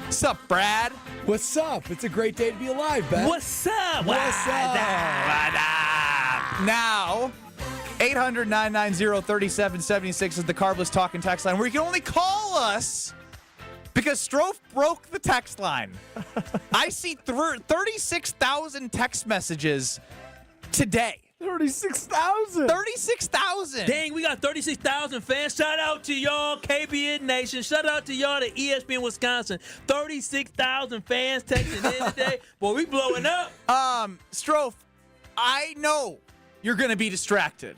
What's up, Brad? What's up? It's a great day to be alive, Ben. What's up? What's up? Now, 800-990-3776 is the Carbless Talking text line, where you can only call us because Strofe broke the text line. I see 36,000 text messages today. 36,000. 36,000. Dang, we got 36,000 fans. Shout out to y'all, KBN Nation. Shout out to y'all, the ESPN Wisconsin. 36,000 fans texting in today. Boy, we blowing up. Strofe, I know you're going to be distracted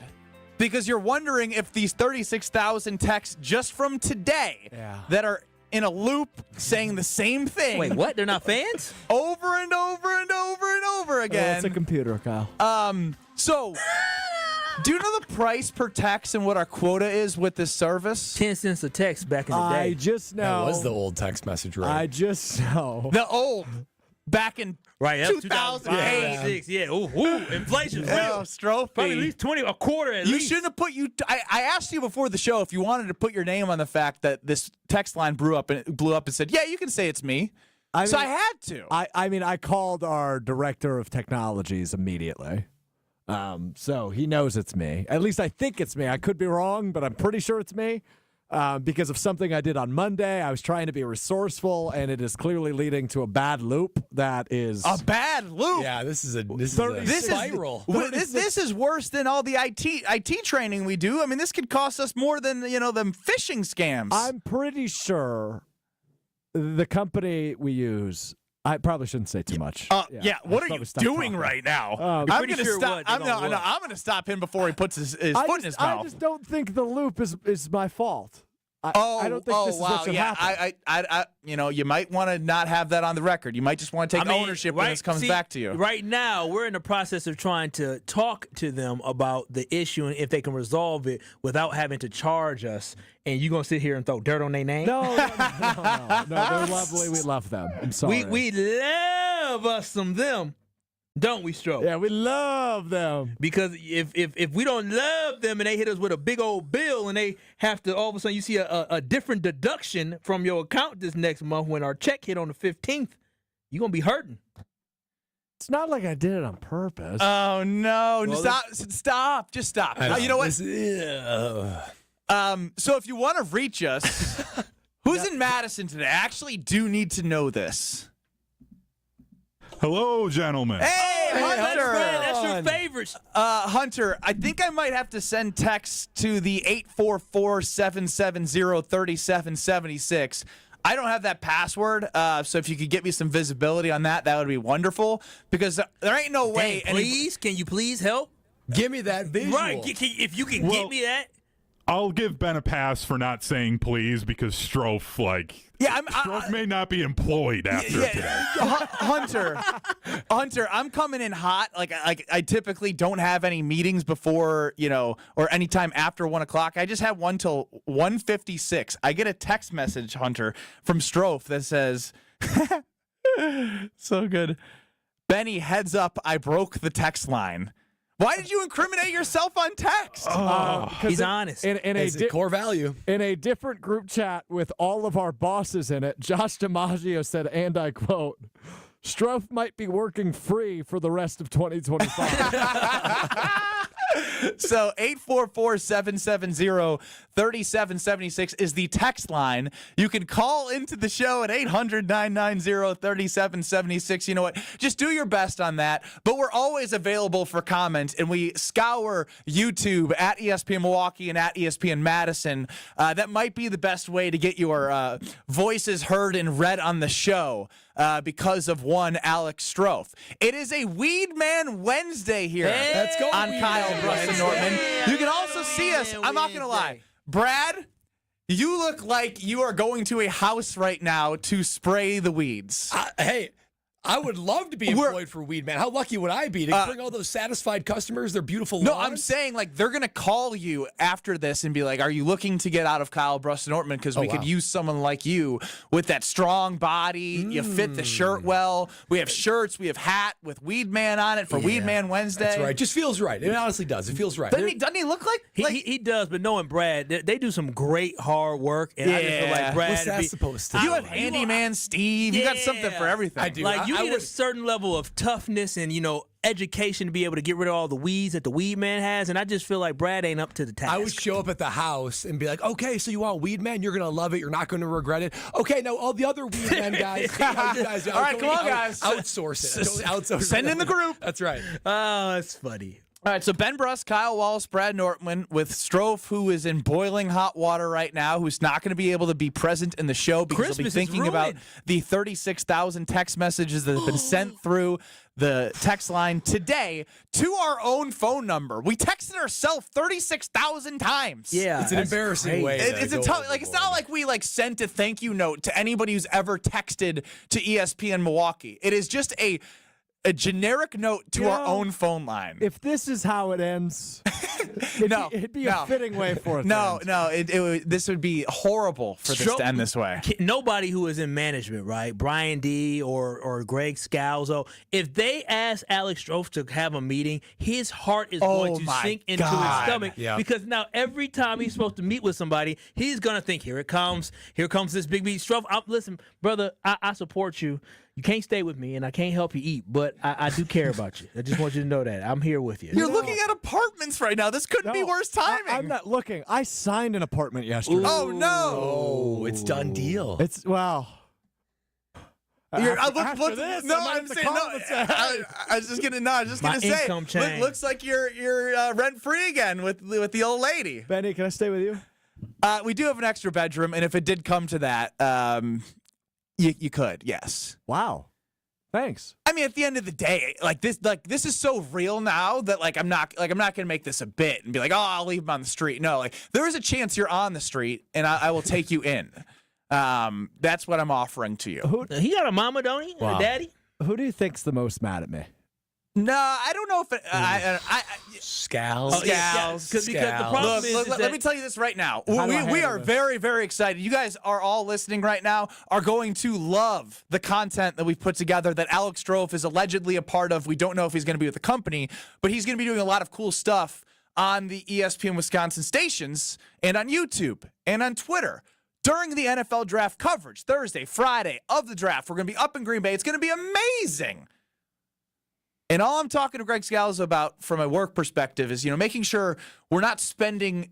because you're wondering if these 36,000 texts just from today that are in a loop saying the same thing. Wait, what? They're not fans? Over and over and over and over again. It's a computer, Kyle. So, do you know the price per text and what our quota is with this service? 10 cents a text back in the day. I just know. That was the old text message, right? I just know. The old, back in Right, 2008. 2006. Yeah, ooh, inflation's Oh, real. Strofe. Probably at least 20, a quarter at You least. shouldn't have put I asked you before the show if you wanted to put your name on the fact that this text line blew up and said, "Yeah, you can say it's me." I had to. I called our director of technologies immediately. So he knows it's me. At least I think it's me. I could be wrong, but I'm pretty sure it's me. Because of something I did on Monday. I was trying to be resourceful, and it is clearly leading to a bad loop that is... A bad loop? Yeah, this is a spiral. This is worse than all the IT training we do. I mean, this could cost us more than, them phishing scams. I'm pretty sure the company we use... I probably shouldn't say too much. What are you doing right now? I'm going to stop. I'm going to stop him before he puts his foot in his mouth. I just don't think the loop is my fault. I don't think this is what should happen. You might want to not have that on the record. You might just want to take ownership when this comes back to you. Right now, we're in the process of trying to talk to them about the issue and if they can resolve it without having to charge us. And you going to sit here and throw dirt on their name? No, they're lovely. We love them. I'm sorry. We love us some them. Don't we, Stroke? Yeah, we love them. Because if we don't love them and they hit us with a big old bill and they have to, all of a sudden you see a different deduction from your account this next month when our check hit on the 15th, you're going to be hurting. It's not like I did it on purpose. Oh, no. Well, stop. Just stop. You know what? So if you want to reach us, who's in Madison today? I actually do need to know this. Hello, gentlemen. Hey, Hunter. That's your favorites. Hunter, I think I might have to send text to the 844-770-3776. I don't have that password, so if you could get me some visibility on that, that would be wonderful, because there ain't no way. Can you please help? Give me that visual. Right, if you can get me that. I'll give Ben a pass for not saying please because Strofe, Strofe may not be employed after today. Hunter, I'm coming in hot. Like I typically don't have any meetings before, or any time after 1 o'clock. I just have one till 1:56. I get a text message, Hunter, from Strofe that says, so good. Benny, heads up, I broke the text line. Why did you incriminate yourself on text? He's honest. It's a core value. In a different group chat with all of our bosses in it, Josh DiMaggio said, and I quote, Strofe might be working free for the rest of 2025. So 844-770-3776 is the text line. You can call into the show at 800-990-3776. You know what? Just do your best on that. But we're always available for comment, and we scour YouTube at ESPN Milwaukee and at ESPN Madison. That might be the best way to get your voices heard and read on the show. Because of one Alex Strofe. It is a Weed Man Wednesday here on Kyle, Bruss, and Nortman. You can also see us. I'm not going to lie. Brad, you look like you are going to a house right now to spray the weeds. Hey, I would love to be employed for Weed Man. How lucky would I be to bring all those satisfied customers their beautiful No, lawns? I'm saying like they're gonna call you after this and be like, "Are you looking to get out of Kyle Brust and Ortman? Because we could use someone like you with that strong body. You fit the shirt well. We have shirts. We have hat with Weed Man on it for Weed Man Wednesday. That's right. Just feels right. It honestly does. It feels right. Doesn't he look like He does, but knowing Brad, they do some great hard work, and I just feel like Brad. What's that supposed to you do? have handyman Steve. You got something for everything. I do. Like you I need a would- certain level of toughness and education to be able to get rid of all the weeds that the Weed Man has, and I just feel like Brad ain't up to the task. I would show up at the house and be like, okay, so you want Weed Man? You're going to love it. You're not going to regret it. Okay, now all the other Weed Man guys. You guys All right, come on, guys. Outsource it. Totally outsource Send it. in the group. That's right. Oh, that's funny. All right, so Ben Brust, Kyle Wallace, Brad Nortman with Strofe, who is in boiling hot water right now, who's not going to be able to be present in the show because Christmas he'll is be thinking about ruined. the 36,000 text messages that have been sent through the text line today to our own phone number. We texted ourselves 36,000 times. Yeah, It's an that's embarrassing crazy. way. It's a tough, like it's not like we sent a thank you note to anybody who's ever texted to ESPN Milwaukee. It is just a generic note to our own phone line. If this is how it ends, it'd be a fitting way for it. This would be horrible for this to end this way. Nobody who is in management, right? Brian D. or Greg Scalzo, if they ask Alex Strofe to have a meeting, his heart is going to sink into his stomach because now every time he's supposed to meet with somebody, he's gonna think, "Here it comes! Here comes this big meet." Strofe, listen, brother, I support you. You can't stay with me, and I can't help you eat, but I do care about you. I just want you to know that. I'm here with you. You're looking at apartments right now. This couldn't be worse timing. I'm not looking. I signed an apartment yesterday. Oh, no. Oh, it's done deal. It's, well. After After this, this, no, I'm I'm in the saying no. comments. I was just gonna say, income change. looks like you're rent free again with the old lady. Benny, can I stay with you? We do have an extra bedroom, and if it did come to that, you could, yes. Wow. Thanks. I mean, at the end of the day, this is so real now that I'm not gonna make this a bit and be like, oh, I'll leave him on the street. No, there is a chance you're on the street, and I will take you in. That's what I'm offering to you. He got a mama, don't he? Wow. A daddy? Who do you think's the most mad at me? No, I don't know if Scals. Scals. Because the problem is Look, that let me tell you this right now. How do I We handle are this? very, very excited. You guys are all listening right now, are going to love the content that we've put together that Alex Strofe is allegedly a part of. We don't know if he's going to be with the company, but he's going to be doing a lot of cool stuff on the ESPN Wisconsin stations and on YouTube and on Twitter. During the NFL draft coverage, Thursday, Friday of the draft, we're going to be up in Green Bay. It's going to be amazing. And all I'm talking to Greg Scalzo about from a work perspective is, making sure we're not spending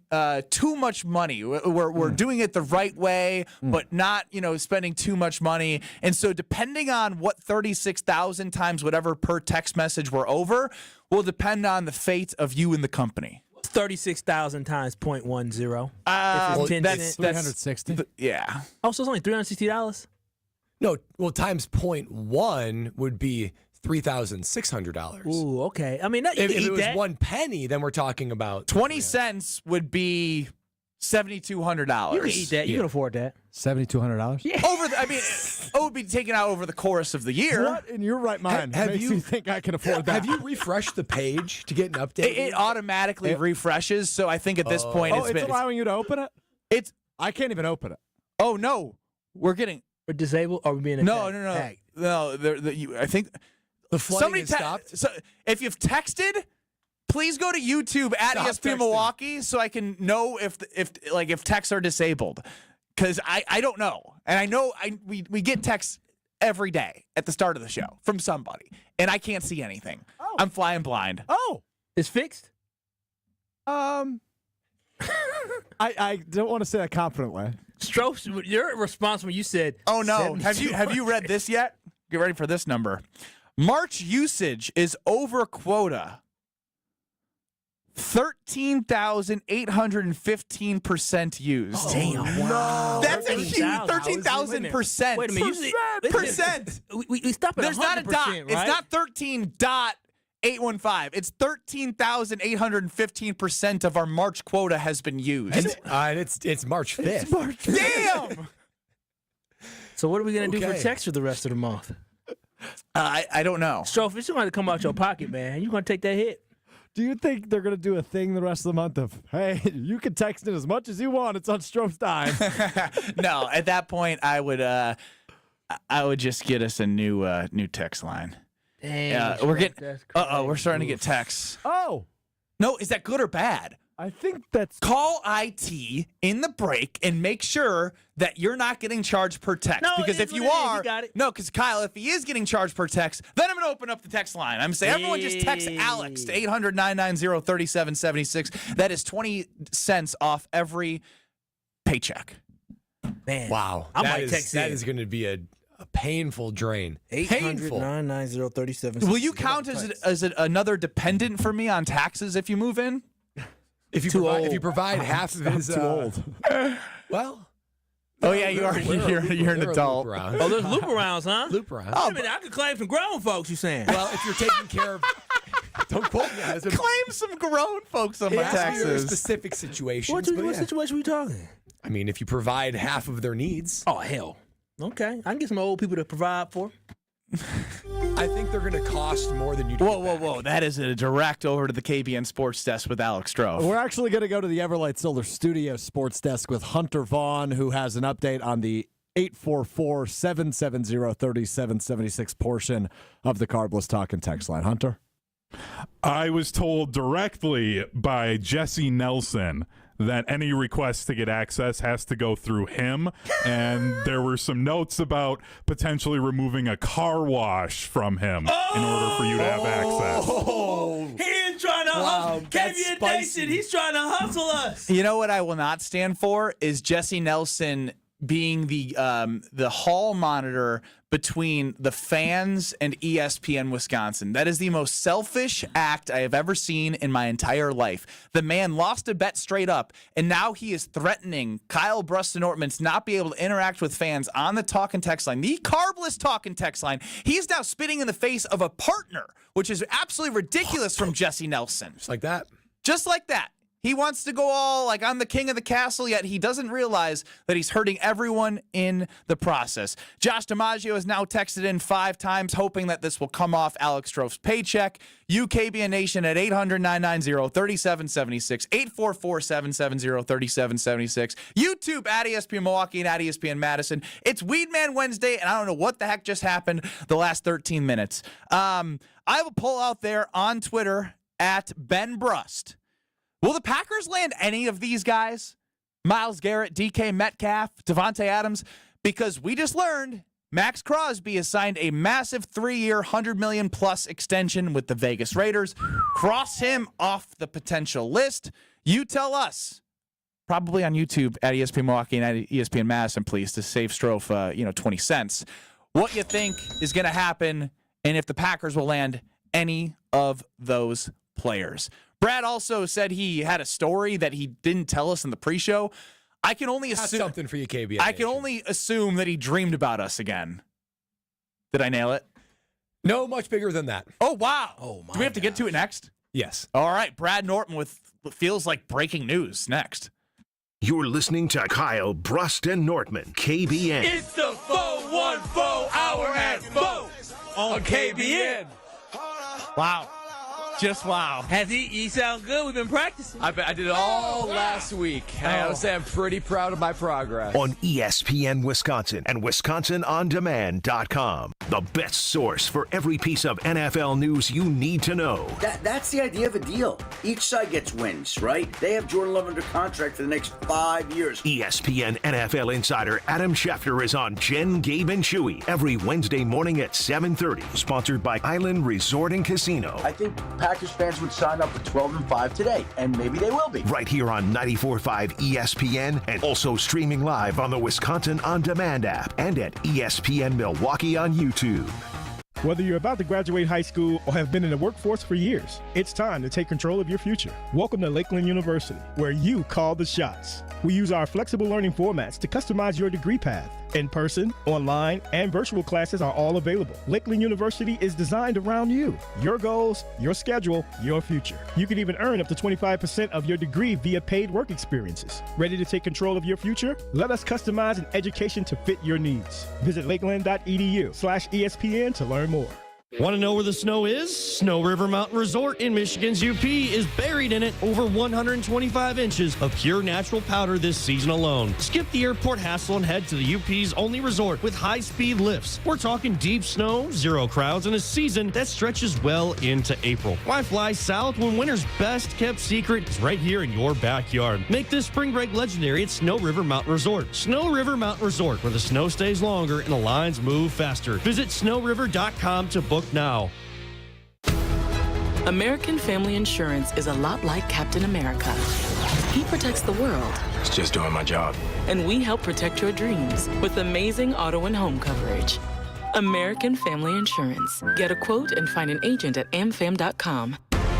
too much money. We're doing it the right way, but not, spending too much money. And so depending on what 36,000 times whatever per text message we're over will depend on the fate of you and the company. 36,000 times 0.10. That's 360. Yeah. Oh, so it's only $360? No, well, times 0.1 would be $3,600. Ooh, okay. I mean, you If can eat it was that. 1 penny, then we're talking about 20 cents would be $7,200. You can eat that. You can afford that. $7,200? Yeah. It would be taken out over the course of the year. What in your right mind Have makes you- you think I can afford that? Have you refreshed the page to get an update? It automatically refreshes, so I think at this point it's allowing you to open it? it's I can't even open it. oh no, we're getting Or disabled or being no. attacked? I think the flooding somebody has stopped. So if you've texted, please go to YouTube at Stop ESPN texting. Milwaukee so I can know if texts are disabled, because I don't know, and I know we get texts every day at the start of the show from somebody, and I can't see anything. I'm flying blind. Oh. It's fixed? I don't want to say that confidently. Strofe, your response when you said, Oh no! 72. Have you read this yet? Get ready for this number. March usage is over quota. 13,815% used. Damn. Wow. That's a huge 13,000%. Wait a minute. Percent. We stop at There's not a dot. 100%, right? It's not 13.815. It's 13,815% of our March quota has been used. And it's March 5th. Damn. So what are we going to do for Okay. text for the rest of the month? I don't know. So if it's going to come out your pocket, man, you're going to take that hit. Do you think they're going to do a thing the rest of the month of, hey, you can text it as much as you want. It's on Stroh's dime. No, at that point, I would just get us a new text line. Dang, We're getting. We're starting to get texts. Oh, No, is that good or bad? I think that's. Call IT in the break and make sure that you're not getting charged per text. No, because it if is you what it is. are, You got it. no, because Kyle, if he is getting charged per text, then I'm going to open up the text line. I'm saying everyone just text Alex to 800-990-3776. That is 20 cents off every paycheck. Man. Wow. I That might is- text That in. is going to be a painful drain. 800-990-3776. Will you count as another dependent for me on taxes if you move in? If you provide half of his too old. Well, Oh yeah, you're an adult. Oh, there's loop arounds, huh? Loop around. Wait a minute, I could claim from grown folks, you saying? Well, if you're taking care of, don't quote me. As a, Claim some grown folks on my it has to be very taxes. specific situations. What but yeah. situation are we talking? I mean, if you provide half of their needs, Oh, hell. Okay. I can get some old people to provide for. I think they're going to cost more than you. Whoa. That is a direct over to the KBN Sports Desk with Alex Stroh. We're actually going to go to the Everlight Solar Studio Sports Desk with Hunter Vaughn, who has an update on the 844-770-3776 portion of the Carbless Talk and Text line. Hunter? I was told directly by Jesse Nelson that any request to get access has to go through him, and there were some notes about potentially removing a car wash from him in order for you to have access. He is trying to hustle. that's KBN spicy. Nation, he's trying to hustle us. You know what I will not stand for is Jesse Nelson being the hall monitor between the fans and ESPN Wisconsin. That is the most selfish act I have ever seen in my entire life. The man lost a bet straight up, and now he is threatening Kyle Bruston-Ortman to not be able to interact with fans on the talk and text line, the Carbless talk and text line. He's now spitting in the face of a partner, which is absolutely ridiculous from Jesse Nelson. Just like that. Just like that. He wants to go all like, I'm the king of the castle, yet he doesn't realize that he's hurting everyone in the process. Josh DiMaggio has now texted in 5 times, hoping that this will come off Alex Stroh's paycheck. UKBN Nation at 800-990-3776, 844-770-3776. YouTube at ESPN Milwaukee and at ESPN Madison. It's Weedman Wednesday, and I don't know what the heck just happened the last 13 minutes. I have a poll out there on Twitter at Ben Brust. Will the Packers land any of these guys? Myles Garrett, DK Metcalf, Devontae Adams? Because we just learned Max Crosby has signed a massive 3-year, $100 million+ extension with the Vegas Raiders. Cross him off the potential list. You tell us, probably on YouTube at ESPN Milwaukee and at ESPN Madison, please, to save Stroh 20 cents, what you think is going to happen and if the Packers will land any of those players. Brad also said he had a story that he didn't tell us in the pre-show. I can only That's assume something for you, KBN. I can Nation. only assume that he dreamed about us again. Did I nail it? No, much bigger than that. Oh wow! Oh, my Do we have to get to it next? Yes. All right, Brad Norton with what feels like breaking news next. You're listening to Kyle Brust and Nortman, KBN. It's the 414 hour at 4 on KBN. Wow, just wow. Has he sound good? We've been practicing. I did it all last week. I gotta say, I'm pretty proud of my progress. On ESPN Wisconsin and WisconsinOnDemand.com. The best source for every piece of NFL news you need to know. That's the idea of a deal. Each side gets wins, right? They have Jordan Love under contract for the next 5 years. ESPN NFL insider Adam Schefter is on Jen, Gabe, and Chewy every Wednesday morning at 7:30. Sponsored by Island Resort and Casino. I think Packers fans would sign up for 12-5 today, and maybe they will be. Right here on 94.5 ESPN and also streaming live on the Wisconsin On Demand app and at ESPN Milwaukee on YouTube. Whether you're about to graduate high school or have been in the workforce for years, it's time to take control of your future. Welcome to Lakeland University, where you call the shots. We use our flexible learning formats to customize your degree path. In-person, online, and virtual classes are all available. Lakeland University is designed around you, your goals, your schedule, your future. You can even earn up to 25% of your degree via paid work experiences. Ready to take control of your future? Let us customize an education to fit your needs. Visit lakeland.edu/ESPN to learn more. Want to know where the snow is? Snow River Mountain Resort in Michigan's UP is buried in it. Over 125 inches of pure natural powder this season alone. Skip the airport hassle and head to the UP's only resort with high-speed lifts. We're talking deep snow, zero crowds, and a season that stretches well into April. Why fly south when winter's best-kept secret is right here in your backyard? Make this spring break legendary at Snow River Mountain Resort. Snow River Mountain Resort, where the snow stays longer and the lines move faster. Visit snowriver.com to book now. American Family Insurance is a lot like Captain America. He protects the world. It's just doing my job. And we help protect your dreams with amazing auto and home coverage. American Family Insurance. Get a quote and find an agent at amfam.com.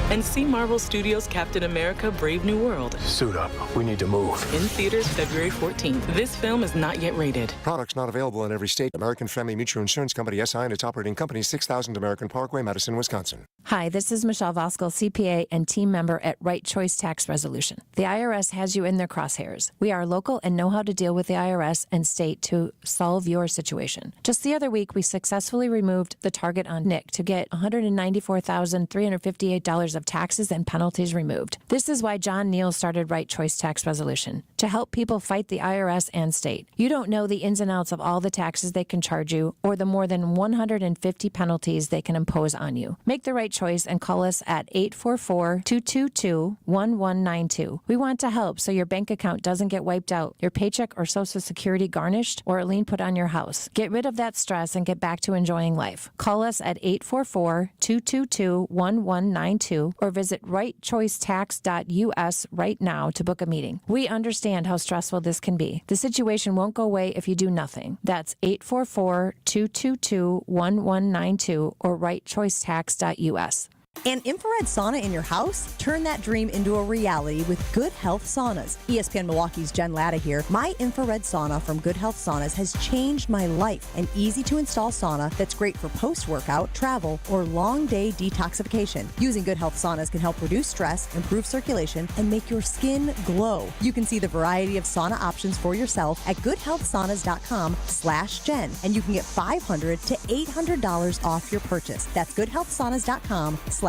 And see Marvel Studios' Captain America: Brave New World. Suit up. We need to move. In theaters February 14th. This film is not yet rated. Products not available in every state. American Family Mutual Insurance Company, SI, and its operating company, 6000 American Parkway, Madison, Wisconsin. Hi, this is Michelle Voskel, CPA and team member at Right Choice Tax Resolution. The IRS has you in their crosshairs. We are local and know how to deal with the IRS and state to solve your situation. Just the other week, we successfully removed the target on Nick to get $194,358 of taxes and penalties removed. This is why John Neal started Right Choice Tax Resolution, to help people fight the IRS and state. You don't know the ins and outs of all the taxes they can charge you or the more than 150 penalties they can impose on you. Make the right choice and call us at 844-222-1192. We want to help so your bank account doesn't get wiped out, your paycheck or Social Security garnished, or a lien put on your house. Get rid of that stress and get back to enjoying life. Call us at 844-222-1192 or visit rightchoicetax.us right now to book a meeting. We understand how stressful this can be. The situation won't go away if you do nothing. That's 844-222-1192 or rightchoicetax.us. An infrared sauna in your house? Turn that dream into a reality with Good Health Saunas. ESPN Milwaukee's Jen Latta here. My infrared sauna from Good Health Saunas has changed my life. An easy-to-install sauna that's great for post-workout, travel, or long-day detoxification. Using Good Health Saunas can help reduce stress, improve circulation, and make your skin glow. You can see the variety of sauna options for yourself at goodhealthsaunas.com/Jen, and you can get $500 to $800 off your purchase. That's goodhealthsaunas.com/Jen.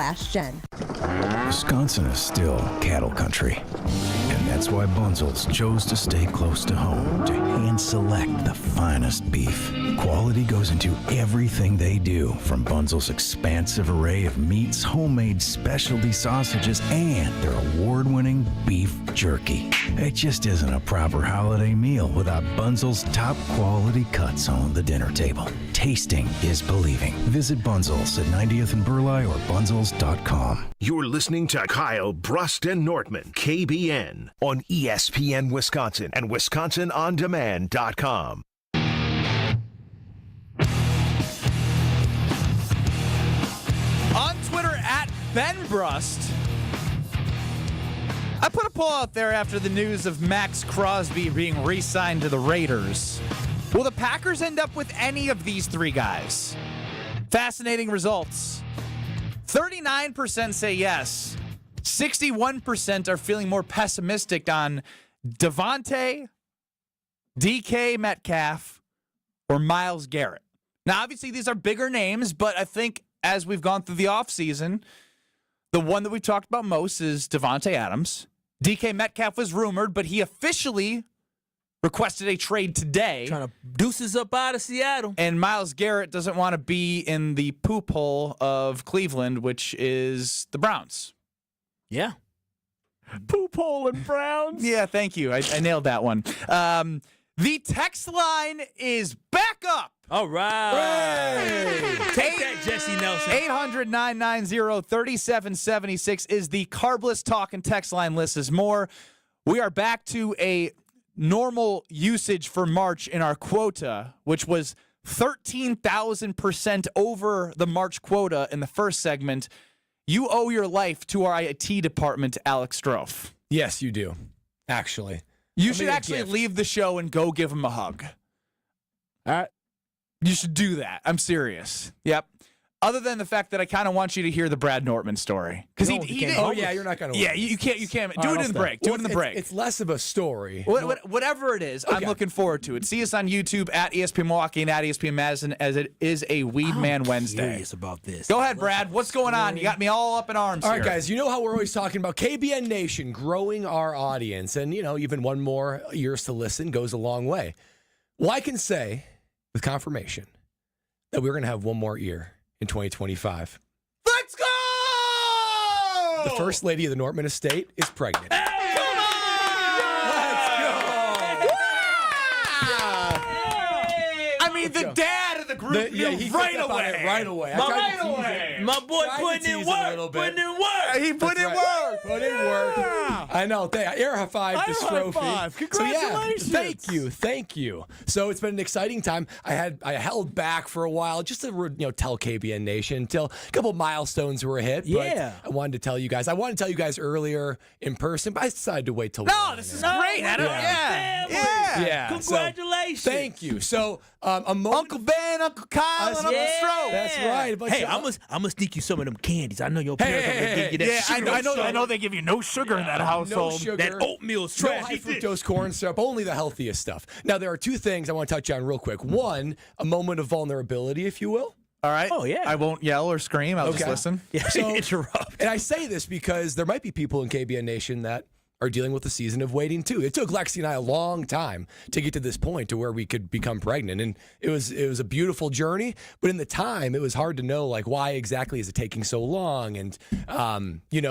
Wisconsin is still cattle country, and that's why Bunzel's chose to stay close to home to hand select the finest beef. Quality goes into everything they do, from Bunzel's expansive array of meats, homemade specialty sausages, and their award-winning beef jerky. It just isn't a proper holiday meal without Bunzel's top quality cuts on the dinner table. Tasting is believing. Visit Bunzel's at 90th and Burleigh or bunzels.com. You're listening to Kyle Brust and Nortman, KBN, on ESPN Wisconsin and WisconsinOnDemand.com. On Twitter at Ben Brust, I put a poll out there after the news of Max Crosby being re-signed to the Raiders. Will the Packers end up with any of these three guys? Fascinating results. 39% say yes. 61% are feeling more pessimistic on Devontae, DK Metcalf, or Myles Garrett. Now, obviously, these are bigger names, but I think as we've gone through the offseason, the one that we've talked about most is Devontae Adams. DK Metcalf was rumored, but he officially requested a trade today. Trying to deuces up out of Seattle. And Myles Garrett doesn't want to be in the poop hole of Cleveland, which is the Browns. Yeah. Poop hole and Browns. Yeah, thank you. I nailed that one. The text line is back up. All right. Take that, Jesse Nelson. 800-990-3776 is the Carbless Talk and text line. List is more. We are back to a normal usage for March in our quota, which was 13,000% over the March quota in the first segment. You owe your life to our IT department, Alex Strofe. Yes, you do. Actually. You should actually leave the show and go give him a hug. You should do that. I'm serious. Yep. Other than the fact that I kind of want you to hear the Brad Nortman story. Because he did. Oh, yeah, you're not going to. Yeah, you can't. Do it in the break. Do it in the break. It's less of a story. Whatever it is, I'm looking forward to it. See us on YouTube at ESPN Milwaukee and at ESPN Madison, as it is a Weed Man Wednesday. I'm curious about this. Go ahead, Brad. What's going on? You got me all up in arms All here. right, guys, you know how we're always talking about KBN Nation growing our audience, and, even one more ears to listen goes a long way. Well, I can say with confirmation that we're going to have one more ear in 2025. Let's go! The first lady of the Nortman estate is pregnant. Come on! Let's go! I mean, the dad of the group knew he right picked up on it away. right away. My boy putting in work. He put in work. Put in work. I know. Air high five to Strophy. Congratulations. So, thank you. So it's been an exciting time. I held back for a while just to tell KBN Nation until a couple milestones were hit. Yeah. But I wanted to tell you guys. I wanted to tell you guys earlier in person, but I decided to wait till. No, this is great. Yeah. Congratulations. So, thank you. So a moment. Uncle Ben, Uncle Kyle, and Uncle Stroh. That's right. Hey, I'm gonna sneak you some of them candies. I know your parents are gonna give you that. Yeah, sugar. I know they give you no sugar in that household. No sugar. That oatmeal's No trash. high fructose corn syrup, only the healthiest stuff. Now, there are two things I want to touch on real quick. One, a moment of vulnerability, if you will. All right. Oh, yeah. I won't yell or scream. I'll just listen. Yeah, So- interrupt. And I say this because there might be people in KBN Nation that are dealing with the season of waiting too. It took Lexi and I a long time to get to this point to where we could become pregnant, and it was a beautiful journey. But in the time, it was hard to know why exactly is it taking so long, and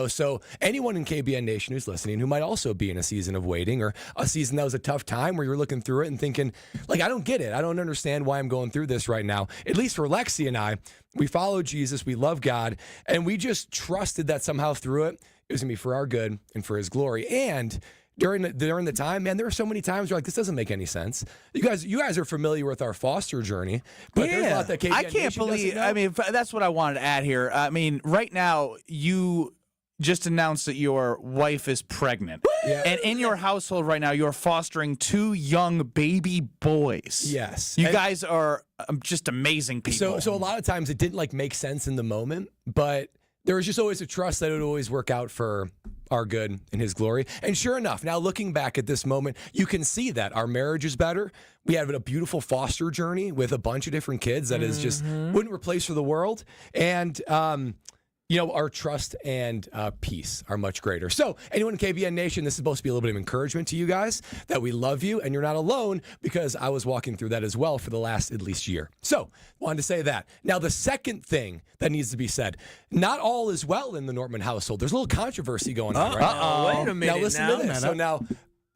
So anyone in KBN Nation who's listening who might also be in a season of waiting or a season that was a tough time where you're looking through it and thinking I don't get it. I don't understand why I'm going through this right now. At least for Lexi and I, we follow Jesus, we love God, and we just trusted that somehow through it. It was going to be for our good and for his glory. And during the time, man, there were so many times where this doesn't make any sense. You guys are familiar with our foster journey, but there's a lot that KBN I can't Nation believe. doesn't know. I mean, that's what I wanted to add here. I mean, right now you just announced that your wife is pregnant, and in your household right now, you're fostering 2 young baby boys. Yes, you guys are just amazing people. So a lot of times it didn't make sense in the moment, but there was just always a trust that it would always work out for our good and his glory. And sure enough, now looking back at this moment, you can see that our marriage is better. We had a beautiful foster journey with a bunch of different kids that is just wouldn't replace for the world. And, our trust and peace are much greater. So anyone in KBN Nation, this is supposed to be a little bit of encouragement to you guys that we love you and you're not alone, because I was walking through that as well for the last at least year. So wanted to say that. Now, the second thing that needs to be said, not all is well in the Nortman household. There's a little controversy going on right now. Wait a minute. Now listen to this. So now,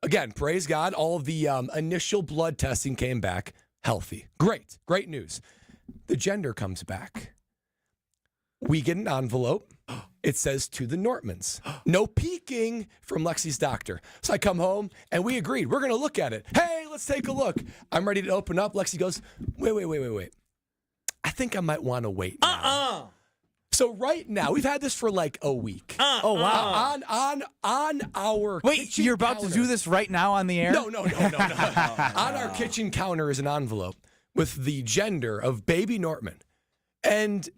again, praise God, all of the initial blood testing came back healthy. Great news. The gender comes back. We get an envelope. It says to the Nortmans. No peeking from Lexi's doctor. So I come home and we agreed. We're going to look at it. Hey, let's take a look. I'm ready to open up. Lexi goes, wait. I think I might want to wait now. So right now, we've had this for a week. Oh, wow. On our kitchen you're about counter. to do this right now on the air? No. On our kitchen counter is an envelope with the gender of baby Nortman. And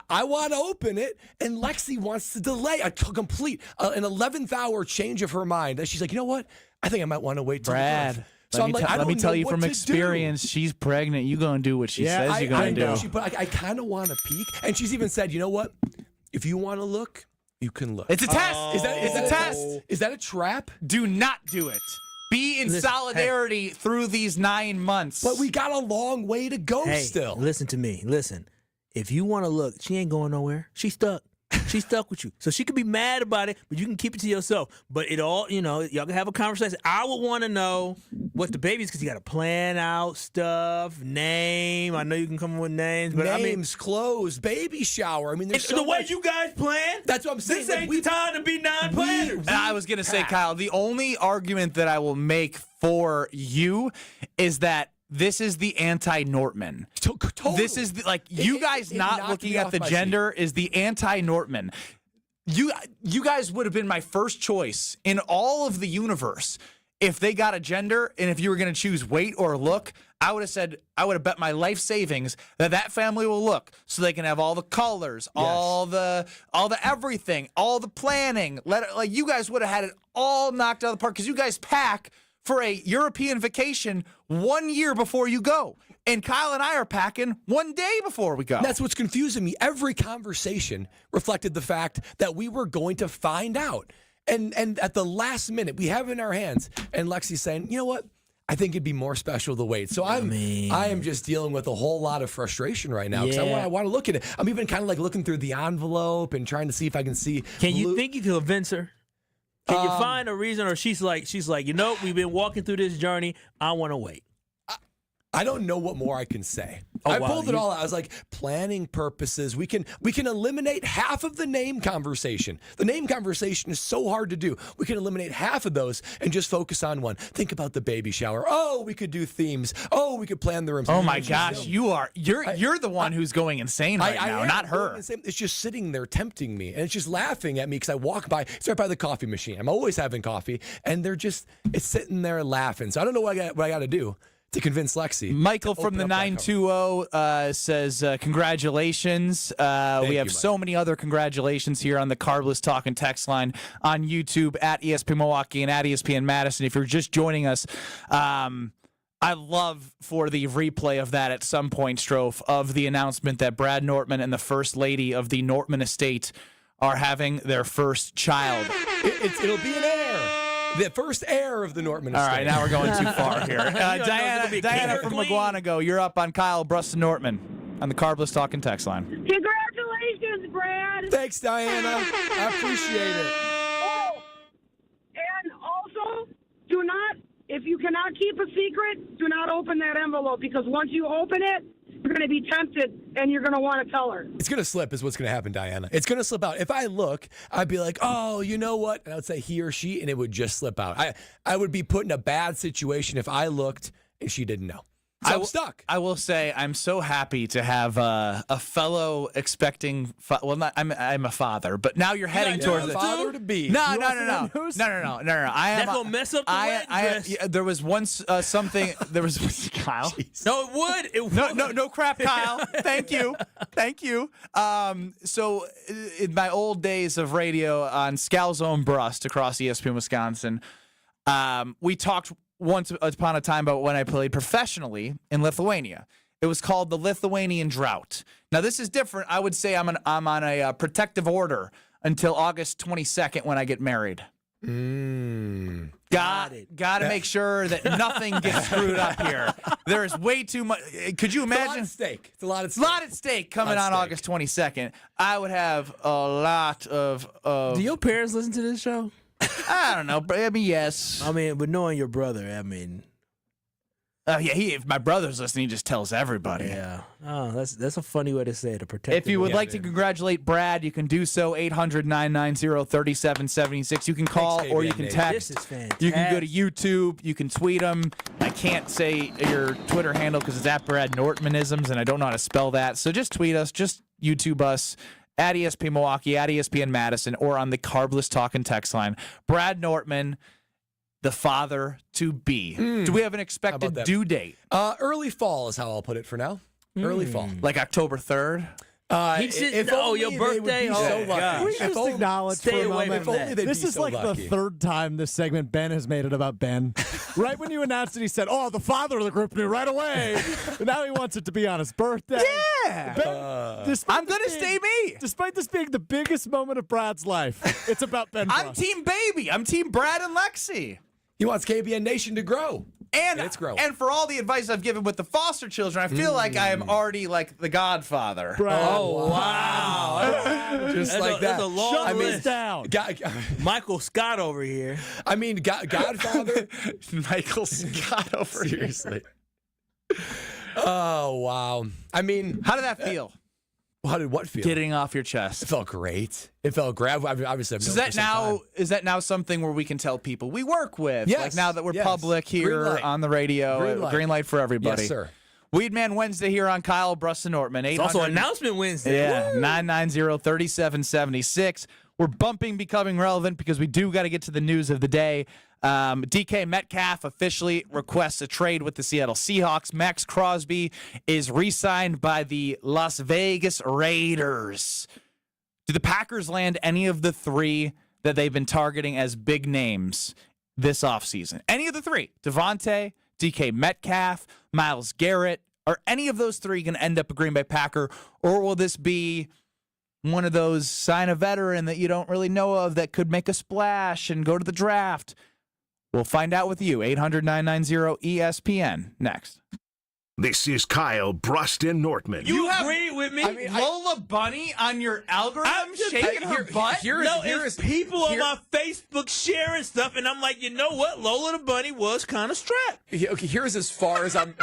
I want to open it, and Lexi wants to delay an 11th hour change of her mind. And she's like, you know what? I think I might want to wait till Brad. the birth. So let me tell you from experience, she's pregnant. You're going to do what she says you're going to do. But I kind of want to peek. And she's even said, you know what? If you want to look, you can look. It's a test. It's a test. Is that a trap? Do not do it. Be in solidarity through these 9 months. But we got a long way to go still. Listen to me. Listen. If you want to look, she ain't going nowhere. She's stuck. She's stuck with you. So she could be mad about it, but you can keep it to yourself. But it all, y'all can have a conversation. I would want to know what the baby is, because you got to plan out stuff, name. I know you can come up with names. But names, clothes, baby shower. I mean, there's the way you guys plan. That's what I'm saying. This ain't the time to be non-planners. I was going to say, Kyle, the only argument that I will make for you is that this is the anti-Nortman. Totally. This is you guys not looking at the gender is the anti-Nortman. You guys would have been my first choice in all of the universe if they got a gender, and if you were going to choose wait or look. I would have bet my life savings that family will look so they can have all the colors, all the everything, all the planning. Like you guys would have had it all knocked out of the park because you guys pack for a European vacation 1 year before you go. And Kyle and I are packing 1 day before we go. That's what's confusing me. Every conversation reflected the fact that we were going to find out. And at the last minute, we have it in our hands. And Lexi's saying, you know what? I think it'd be more special to wait. So I am just dealing with a whole lot of frustration right now because I want to look at it. I'm even kind of like looking through the envelope and trying to see if I can see. Can you think you can convince her? Can you find a reason, or she's like, we've been walking through this journey. I want to wait. I don't know what more I can say. I pulled it all out. I was like, planning purposes, we can eliminate half of the name conversation. The name conversation is so hard to do. We can eliminate half of those and just focus on one. Think about the baby shower. Oh, we could do themes. Oh, we could plan the rooms. Oh my gosh, you're the one who's going insane right now, not her. It's just sitting there tempting me, and it's just laughing at me because I walk by. It's right by the coffee machine. I'm always having coffee, and it's sitting there laughing. So I don't know what I got to do to convince Lexi. Michael from the 920 says, congratulations. We have so many other congratulations here on the Carbless Talk and Text line on YouTube at ESPN Milwaukee and at ESPN Madison. If you're just joining us, I love for the replay of that at some point, Strofe, of the announcement that Brad Nortman and the First Lady of the Nortman estate are having their first child. It'll be an heir. The first heir of the Nortman estate. All right, now we're going too far here. Diana from Maguanago, you're up on Kyle Bruston Nortman on the Carbless Talk and Text line. Congratulations, Brad. Thanks, Diana. I appreciate it. Oh, and also, if you cannot keep a secret, do not open that envelope, because once you open it, you're going to be tempted and you're going to want to tell her. It's going to slip is what's going to happen, Diana. It's going to slip out. If I look, I'd be like, oh, you know what? And I would say he or she, and it would just slip out. I would be put in a bad situation if I looked and she didn't know. So I'm stuck. I will say I'm so happy to have a fellow expecting. I'm a father, but now you're heading towards the father to be. No. I am. That's gonna mess up the wedding dress. There was once something. There was Kyle. No, it would. No crap, Kyle. Thank you. So in my old days of radio on Scalzo and Brust across ESPN Wisconsin, we talked once upon a time about when I played professionally in Lithuania. It was called the Lithuanian Drought. Now, this is different. I would say I'm on a protective order until August 22nd when I get married. Got to make sure that nothing gets screwed up here. There is way too much. Could you imagine? It's a lot at stake coming on August 22nd. I would have a lot of. Do your parents listen to this show? I don't know. I mean, yes. I mean, but knowing your brother, I mean. If my brother's listening, he just tells everybody. Yeah. Oh, that's a funny way to say it. To protect. If you would like to congratulate Brad, you can do so. 800-990-3776. You can call or you can text. This is fantastic. You can go to YouTube. You can tweet him. I can't say your Twitter handle because it's at Brad Nortmanisms, and I don't know how to spell that. So just tweet us. Just YouTube us. At ESPN Milwaukee, at ESPN Madison, or on the Carbless Talk and Text line. Brad Nortman, the father to be. Do we have an expected due date? Early fall is how I'll put it for now. Early fall. Like October 3rd? Your birthday? So lucky. We just acknowledge for a moment. This is like the third time this segment Ben has made it about Ben. Right when you announced it, he said, the father of the group knew right away. But now he wants it to be on his birthday. Yeah. Ben, I'm going to stay me. Despite this being the biggest moment of Brad's life, it's about Ben. I'm Team Baby. I'm Team Brad and Lexi. He wants KBN Nation to grow. And it's growing. And for all the advice I've given with the foster children, I feel like I am already like the godfather. Brad. Oh, wow. Just like that. That's a long list. Down. Michael Scott over here. I mean, Godfather. Michael Scott over here. Seriously. Oh, wow. I mean, how did that feel? How did what feel? Getting off your chest. It felt great. It felt great. Obviously, is that now something where we can tell people we work with? Yes. Like now that we're public here on the radio, green light for everybody. Yes, sir. Weedman Wednesday here on Kyle Bruston Nortman. It's also Announcement Wednesday. Yeah, 990-3776. we're bumping becoming relevant because we do got to get to the news of the day. DK Metcalf officially requests a trade with the Seattle Seahawks. Max Crosby is re-signed by the Las Vegas Raiders. Do the Packers land any of the three that they've been targeting as big names this offseason? Any of the three? Devontae, DK Metcalf, Myles Garrett. Are any of those three going to end up a Green Bay Packer? Or will this be one of those sign a veteran that you don't really know of that could make a splash and go to the draft? We'll find out with you. 800-990-ESPN next. This is Kyle Bruston Nortman. You agree with me? Lola Bunny on your algorithm shaking her butt? It's people on my Facebook sharing stuff, and I'm like, you know what? Lola the Bunny was kind of strapped. Okay, here's as far as I'm...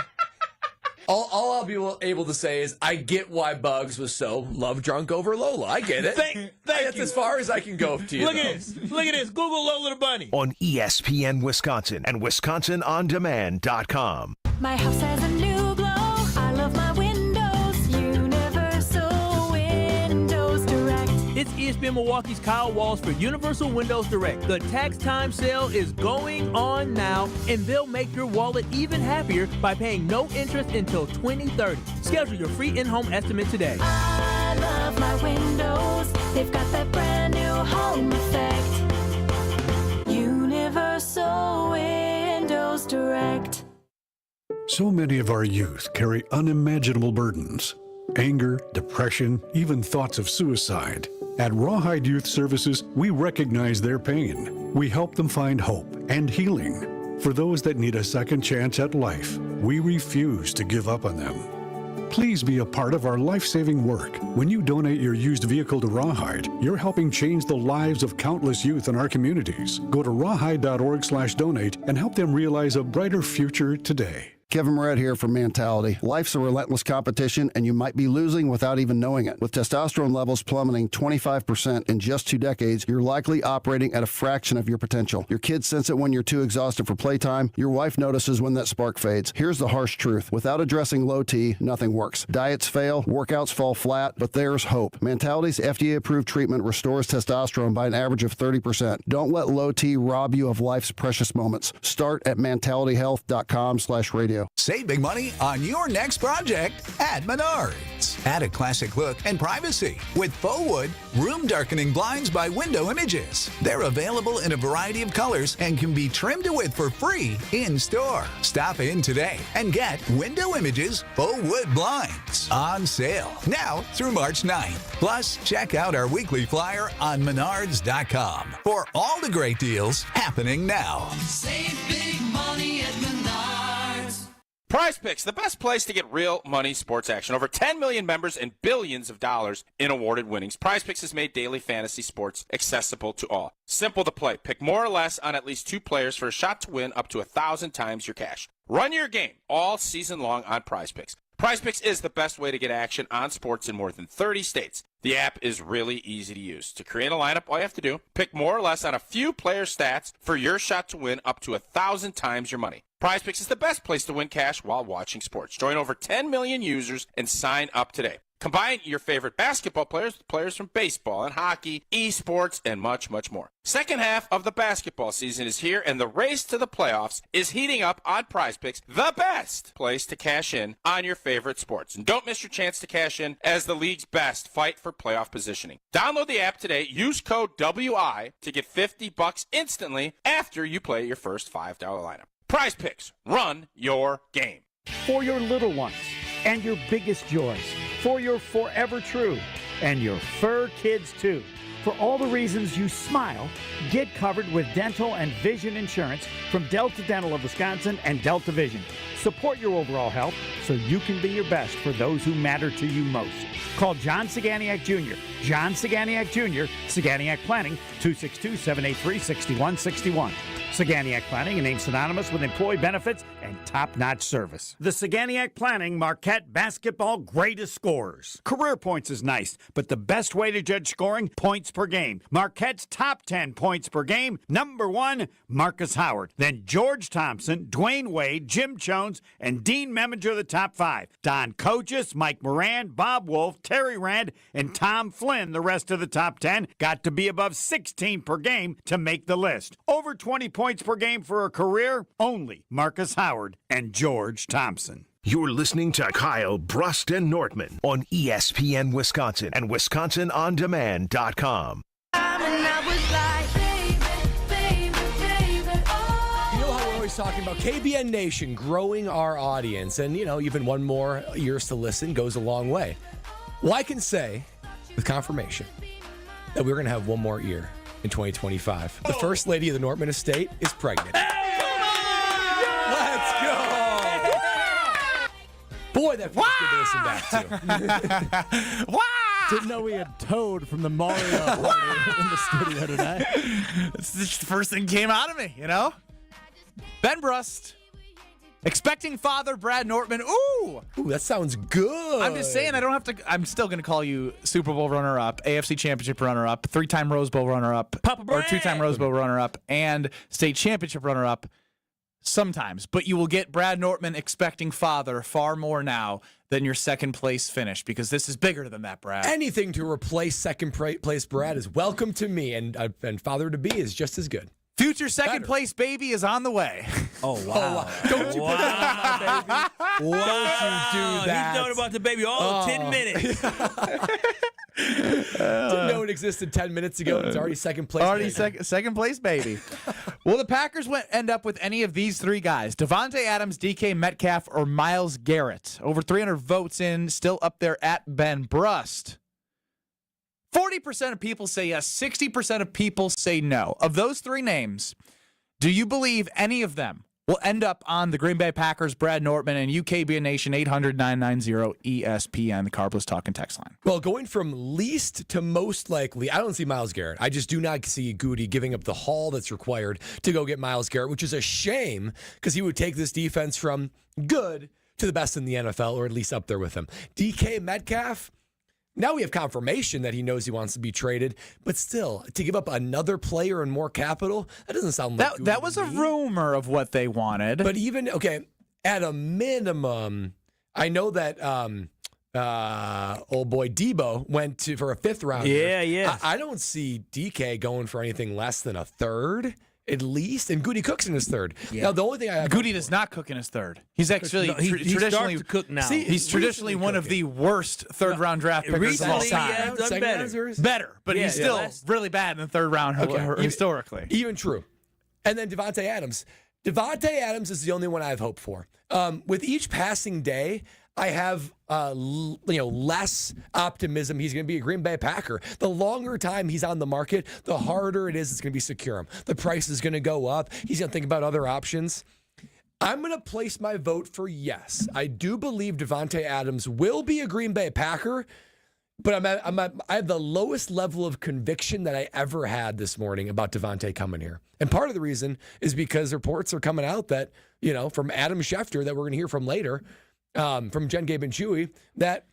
All I'll be able to say is I get why Bugs was so love drunk over Lola. I get it. That's as far as I can go to you. Look at this. Google Lola the Bunny. On ESPN Wisconsin and WisconsinOnDemand.com. My house has a new glow. I love my windows. Universal Windows Direct. It's ESPN Milwaukee's Kyle Walsh for Universal Windows Direct. The tax time sale is going on now, and they'll make your wallet even happier by paying no interest until 2030. Schedule your free in-home estimate today. I love my windows. They've got that brand new home effect. Universal Windows Direct. So many of our youth carry unimaginable burdens. Anger, depression, even thoughts of suicide. At Rawhide Youth Services, we recognize their pain. We help them find hope and healing. For those that need a second chance at life, we refuse to give up on them. Please be a part of our life-saving work. When you donate your used vehicle to Rawhide, you're helping change the lives of countless youth in our communities. Go to rawhide.org/donate and help them realize a brighter future today. Kevin Moret here for Mentality. Life's a relentless competition, and you might be losing without even knowing it. With testosterone levels plummeting 25% in just 2 decades, you're likely operating at a fraction of your potential. Your kids sense it when you're too exhausted for playtime. Your wife notices when that spark fades. Here's the harsh truth. Without addressing low T, nothing works. Diets fail, workouts fall flat, but there's hope. Mentality's FDA-approved treatment restores testosterone by an average of 30%. Don't let low T rob you of life's precious moments. Start at mentalityhealth.com/radio. Save big money on your next project at Menards. Add a classic look and privacy with faux wood room darkening blinds by Window Images. They're available in a variety of colors and can be trimmed to width for free in store. Stop in today and get Window Images faux wood blinds on sale now through March 9th. Plus, check out our weekly flyer on Menards.com for all the great deals happening now. Save big money at Menards. Prize Picks, the best place to get real money sports action. Over 10 million members and billions of dollars in awarded winnings. Prize Picks has made daily fantasy sports accessible to all. Simple to play. Pick more or less on at least 2 players for a shot to win up to 1,000 times your cash. Run your game all season long on Prize Picks. Prize Picks is the best way to get action on sports in more than 30 states. The app is really easy to use. To create a lineup, all you have to do, pick more or less on a few player stats for your shot to win up to 1,000 times your money. Prize Picks is the best place to win cash while watching sports. Join over 10 million users and sign up today. Combine your favorite basketball players with players from baseball and hockey, esports, and much, much more. Second half of the basketball season is here, and the race to the playoffs is heating up on Prize Picks, the best place to cash in on your favorite sports. And don't miss your chance to cash in as the league's best fight for playoff positioning. Download the app today. Use code WI to get $50 instantly after you play your first $5 lineup. Prize Picks. Run your game. For your little ones and your biggest joys. For your forever true and your fur kids too. For all the reasons you smile, get covered with dental and vision insurance from Delta Dental of Wisconsin and Delta Vision. Support your overall health so you can be your best for those who matter to you most. Call John Saganiak Jr. John Saganiak Jr., Saganiak Planning, 262-783-6161. Saganiac Planning, a name synonymous with employee benefits and top-notch service. The Saganiac Planning Marquette basketball greatest scorers. Career points is nice, but the best way to judge scoring, points per game. Marquette's top 10 points per game. Number 1, Marcus Howard. Then George Thompson, Dwayne Wade, Jim Jones, and Dean Meminger, the top 5. Don Kojas, Mike Moran, Bob Wolf, Terry Rand, and Tom Flynn, the rest of the top 10, got to be above 16 per game to make the list. Over 20 points per game for a career, only Marcus Howard and George Thompson. You're listening to Kyle, Brust, and Nortman on ESPN Wisconsin and WisconsinOnDemand.com. You know how we're always talking about KBN Nation growing our audience, and even one more ears to listen goes a long way. Well, I can say with confirmation that we're going to have one more ear in 2025. The first lady of the Nortman estate is pregnant. Let's go! Boy, that feels good to listen back to. Didn't know we had Toad from the Mario party in the studio today. It's just the first thing came out of me, Ben Brust. Expecting father, Brad Nortman. Ooh, that sounds good. I'm just saying, I'm still going to call you Super Bowl runner-up, AFC Championship runner-up, 3-time Rose Bowl runner-up, or 2-time Rose Bowl runner-up, and state championship runner-up sometimes. But you will get Brad Nortman expecting father far more now than your second place finish, because this is bigger than that, Brad. Anything to replace second place Brad is welcome to me, and father-to-be is just as good. Future second place baby is on the way. Oh, wow. Don't you put that on my baby. Don't you do that. He's known about the baby all 10 minutes. Didn't know it existed 10 minutes ago. It's already second place. Already second place baby. Will the Packers end up with any of these three guys? Devontae Adams, DK Metcalf, or Myles Garrett? Over 300 votes in, still up there at Ben Brust. 40% of people say yes, 60% of people say no. Of those three names, do you believe any of them will end up on the Green Bay Packers, Brad Nortman, and UKBN Nation 800-990-ESPN, the Carbless Talking text line? Well, going from least to most likely, I don't see Myles Garrett. I just do not see Goody giving up the haul that's required to go get Myles Garrett, which is a shame because he would take this defense from good to the best in the NFL, or at least up there with them. DK Metcalf, now we have confirmation that he knows he wants to be traded, but still, to give up another player and more capital, that doesn't sound like that was a rumor of what they wanted. But even, at a minimum, I know that old boy Debo went for a 5th rounder. Yeah. I don't see DK going for anything less than a 3rd. At least, and Goody cooks in his 3rd. Yeah. Now, the only thing I have Goody does not cook in his 3rd. He's actually he traditionally to cook now. He's traditionally one of the worst 3rd round draft pickers of all time. Done Better, but he's still really bad in the 3rd round historically. Even true. And then Devontae Adams. Devontae Adams is the only one I have hope for. With each passing day, I have less optimism he's going to be a Green Bay Packer. The longer time he's on the market, the harder it is it's going to be secure him. The price is going to go up. He's going to think about other options. I'm going to place my vote for yes. I do believe Devontae Adams will be a Green Bay Packer, but I have the lowest level of conviction that I ever had this morning about Devontae coming here. And part of the reason is because reports are coming out that, from Adam Schefter that we're going to hear from later, from Jen, Gabe, and Chewy, that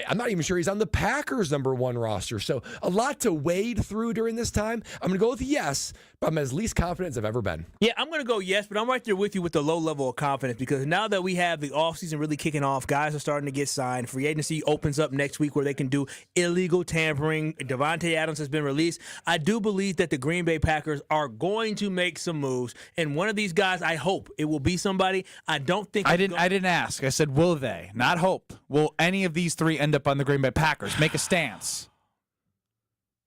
I'm not even sure he's on the Packers' #1 roster. So a lot to wade through during this time. I'm going to go with yes, but I'm as least confident as I've ever been. Yeah, I'm going to go yes, but I'm right there with you with the low level of confidence, because now that we have the offseason really kicking off, guys are starting to get signed. Free agency opens up next week where they can do illegal tampering. Devontae Adams has been released. I do believe that the Green Bay Packers are going to make some moves, and one of these guys, I hope it will be somebody. I don't think I didn't ask. I said will they, not hope. Will any of these three end up on the Green Bay Packers? Make a stance.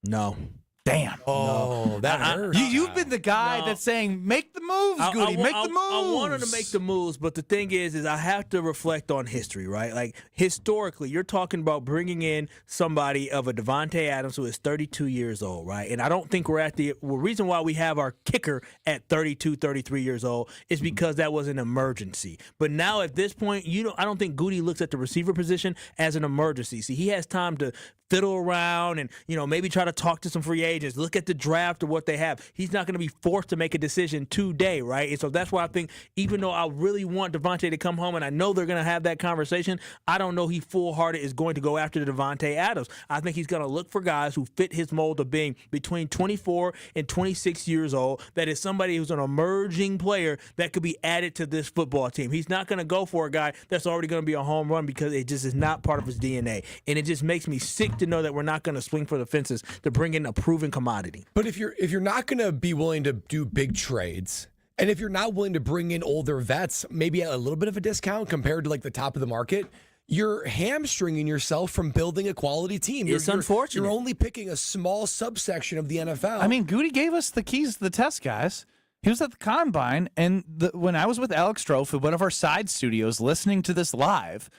No. Damn. Oh, that hurts. You've been the guy that's saying, make the moves, Goody, make the moves. I wanted to make the moves, but the thing is I have to reflect on history, right? Like, historically, you're talking about bringing in somebody of a Devontae Adams who is 32 years old, right? And I don't think we're at the reason why we have our kicker at 32, 33 years old is because that was an emergency. But now at this point, I don't think Goody looks at the receiver position as an emergency. See, he has time to fiddle around and, maybe try to talk to some free agents agents, look at the draft of what they have. He's not going to be forced to make a decision today, right? And so that's why I think even though I really want Devontae to come home and I know they're going to have that conversation, I don't know he full-hearted is going to go after the Devontae Adams. I think he's going to look for guys who fit his mold of being between 24 and 26 years old, that is somebody who's an emerging player that could be added to this football team. He's not going to go for a guy that's already going to be a home run because it just is not part of his DNA. And it just makes me sick to know that we're not going to swing for the fences to bring in a proven commodity. But if you're not going to be willing to do big trades, and if you're not willing to bring in older vets, maybe at a little bit of a discount compared to like the top of the market, you're hamstringing yourself from building a quality team. It's unfortunate. You're only picking a small subsection of the NFL. I mean, Goody gave us the keys to the test, guys. He was at the Combine, and when I was with Alex Strofe at one of our side studios listening to this live,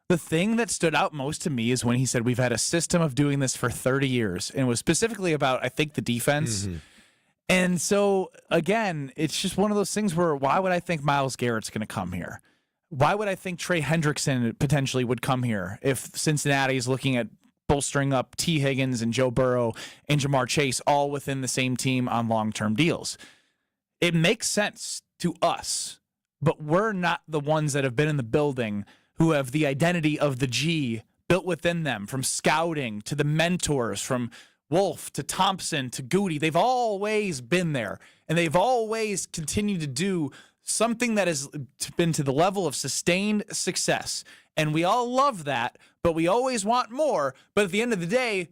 the thing that stood out most to me is when he said, we've had a system of doing this for 30 years, and it was specifically about, I think, the defense. Mm-hmm. And so, again, it's just one of those things where why would I think Myles Garrett's going to come here? Why would I think Trey Hendrickson potentially would come here if Cincinnati is looking at bolstering up T. Higgins and Joe Burrow and Jamar Chase all within the same team on long-term deals? It makes sense to us, but we're not the ones that have been in the building who have the identity of the G built within them, from scouting to the mentors, from Wolf to Thompson to Goody. They've always been there, and they've always continued to do something that has been to the level of sustained success. And we all love that, but we always want more. But at the end of the day,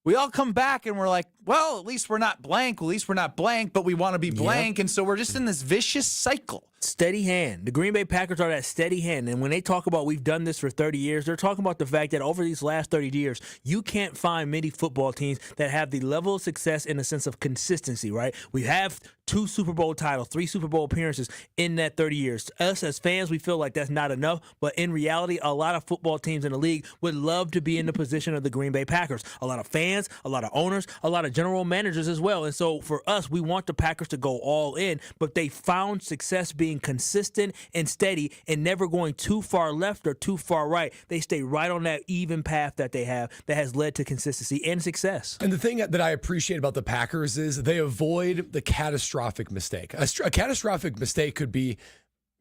we all come back and we're like, well, at least we're not blank. At least we're not blank, but we want to be blank. And so we're just in this vicious cycle. Steady hand. The Green Bay Packers are that steady hand. And when they talk about we've done this for 30 years, they're talking about the fact that over these last 30 years, you can't find many football teams that have the level of success in a sense of consistency, right? We have 2 Super Bowl titles, 3 Super Bowl appearances in that 30 years. Us as fans, we feel like that's not enough. But in reality, a lot of football teams in the league would love to be in the position of the Green Bay Packers. A lot of fans, a lot of owners, a lot of general managers as well. And so for us, we want the Packers to go all in, but they found success being consistent and steady and never going too far left or too far right. They stay right on that even path that they have that has led to consistency and success. And the thing that I appreciate about the Packers is they avoid the catastrophic mistake. A catastrophic mistake could be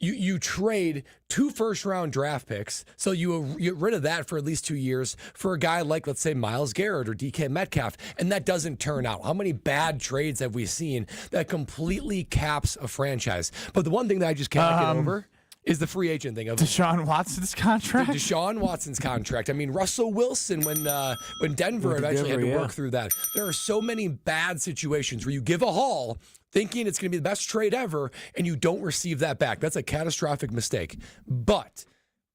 you trade 2 first-round draft picks, so you get rid of that for at least 2 years for a guy like, let's say, Myles Garrett or DK Metcalf, and that doesn't turn out. How many bad trades have we seen that completely caps a franchise? But the one thing that I just cannot get over is the free agent thing of Deshaun Watson's contract. Deshaun Watson's contract. I mean, Russell Wilson when Denver eventually had to work through that. There are so many bad situations where you give a haul thinking it's going to be the best trade ever, and you don't receive that back. That's a catastrophic mistake. But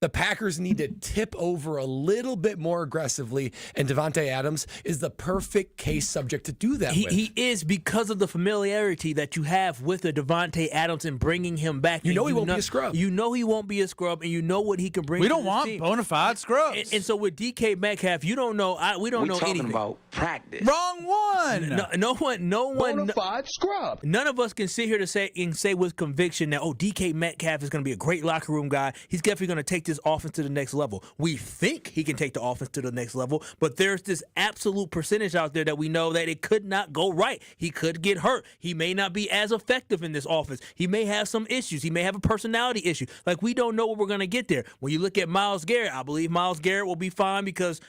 the Packers need to tip over a little bit more aggressively, and Devontae Adams is the perfect case subject to do that with. He is, because of the familiarity that you have with the Devontae Adams and bringing him back. You know he won't be a scrub. You know he won't be a scrub, and you know what he can bring We to don't this want team. bona fide scrubs. And so with DK Metcalf, you don't know. We don't know anything. about practice. Wrong one. No one. Bona fide scrub. None of us can sit here to say with conviction that, DK Metcalf is going to be a great locker room guy. He's definitely going to take this offense to the next level. We think he can take the offense to the next level, but there's this absolute percentage out there that we know that it could not go right. He could get hurt. He may not be as effective in this offense. He may have some issues. He may have a personality issue. Like, we don't know what we're going to get there. When you look at Myles Garrett, I believe Myles Garrett will be fine because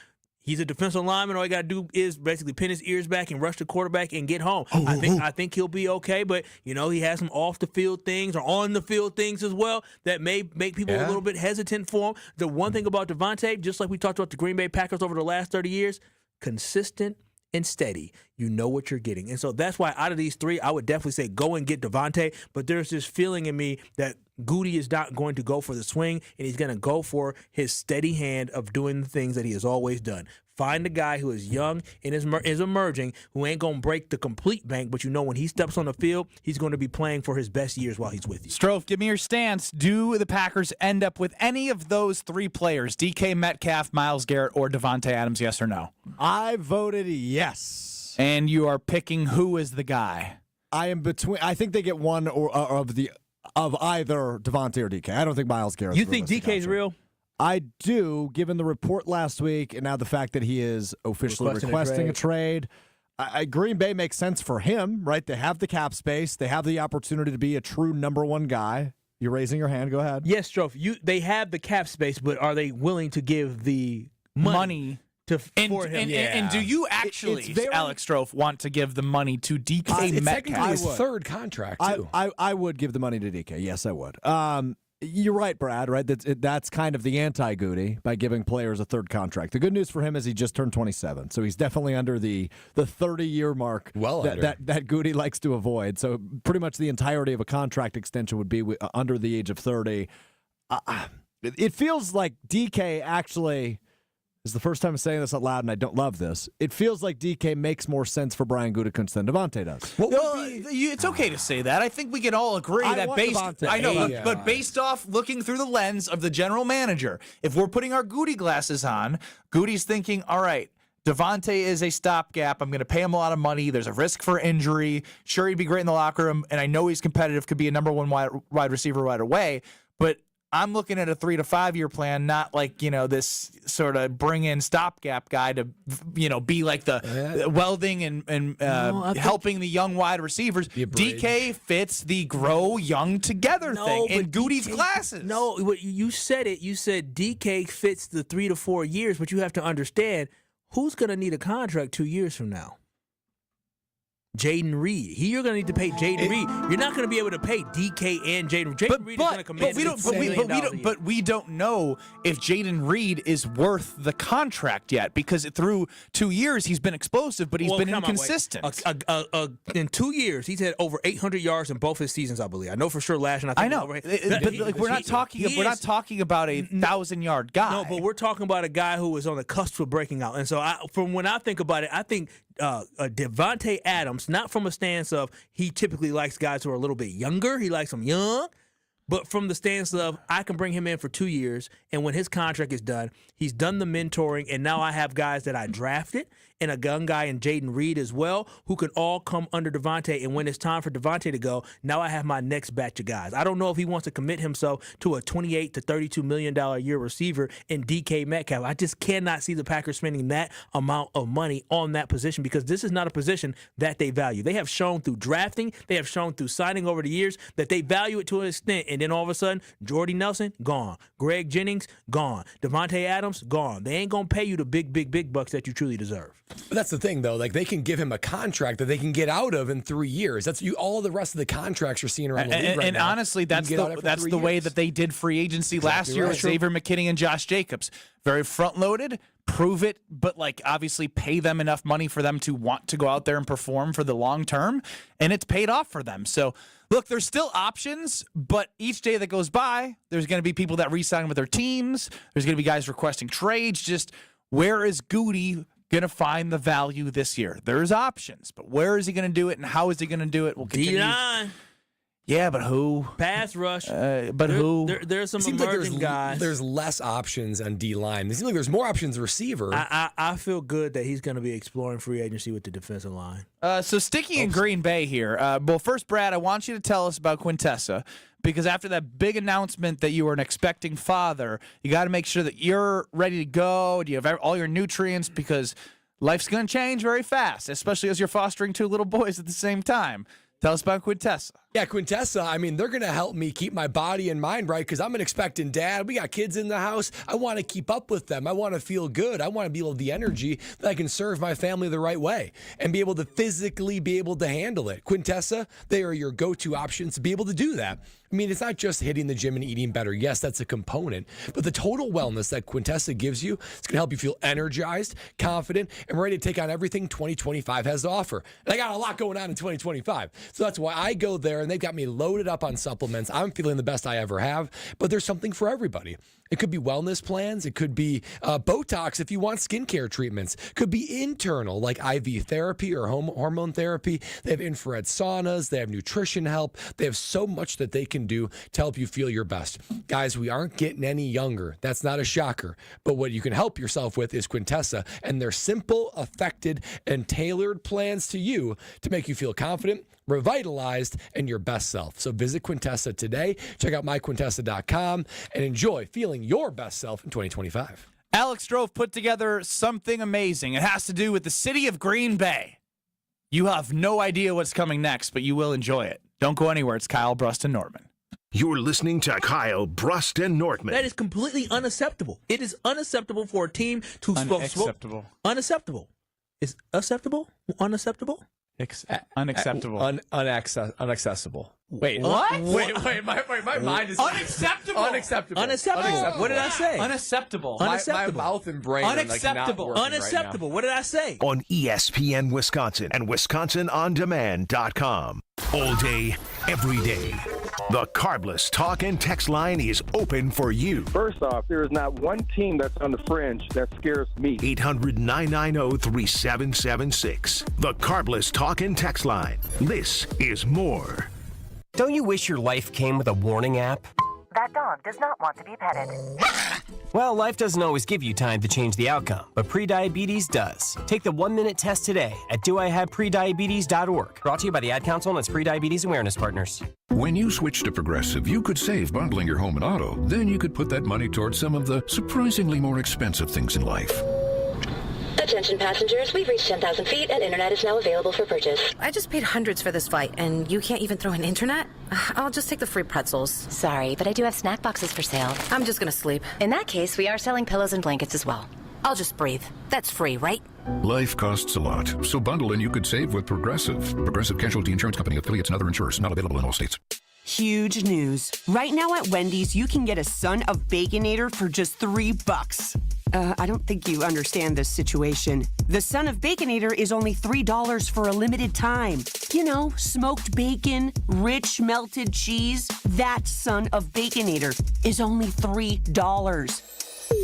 he's a defensive lineman. All he got to do is basically pin his ears back and rush the quarterback and get home. I think he'll be okay, but he has some off the field things or on the field things as well that may make people a little bit hesitant for him. The one thing about Devontae, just like we talked about the Green Bay Packers over the last 30 years, consistent and steady. You know what you're getting. And so that's why out of these 3, I would definitely say go and get Devontae, but there's this feeling in me that Goody is not going to go for the swing, and he's going to go for his steady hand of doing the things that he has always done. Find a guy who is young and is emerging, who ain't going to break the complete bank, but when he steps on the field, he's going to be playing for his best years while he's with you. Strofe, give me your stance. Do the Packers end up with any of those 3 players, DK Metcalf, Myles Garrett, or Devontae Adams, yes or no? I voted yes. And you are picking who is the guy? I am between. I think they get one of either Devontae or DK. I don't think Myles Garrett. You think DK's real? I do, given the report last week and now the fact that he is officially requesting a trade. Green Bay makes sense for him, right? They have the cap space. They have the opportunity to be a true number one guy. You're raising your hand. Go ahead. Yes, Strofe. They have the cap space, but are they willing to give the money for him? And do you actually, Alex Strofe, want to give the money to DK It's Metcalf? technically his third contract, too. I would give the money to DK. Yes, I would. You're right, Brad, right? That's kind of the anti-Goody by giving players a third contract. The good news for him is he just turned 27, so he's definitely under the 30-year mark that Goody likes to avoid. So pretty much the entirety of a contract extension would be under the age of 30. It feels like DK actually... This is the first time I'm saying this out loud, and I don't love this. It feels like DK makes more sense for Brian Gutekunst than Devontae does. It's okay to say that. I think we can all agree that but based off looking through the lens of the general manager, if we're putting our Goody glasses on, Goody's thinking, all right, Devontae is a stopgap. I'm going to pay him a lot of money. There's a risk for injury. Sure, he'd be great in the locker room, and I know he's competitive, could be a number one wide receiver right away, but I'm looking at a 3 to 5 year plan, not like, this sort of bring in stopgap guy to, be like the welding and helping the young wide receivers. DK fits the grow young together thing in Goody's glasses. No, you said it. You said DK fits the 3 to 4 years, but you have to understand who's going to need a contract 2 years from now. Jaden Reed. You're going to need to pay Jaden Reed. You're not going to be able to pay DK and Jaden. Jaden Reed is going to command but we don't know if Jaden Reed is worth the contract yet, because through 2 years he's been explosive, but he's been inconsistent. In 2 years, he's had over 800 yards in both his seasons, I believe. I know for sure last year. I know, but we're not talking about a 1,000-yard guy. No, but we're talking about a guy who is on the cusp of breaking out. And so, from when I think about it, I think Devontae Adams, not from a stance of he typically likes guys who are a little bit younger. He likes them young. But from the stance of I can bring him in for 2 years, and when his contract is done, he's done the mentoring, and now I have guys that I drafted and a young guy in Jaden Reed as well who can all come under Devontae. And when it's time for Devontae to go, now I have my next batch of guys. I don't know if he wants to commit himself to a $28 to $32 million a year receiver in DK Metcalf. I just cannot see the Packers spending that amount of money on that position, because this is not a position that they value. They have shown through drafting, they have shown through signing over the years that they value it to an extent. And then all of a sudden, Jordy Nelson, gone. Greg Jennings, gone. Devontae Adams, gone. They ain't going to pay you the big bucks that you truly deserve. But that's the thing, though. Like, they can give him a contract that they can get out of in 3 years. That's all the rest of the contracts you're seeing around the league right and now. Honestly, that's the way that they did free agency last year with Xavier McKinney and Josh Jacobs. Very front-loaded, prove it, but obviously pay them enough money for them to want to go out there and perform for the long term, and it's paid off for them. So, look, there's still options, but each day that goes by, there's going to be people that re-sign with their teams. There's going to be guys requesting trades. Just where is Goody going to find the value this year? There's options, but where is he going to do it, and how is he going to do it? We'll continue. D-line. Yeah, but who? Pass rush. Who? There's some emerging guys. There's less options on D-line. It seems like there's more options receiver. I feel good that he's going to be exploring free agency with the defensive line. So sticking in Green Bay here. Well, first, Brad, I want you to tell us about Quintessa, because after that big announcement that you were an expecting father, you got to make sure that you're ready to go. Do you have all your nutrients? Because life's going to change very fast, especially as you're fostering two little boys at the same time. Tell us about Quintessa. Yeah, Quintessa, I mean, they're going to help me keep my body and mind right, because I'm an expectant dad. We got kids in the house. I want to keep up with them. I want to feel good. I want to be able to the energy that I can serve my family the right way and be able to physically be able to handle it. Quintessa, they are your go-to options to be able to do that. I mean, it's not just hitting the gym and eating better. Yes, that's a component. But the total wellness that Quintessa gives you, it's going to help you feel energized, confident, and ready to take on everything 2025 has to offer. And I got a lot going on in 2025. So that's why I go there, and they've got me loaded up on supplements. I'm feeling the best I ever have. But there's something for everybody. It could be wellness plans. It could be Botox if you want skincare treatments. Could be internal, like IV therapy or hormone therapy. They have infrared saunas. They have nutrition help. They have so much that they can do to help you feel your best. Guys, we aren't getting any younger. That's not a shocker. But what you can help yourself with is Quintessa and their simple, effective, and tailored plans to you to make you feel confident, revitalized, and your best self. So visit Quintessa today. Check out myquintessa.com and enjoy feeling your best self in 2025. Alex Strofe put together something amazing. It has to do with the city of Green Bay. You have no idea what's coming next, but you will enjoy it. Don't go anywhere. It's Kyle, Brust, and Nortman. You're listening to Kyle, Brust, and Nortman. That is completely unacceptable. It is unacceptable for a team to Unacceptable. Unacceptable. Is acceptable? Unacceptable? Unacceptable. Unaccessible. Wait. What? Wait. My mind is Unacceptable. Unacceptable. Unacceptable. What did I say? Unacceptable. My mouth and brain Unacceptable. are like not working Unacceptable. What did I say? On ESPN Wisconsin and WisconsinOnDemand.com. All day, every day. The Carbless talk and text line is open for you. First off, there is not one team that's on the fringe that scares me. 800-990-3776. The Carbless talk and text line. This is more. Don't you wish your life came with a warning app? That dog does not want to be petted. Well, life doesn't always give you time to change the outcome, but prediabetes does. Take the 1-minute test today at doihaveprediabetes.org. Brought to you by the Ad Council and its Prediabetes Awareness Partners. When you switch to Progressive, you could save bundling your home and auto. Then you could put that money towards some of the surprisingly more expensive things in life. Attention passengers, we've reached 10,000 feet and internet is now available for purchase. I just paid hundreds for this flight, and you can't even throw in internet? I'll just take the free pretzels. Sorry, but I do have snack boxes for sale. I'm just gonna sleep. In that case, we are selling pillows and blankets as well. I'll just breathe. That's free, right? Life costs a lot, so bundle and you could save with Progressive. Progressive Casualty Insurance Company, affiliates, and other insurers. Not available in all states. Huge news. Right now at Wendy's, you can get a Son of Baconator for just $3. I don't think you understand this situation. The Son of Baconator is only $3 for a limited time. You know, smoked bacon, rich melted cheese. That Son of Baconator is only $3.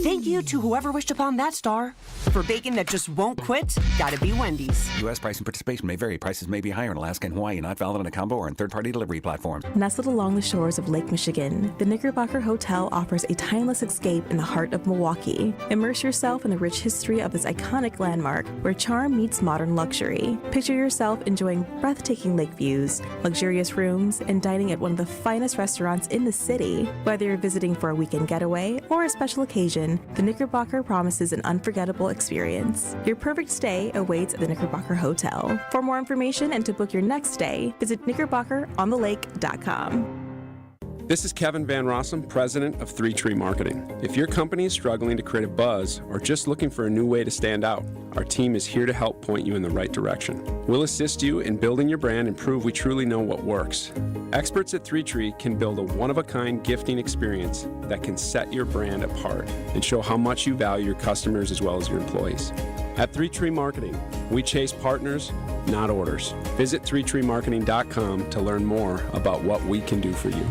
Thank you to whoever wished upon that star. For bacon that just won't quit, gotta be Wendy's. U.S. price and participation may vary. Prices may be higher in Alaska and Hawaii, not valid on a combo or in third-party delivery platform. Nestled along the shores of Lake Michigan, the Knickerbocker Hotel offers a timeless escape in the heart of Milwaukee. Immerse yourself in the rich history of this iconic landmark where charm meets modern luxury. Picture yourself enjoying breathtaking lake views, luxurious rooms, and dining at one of the finest restaurants in the city. Whether you're visiting for a weekend getaway or a special occasion, the Knickerbocker promises an unforgettable experience. Your perfect stay awaits at the Knickerbocker Hotel. For more information and to book your next stay, visit knickerbockeronthelake.com. This is Kevin Van Rossum, president of 3 Tree Marketing. If your company is struggling to create a buzz or just looking for a new way to stand out, our team is here to help point you in the right direction. We'll assist you in building your brand and prove we truly know what works. Experts at 3 Tree can build a one-of-a-kind gifting experience that can set your brand apart and show how much you value your customers as well as your employees. At 3 Tree Marketing, we chase partners, not orders. Visit 3treemarketing.com to learn more about what we can do for you.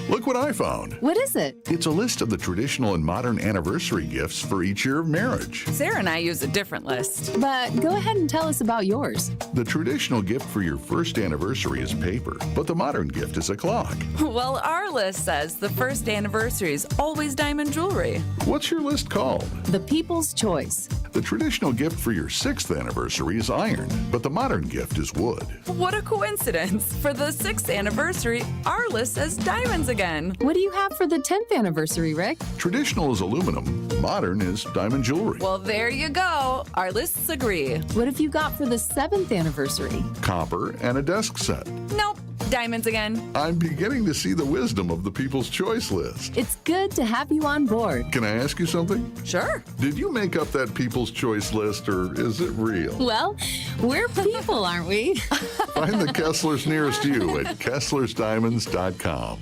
Look what I found. What is it? It's a list of the traditional and modern anniversary gifts for each year of marriage. Sarah and I use a different list. But go ahead and tell us about yours. The traditional gift for your first anniversary is paper, but the modern gift is a clock. Well, our list says the first anniversary is always diamond jewelry. What's your list called? The People's Choice. The traditional gift for your 6th anniversary is iron, but the modern gift is wood. What a coincidence. For the 6th anniversary, our list says diamonds again. What do you have for the 10th anniversary, Rick? Traditional is aluminum, modern is diamond jewelry. Well, there you go. Our lists agree. What have you got for the 7th anniversary? Copper and a desk set. Nope. Diamonds again. I'm beginning to see the wisdom of the People's Choice list. It's good to have you on board. Can I ask you something? Sure. Did you make up that People's Choice list, or is it real? Well, we're people, aren't we? Find the Kesslers nearest you at KesslersDiamonds.com.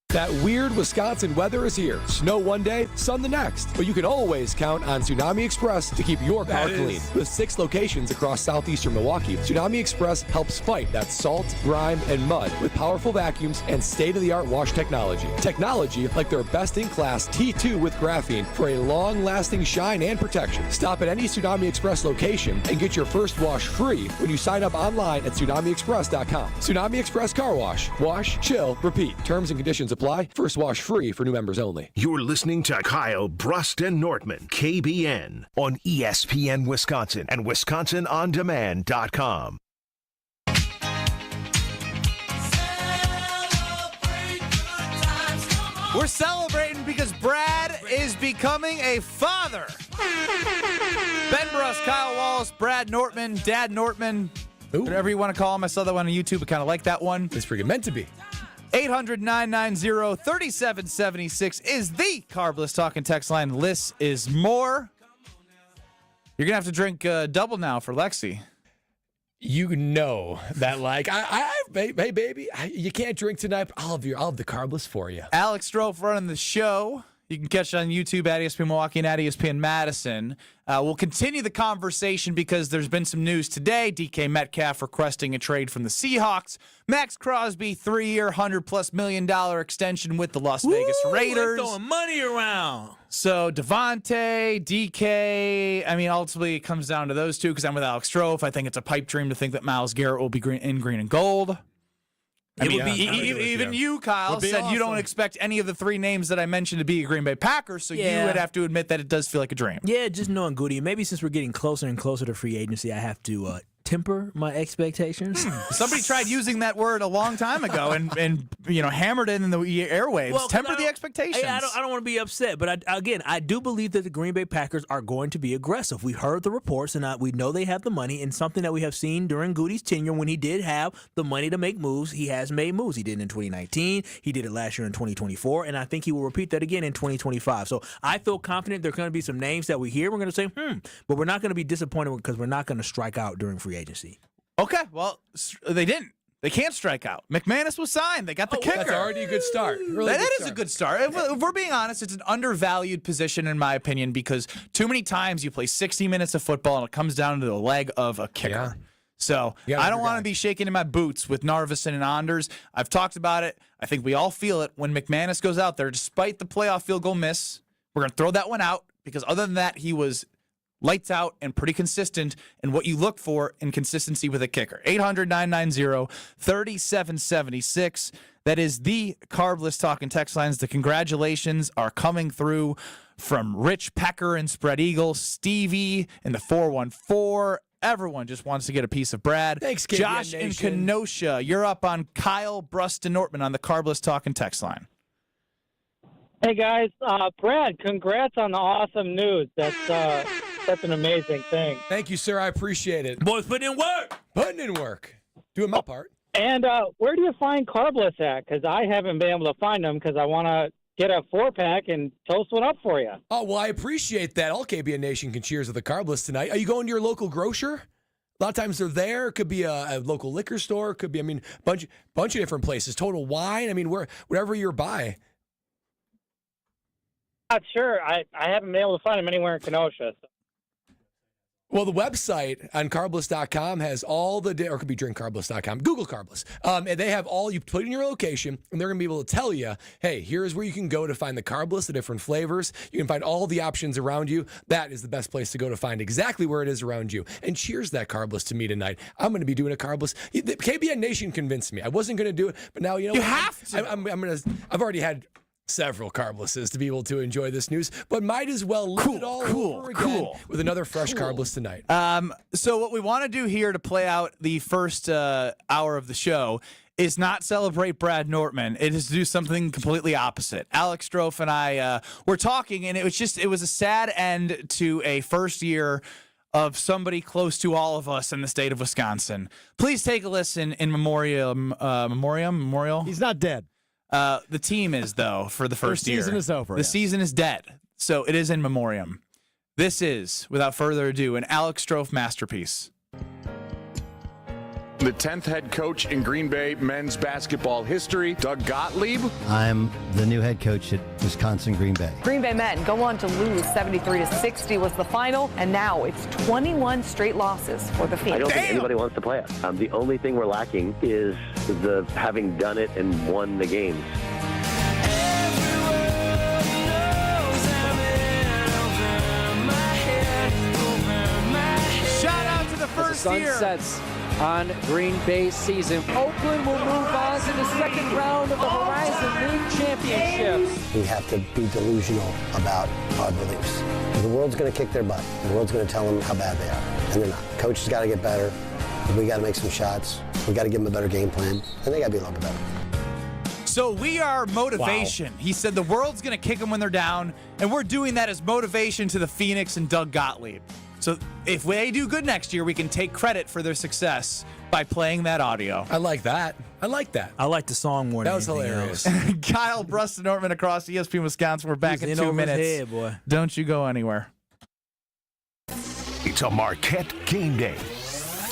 That weird Wisconsin weather is here. Snow one day, sun the next. But you can always count on Tsunami Express to keep your car clean. With 6 locations across southeastern Milwaukee, Tsunami Express helps fight that salt, grime, and mud with powerful vacuums and state-of-the-art wash technology. Technology like their best-in-class T2 with graphene for a long-lasting shine and protection. Stop at any Tsunami Express location and get your first wash free when you sign up online at TsunamiExpress.com. Tsunami Express Car Wash. Wash, chill, repeat. Terms and conditions apply. First wash free for new members only. You're listening to Kyle, Brust, and Nortman, KBN, on ESPN Wisconsin and WisconsinOnDemand.com. We're celebrating because Brad is becoming a father. Ben Brust Wallace, Kyle Wallace, Brad Nortman, Dad Nortman, whatever you want to call him. I saw that one on YouTube. I kind of like that one. It's pretty meant to be. 800-990-3776 is the Carbless Talking text line. Less is more. You're going to have to drink double now for Lexi. You know that, like, hey, baby, you can't drink tonight, but I'll have the Carbless for you. Alex Strofe running the show. You can catch it on YouTube at ESPN Milwaukee and at ESPN Madison. We'll continue the conversation because there's been some news today. DK Metcalf requesting a trade from the Seahawks. Max Crosby, 3-year, $100+ million extension with the Las Vegas Raiders. They're throwing money around. So Devontae, DK, I mean, ultimately it comes down to those two because I'm with Alex Strofe. I think it's a pipe dream to think that Myles Garrett will be in green and gold. Even you, Kyle, said awesome. You don't expect any of the three names that I mentioned to be a Green Bay Packer, so you would have to admit that it does feel like a dream. Yeah, just knowing Goody. Maybe since we're getting closer and closer to free agency, I have to temper my expectations. Somebody tried using that word a long time ago and hammered it in the airwaves. Well, temper the expectations. I don't want to be upset, but I do believe that the Green Bay Packers are going to be aggressive. We heard the reports, and we know they have the money, and something that we have seen during Goody's tenure when he did have the money to make moves, he has made moves. He did it in 2019. He did it last year in 2024, and I think he will repeat that again in 2025. So I feel confident there are going to be some names that we hear. We're going to say, but we're not going to be disappointed because we're not going to strike out during free agency. Okay, well, they didn't. They can't strike out. McManus was signed. They got the kicker. That's already a good start. Really that is a good start. If we're being honest, it's an undervalued position in my opinion because too many times you play 60 minutes of football and it comes down to the leg of a kicker. Yeah. So I don't want to be shaking in my boots with Narveson and Anders. I've talked about it. I think we all feel it when McManus goes out there, despite the playoff field goal miss. We're going to throw that one out because other than that, he was lights out and pretty consistent in what you look for in consistency with a kicker. 800-990-3776. That is the Carbless Talking text lines. The congratulations are coming through from Rich Pecker and Spread Eagle, Stevie in the 414. Everyone just wants to get a piece of Brad. Thanks, KBN Josh Nation. in Kenosha, you're up on Kyle Bruston Nortman on the Carbless Talking text line. Hey, guys. Brad, congrats on the awesome news. That's an amazing thing. Thank you, sir. I appreciate it. Boys, putting in work. Doing my part. And where do you find Carbless at? Because I haven't been able to find them because I want to get a 4-pack and toast one up for you. Oh, well, I appreciate that. All KBN Nation can cheers with the Carbless tonight. Are you going to your local grocer? A lot of times they're there. It could be a local liquor store. It could be, bunch of different places. Total Wine. Wherever you're by. Not sure. I haven't been able to find them anywhere in Kenosha. So. Well, the website on Carbless.com has all the, or it could be drinkcarbless.com, Google Carbless. And they have all, you put in your location, and they're going to be able to tell you, hey, here's where you can go to find the Carbless, the different flavors. You can find all the options around you. That is the best place to go to find exactly where it is around you. And cheers that Carbless to me tonight. I'm going to be doing a Carbless. The KBN Nation convinced me. I wasn't going to do it, but now, you have to. I've already had several Carblesses to be able to enjoy this news, but might as well live it all over again with another fresh Carbless tonight. So what we want to do here to play out the first hour of the show is not celebrate Brad Nortman. It is to do something completely opposite. Alex Strofe and I were talking, and it was a sad end to a first year of somebody close to all of us in the state of Wisconsin. Please take a listen in memorial. He's not dead. The team is, though, for the first year. The season is over. The season is dead, so it is in memoriam. This is, without further ado, an Alex Strofe masterpiece. The 10th head coach in Green Bay men's basketball history, Doug Gottlieb. I'm the new head coach at Wisconsin Green Bay. Green Bay men go on to lose 73-60 was the final, and now it's 21 straight losses for the Phoenix. I don't think anybody wants to play us. The only thing we're lacking is the having done it and won the games. Shout out to the first year. Sunsets on Green Bay's season. Oakland will move on to the second round of the Horizon League Championships. We have to be delusional about our beliefs. The world's going to kick their butt. The world's going to tell them how bad they are, and they're not. Coach has got to get better. We got to make some shots. We got to give them a better game plan, and they got to be a little bit better. So we are motivation. Wow. He said the world's going to kick them when they're down, and we're doing that as motivation to the Phoenix and Doug Gottlieb. So if they do good next year, we can take credit for their success by playing that audio. I like that. I like the song more than that was anything hilarious. else. Kyle Bruston Nortman across ESPN Wisconsin. We're back He's in in 2 over his minutes. head, boy. Don't you go anywhere. It's a Marquette game day.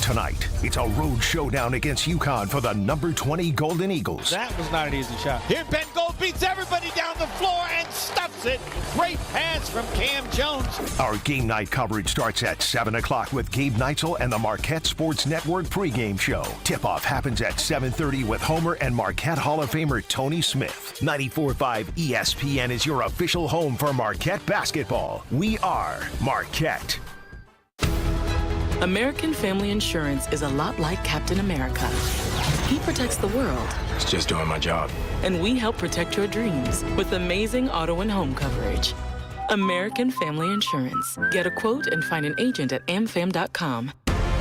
Tonight, it's a road showdown against UConn for the number 20 Golden Eagles. That was not an easy shot. Here, Ben Gold beats everybody down the floor and stuffs it. Great pass from Cam Jones. Our game night coverage starts at 7 o'clock with Gabe Neitzel and the Marquette Sports Network pregame show. Tip-off happens at 7:30 with Homer and Marquette Hall of Famer Tony Smith. 94.5 ESPN is your official home for Marquette basketball. We are Marquette. American Family Insurance is a lot like Captain America. He protects the world. It's just doing my job. And we help protect your dreams with amazing auto and home coverage. American Family Insurance. Get a quote and find an agent at amfam.com.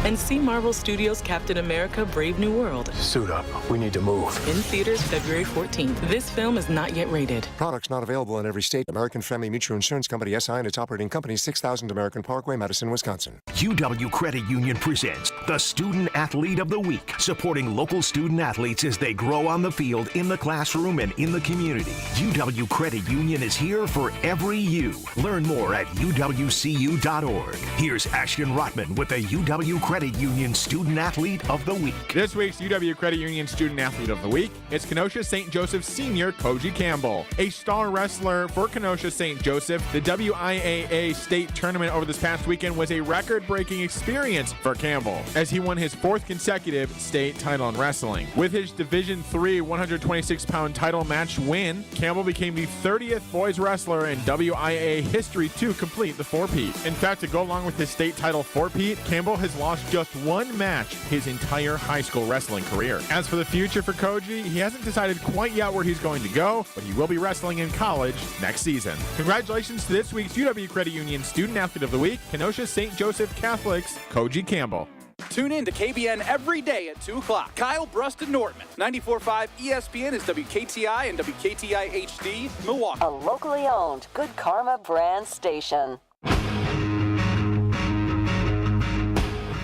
And see Marvel Studios' Captain America: Brave New World. Suit up. We need to move. In theaters February 14th. This film is not yet rated. Products not available in every state. American Family Mutual Insurance Company, SI, and its operating company, 6000 American Parkway, Madison, Wisconsin. UW Credit Union presents the Student Athlete of the Week, supporting local student athletes as they grow on the field, in the classroom, and in the community. UW Credit Union is here for every you. Learn more at uwcu.org. Here's Ashton Rotman with the UW Credit Union Student Athlete of the Week. This week's UW Credit Union Student Athlete of the Week is Kenosha St. Joseph senior Koji Campbell. A star wrestler for Kenosha St. Joseph, the WIAA state tournament over this past weekend was a record-breaking experience for Campbell, as he won his 4th consecutive state title in wrestling. With his Division III 126-pound title match win, Campbell became the 30th boys wrestler in WIAA history to complete the four-peat. In fact, to go along with his state title four-peat, Campbell has lost just one match his entire high school wrestling career. As for the future for Koji, he hasn't decided quite yet where he's going to go, but he will be wrestling in college next season. Congratulations to this week's UW Credit Union Student Athlete of the Week, Kenosha St. Joseph Catholics, Koji Campbell. Tune in to KBN every day at 2 o'clock. Kyle Bruston Nortman. 94.5 ESPN is WKTI and WKTI HD, Milwaukee. A locally owned Good Karma brand station.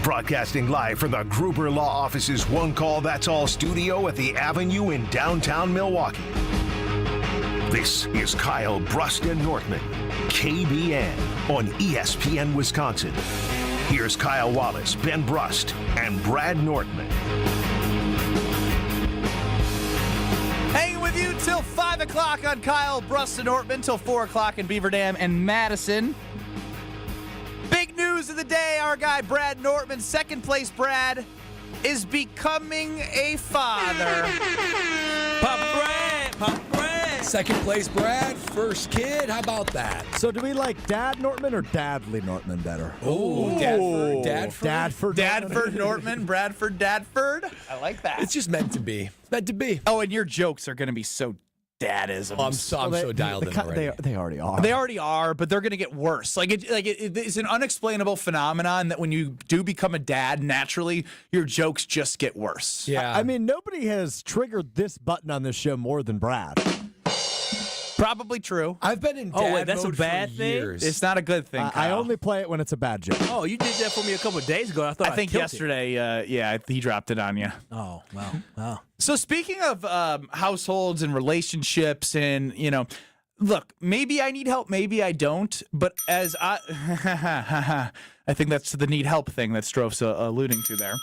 Broadcasting live from the Gruber Law Office's One Call That's All studio at the Avenue in downtown Milwaukee. This is Kyle Bruston Nortman, KBN on ESPN Wisconsin. Here's Kyle Wallace, Ben Brust, and Brad Nortman. Hanging with you till 5 o'clock on Kyle Bruston Nortman, till 4 o'clock in Beaver Dam and Madison. Big news of the day, our guy Brad Nortman, second place Brad, is becoming a father. Papa Brad. Second place Brad, first kid. How about that? So do we like Dad Nortman or Dadley Nortman better? Oh, Dadford. Dadford Nortman, Bradford Dadford. I like that. It's just meant to be. It's meant to be. Oh, and your jokes are going to be so dadisms. I'm so dialed in already. They already are. They already are, but they're going to get worse. It's an unexplainable phenomenon that when you do become a dad, naturally, your jokes just get worse. Yeah. I mean, nobody has triggered this button on this show more than Brad. Probably true. I've been in dad that's a mode bad for thing? years. It's not a good thing, I Kyle. only play it when it's a bad joke. Oh, you did that for me a couple of days ago. I think killed yesterday, he dropped it on you. it. Oh, wow. So speaking of households and relationships and, look, maybe I need help, maybe I don't, but as I think that's the need help thing that Strove's alluding to there.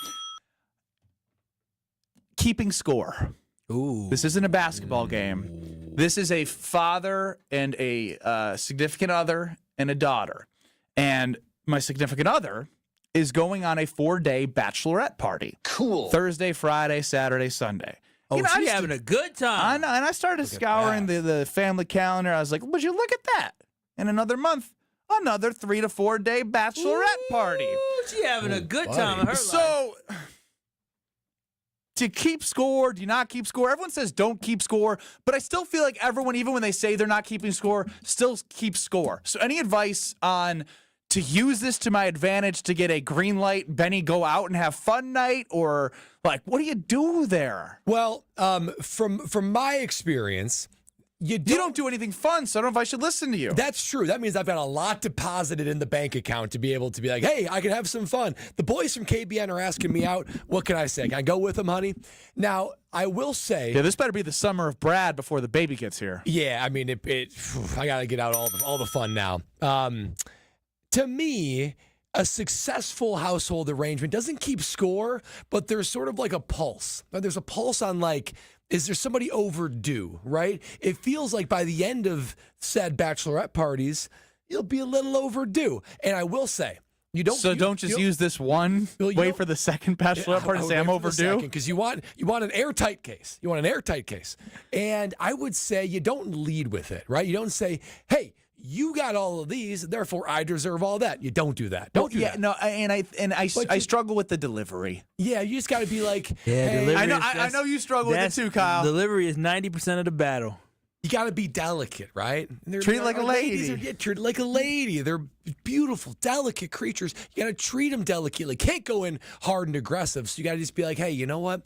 Keeping score. Ooh. This isn't a basketball game. This is a father and a significant other and a daughter. And my significant other is going on a 4-day bachelorette party. Cool. Thursday, Friday, Saturday, Sunday. Oh, I she's just- having a good time. I know, and I started scouring the family calendar. I was like, would you look at that? In another month, another 3 to 4 day bachelorette party. She having a good time in her life. So, to keep score, do you not keep score? Everyone says don't keep score, but I still feel like everyone, even when they say they're not keeping score, still keeps score. So any advice on to use this to my advantage to get a green light, Benny, go out and have fun night? Or like, what do you do there? Well, from my experience, You don't do anything fun, so I don't know if I should listen to you. That's true. That means I've got a lot deposited in the bank account to be able to be like, hey, I can have some fun. The boys from KBN are asking me out. What can I say? Can I go with them, honey? Now, I will say. Yeah, this better be the summer of Brad before the baby gets here. Yeah, I mean, I got to get out all the fun now. To me, a successful household arrangement doesn't keep score, but there's sort of like a pulse. There's a pulse on like, is there somebody overdue, right? It feels like by the end of said bachelorette parties, you'll be a little overdue. And I will say, you don't. So don't just use this one. Wait for the second bachelorette party and say I'm overdue. Because you want an airtight case. You want an airtight case. And I would say you don't lead with it, right? You don't say, hey, you got all of these, therefore I deserve all that. You don't do that. Don't do that. No, and I struggle with the delivery. Yeah, you just got to be like, yeah, hey, I know you struggle with it too, Kyle. Delivery is 90% of the battle. You got to be delicate, right? Treat it like a lady. Treat it like a lady. They're beautiful, delicate creatures. You got to treat them delicately. Can't go in hard and aggressive. So you got to just be like, hey, you know what?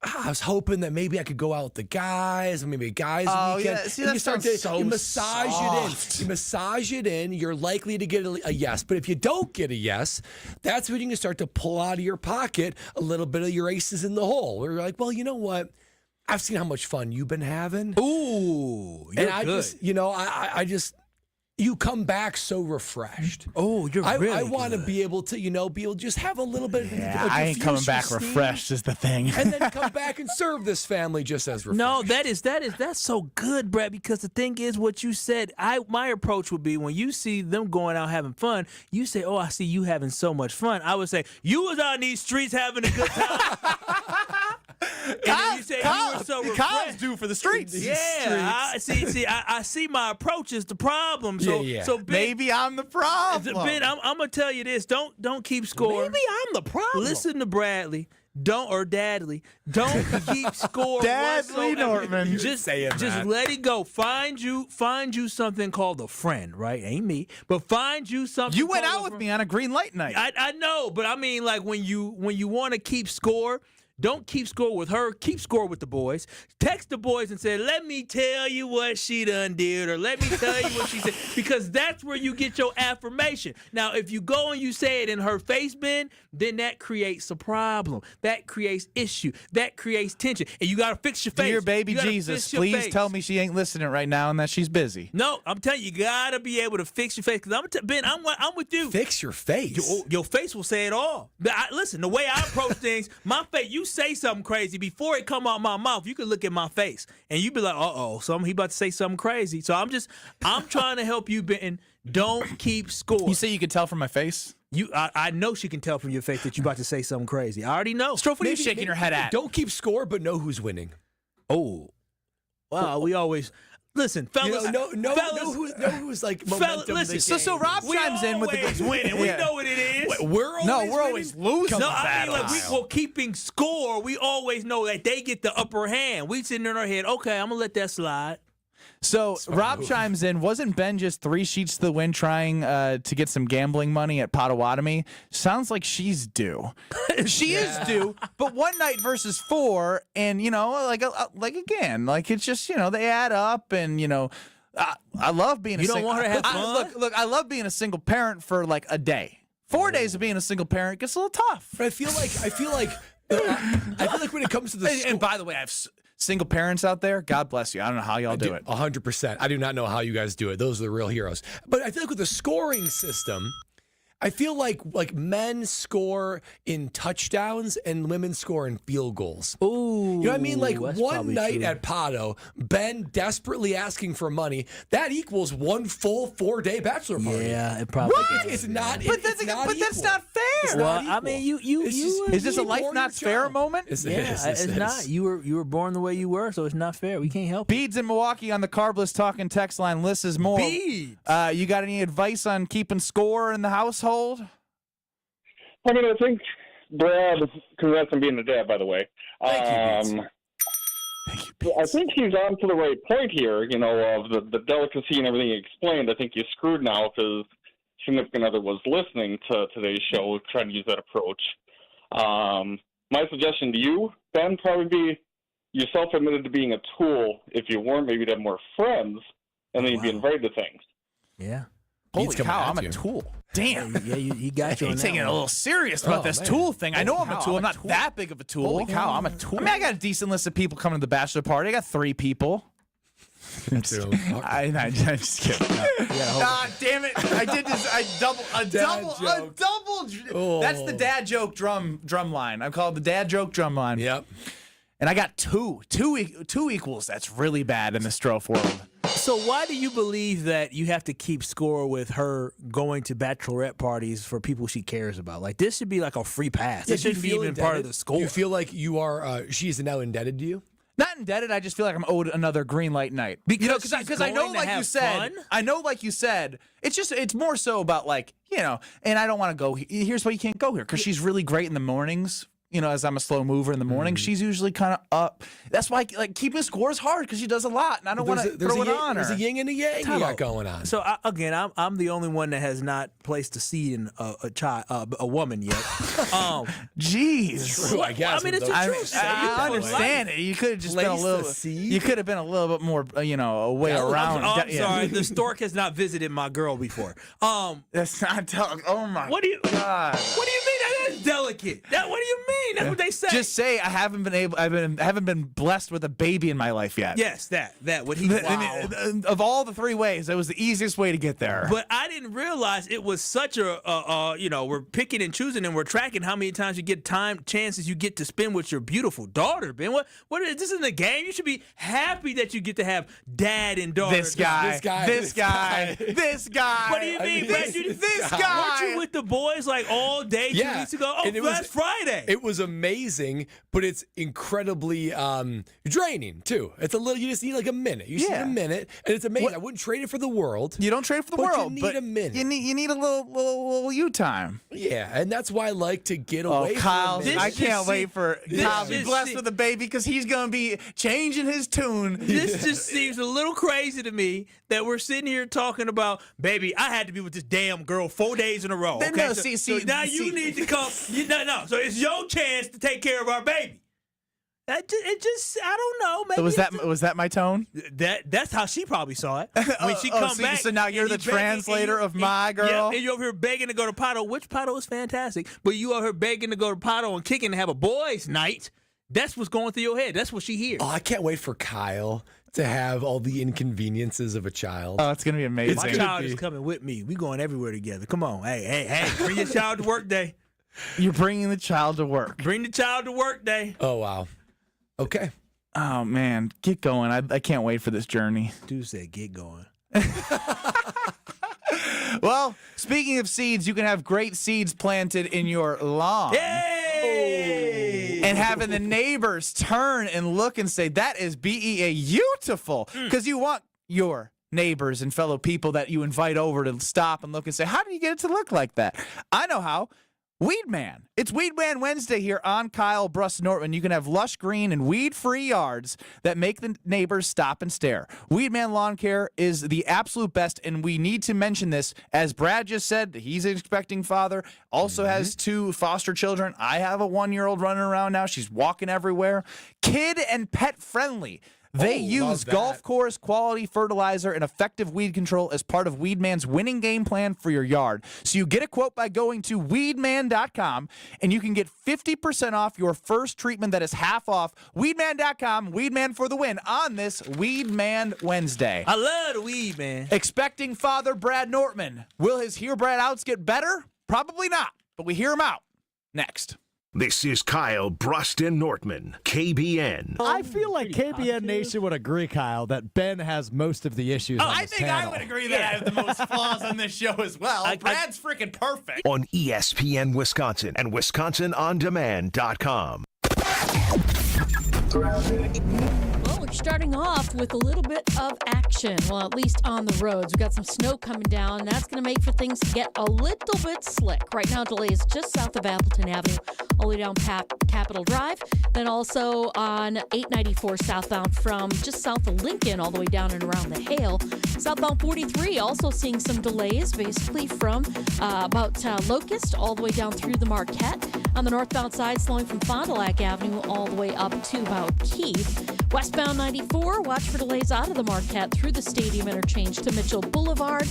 I was hoping that maybe I could go out with the guys, or maybe a guys' weekend. Yeah. See, that sounds so you massage soft. it in. You massage it in. You're likely to get a yes. But if you don't get a yes, that's when you can start to pull out of your pocket a little bit of your aces in the hole. Where you're like, well, you know what? I've seen how much fun you've been having. Ooh, you're and good. I just. You come back so refreshed. Oh, you're really I want to good. be able to, be able to just have a little bit of I ain't coming back steam, refreshed is the thing. and then come back and serve this family just as refreshed. No, that's so good, Brad, because the thing is what you said, my approach would be when you see them going out having fun, you say, oh, I see you having so much fun. I would say, you was out in these streets having a good time. Kyle's due for the streets. Yeah, I see my approach is the problem. So, so Ben, maybe I'm the problem. Ben, I'm gonna tell you this: don't keep score. Maybe I'm the problem. Listen to Bradley. Dadley. Don't keep score. Dadley Nortman. Just let it go. Find you something called a friend, right? Ain't me, but find you something. You went out with me on a green light night. I know, but I mean, like when you want to keep score. Don't keep score with her. Keep score with the boys. Text the boys and say, let me tell you what she done did, or let me tell you what she said, because that's where you get your affirmation. Now, if you go and you say it in her face, Ben, then that creates a problem. That creates issue. That creates tension. And you got to fix your face. Dear baby Jesus, please tell me she ain't listening right now and that she's busy. No, I'm telling you, you got to be able to fix your face. Because Ben, I'm with you. Fix your face? Your face will say it all. But listen, the way I approach things, my face, you say something crazy before it come out my mouth, you can look at my face and you be like, he about to say something crazy. So I'm trying to help you, Ben. Don't keep score. You say you can tell from my face? I know she can tell from your face that you about to say something crazy. I already know. Strofe, what are you shaking your head at? Don't keep score, but know who's winning. Oh, wow. We always. Listen, fellas. Know who's like momentum. Listen, so Rob chimes in with the winning. We know what it is. We're always losing. No, I mean, keeping score. We always know that they get the upper hand. We sitting in our head. Okay, I'm gonna let that slide. So Rob chimes in. Wasn't Ben just 3 sheets to the wind trying to get some gambling money at Potawatomi? Sounds like she's due. She is due, but one night versus 4, and it's just they add up, and I love being. You don't want her to have fun. Look, I love being a single parent for like a day. 4 days of being a single parent gets a little tough. But I feel like when it comes to the and by the way, I have single parents out there. God bless you. I don't know how y'all do it. 100%. I do not know how you guys do it. Those are the real heroes. But I feel like with the scoring system, I feel like men score in touchdowns and women score in field goals. Ooh, you know what I mean? Like one night at Pato, Ben desperately asking for money, that equals one full 4-day bachelor party. Yeah, it probably is. It's not. But that's not fair. I mean, you is this a life not fair moment? It's not. You were born the way you were, so it's not fair. We can't help. Beads in Milwaukee on the Carbless Talking text line. Lists is more. Beads. You got any advice on keeping score in the household? I mean, I think Brad, congrats on being a dad, by the way. Thank you, I think he's on to the right point here, of the delicacy and everything he explained. I think you're screwed now because significant other was listening to today's show, trying to use that approach. My suggestion to you, Ben, probably be you self-admitted to being a tool. If you weren't, maybe you'd have more friends, and then you'd be invited to things. Yeah. Holy cow, I'm a tool. Damn. Yeah, he got you on He's that taking it a one. little serious about this tool thing. I know I'm a tool. I'm not that big of a tool. Holy cow, I'm a tool. I mean, I got a decent list of people coming to the bachelor party. I got 3 people. I'm just kidding. Ah, damn it! I did this. A double. Oh. That's the dad joke drum line. I call it the dad joke drum line. Yep. And I got two equals. That's really bad in the Strofe world. So why do you believe that you have to keep score with her going to bachelorette parties for people she cares about? Like, this should be like a free pass. It shouldn't be even part of the score. You feel like you are. She's now indebted to you. Not indebted. I just feel like I'm owed another green light night because I know, like you said, it's more so about like, you know, and I don't want to go. Here's why you can't go here, because she's really great in the mornings. You know, as I'm a slow mover in the morning, she's usually kind of up. That's why, like, keeping score is hard because she does a lot, and I don't want to throw it on her. There's a yin and a yang you got going on. So I'm the only one that has not placed a seed in a woman yet. Jeez, true, I guess. I mean, it's the truth. I understand it. You could have just been a little. You could have been a little bit more, a way around. I'm sorry, the stork has not visited my girl before. That's not delicate. Oh my. What do you? God. What do you mean that is delicate? What do you mean? That's what they say. Just say I haven't been blessed with a baby in my life yet. Yes, that would he? Wow. Of all the 3 ways, that was the easiest way to get there. But I didn't realize it was such we're picking and choosing and we're tracking how many times you get chances you get to spend with your beautiful daughter, Ben. What is this in the game? You should be happy that you get to have dad and daughter. This guy. What do you mean, Brad? This guy. Weren't you with the boys like all day 2 weeks ago? Oh, last Friday. It was amazing, but it's incredibly draining too. It's a little. You just need like a minute. You just need a minute, and it's amazing. I wouldn't trade it for the world. You don't trade it for the world, you need but a minute. You need a little you time. Yeah, and that's why I like to get away. Kyle, from I can't wait for Kyle to be blessed with a baby because he's gonna be changing his tune. This just seems a little crazy to me that we're sitting here talking about, baby, I had to be with this damn girl 4 days in a row. Okay? No, so now you need to come. No. So it's your chance to take care of our baby. I don't know. Maybe was that my tone? That's how she probably saw it when she come back. So now you're the translator of my girl. Yeah, and you're over here begging to go to Pato, which Pato is fantastic. But you over here begging to go to Pato and kicking and have a boys' night. That's what's going through your head. That's what she hears. Oh, I can't wait for Kyle to have all the inconveniences of a child. Oh, it's gonna be amazing. My child is coming with me. We going everywhere together. Come on, hey, bring your child to work day. You're bringing the child to work. Bring the child to work day. Oh wow. Okay. Oh man, get going. I can't wait for this journey. Dude said get going. Well, speaking of seeds, you can have great seeds planted in your lawn. Yay! And having the neighbors turn and look and say, that is beautiful. Because you want your neighbors and fellow people that you invite over to stop and look and say, how did you get it to look like that? I know how. Weed Man. It's Weed Man Wednesday here on Kyle Brust Nortman. You can have lush green and weed-free yards that make the neighbors stop and stare. Weed Man Lawn Care is the absolute best, and we need to mention this. As Brad just said, he's an expecting father, also has 2 foster children. I have a 1-year-old running around now. She's walking everywhere. Kid and pet friendly. They use golf course quality fertilizer and effective weed control as part of Weedman's winning game plan for your yard. So you get a quote by going to weedman.com and you can get 50% off your first treatment that is half off. Weedman.com, Weedman for the win on this Weedman Wednesday. I love the weed, man. Expecting father Brad Nortman. Will his Hear Brad Outs get better? Probably not, but we hear him out next. This is Kyle Brust and Nortman, KBN. I feel like KBN Nation would agree, Kyle, that Ben has most of the issues on this I panel. would agree that I have the most flaws on this show as well. Brad's freaking perfect. On ESPN Wisconsin and WisconsinOnDemand.com. Well, we're starting off with a little bit of action. Well, at least on the roads. We've got some snow coming down. That's going to make for things to get a little bit slick. Right now, delay is just south of Appleton Avenue, all the way down Capitol Drive. Then also on 894 southbound from just south of Lincoln all the way down and around the Hale. Southbound 43 also seeing some delays, basically from about Locust all the way down through the Marquette. On the northbound side, slowing from Fond du Lac Avenue all the way up to about Keith. Westbound 94, watch for delays out of the Marquette through the Stadium Interchange to Mitchell Boulevard.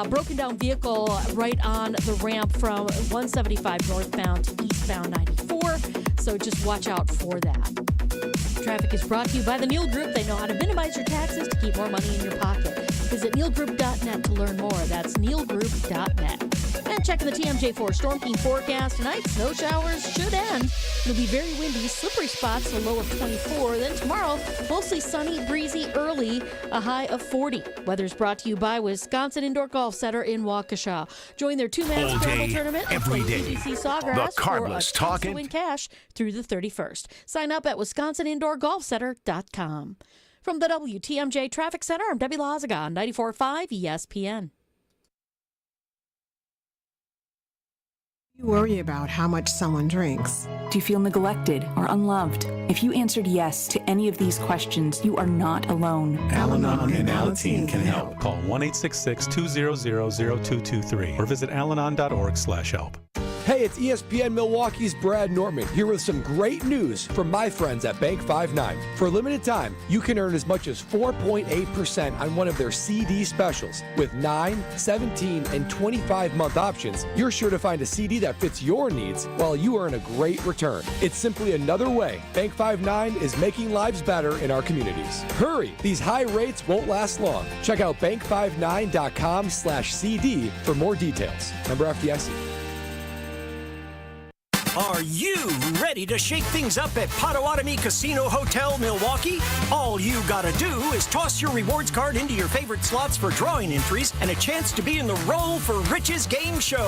Broken down vehicle right on the ramp from 175 northbound to eastbound 94. So just watch out for that. Traffic is brought to you by the Neal Group. They know how to minimize your taxes to keep more money in your pocket. Visit nealgroup.net to learn more. That's nealgroup.net. And checking the TMJ4 Storm King forecast tonight, snow showers should end. It'll be very windy, slippery spots, a low of 24. Then tomorrow, mostly sunny, breezy early, a high of 40. Weather's brought to you by Wisconsin Indoor Golf Center in Waukesha. Join their two-man All scramble day, tournament and every play day. UGC Sawgrass The for a Carbless chance to talking. win cash through the 31st. Sign up at WisconsinIndoorGolfCenter.com. From the WTMJ Traffic Center, I'm Debbie Lazaga on 94.5 ESPN. You worry about how much someone drinks. Do you feel neglected or unloved? If you answered yes to any of these questions, you are not alone. Al-Anon and Alateen can help. Call 1-866-200-0223 or visit alanon.org/help. Hey, it's ESPN Milwaukee's Brad Nortman here with some great news from my friends at Bank 59. For a limited time, you can earn as much as 4.8% on one of their CD specials. With 9, 17, and 25-month options, you're sure to find a CD that fits your needs while you earn a great return. It's simply another way Bank 59 is making lives better in our communities. Hurry, these high rates won't last long. Check out bank59.com/CD for more details. Member FDIC. Are you ready to shake things up at Potawatomi Casino Hotel, Milwaukee? All you gotta do is toss your rewards card into your favorite slots for drawing entries and a chance to be in the Roll for Riches game show.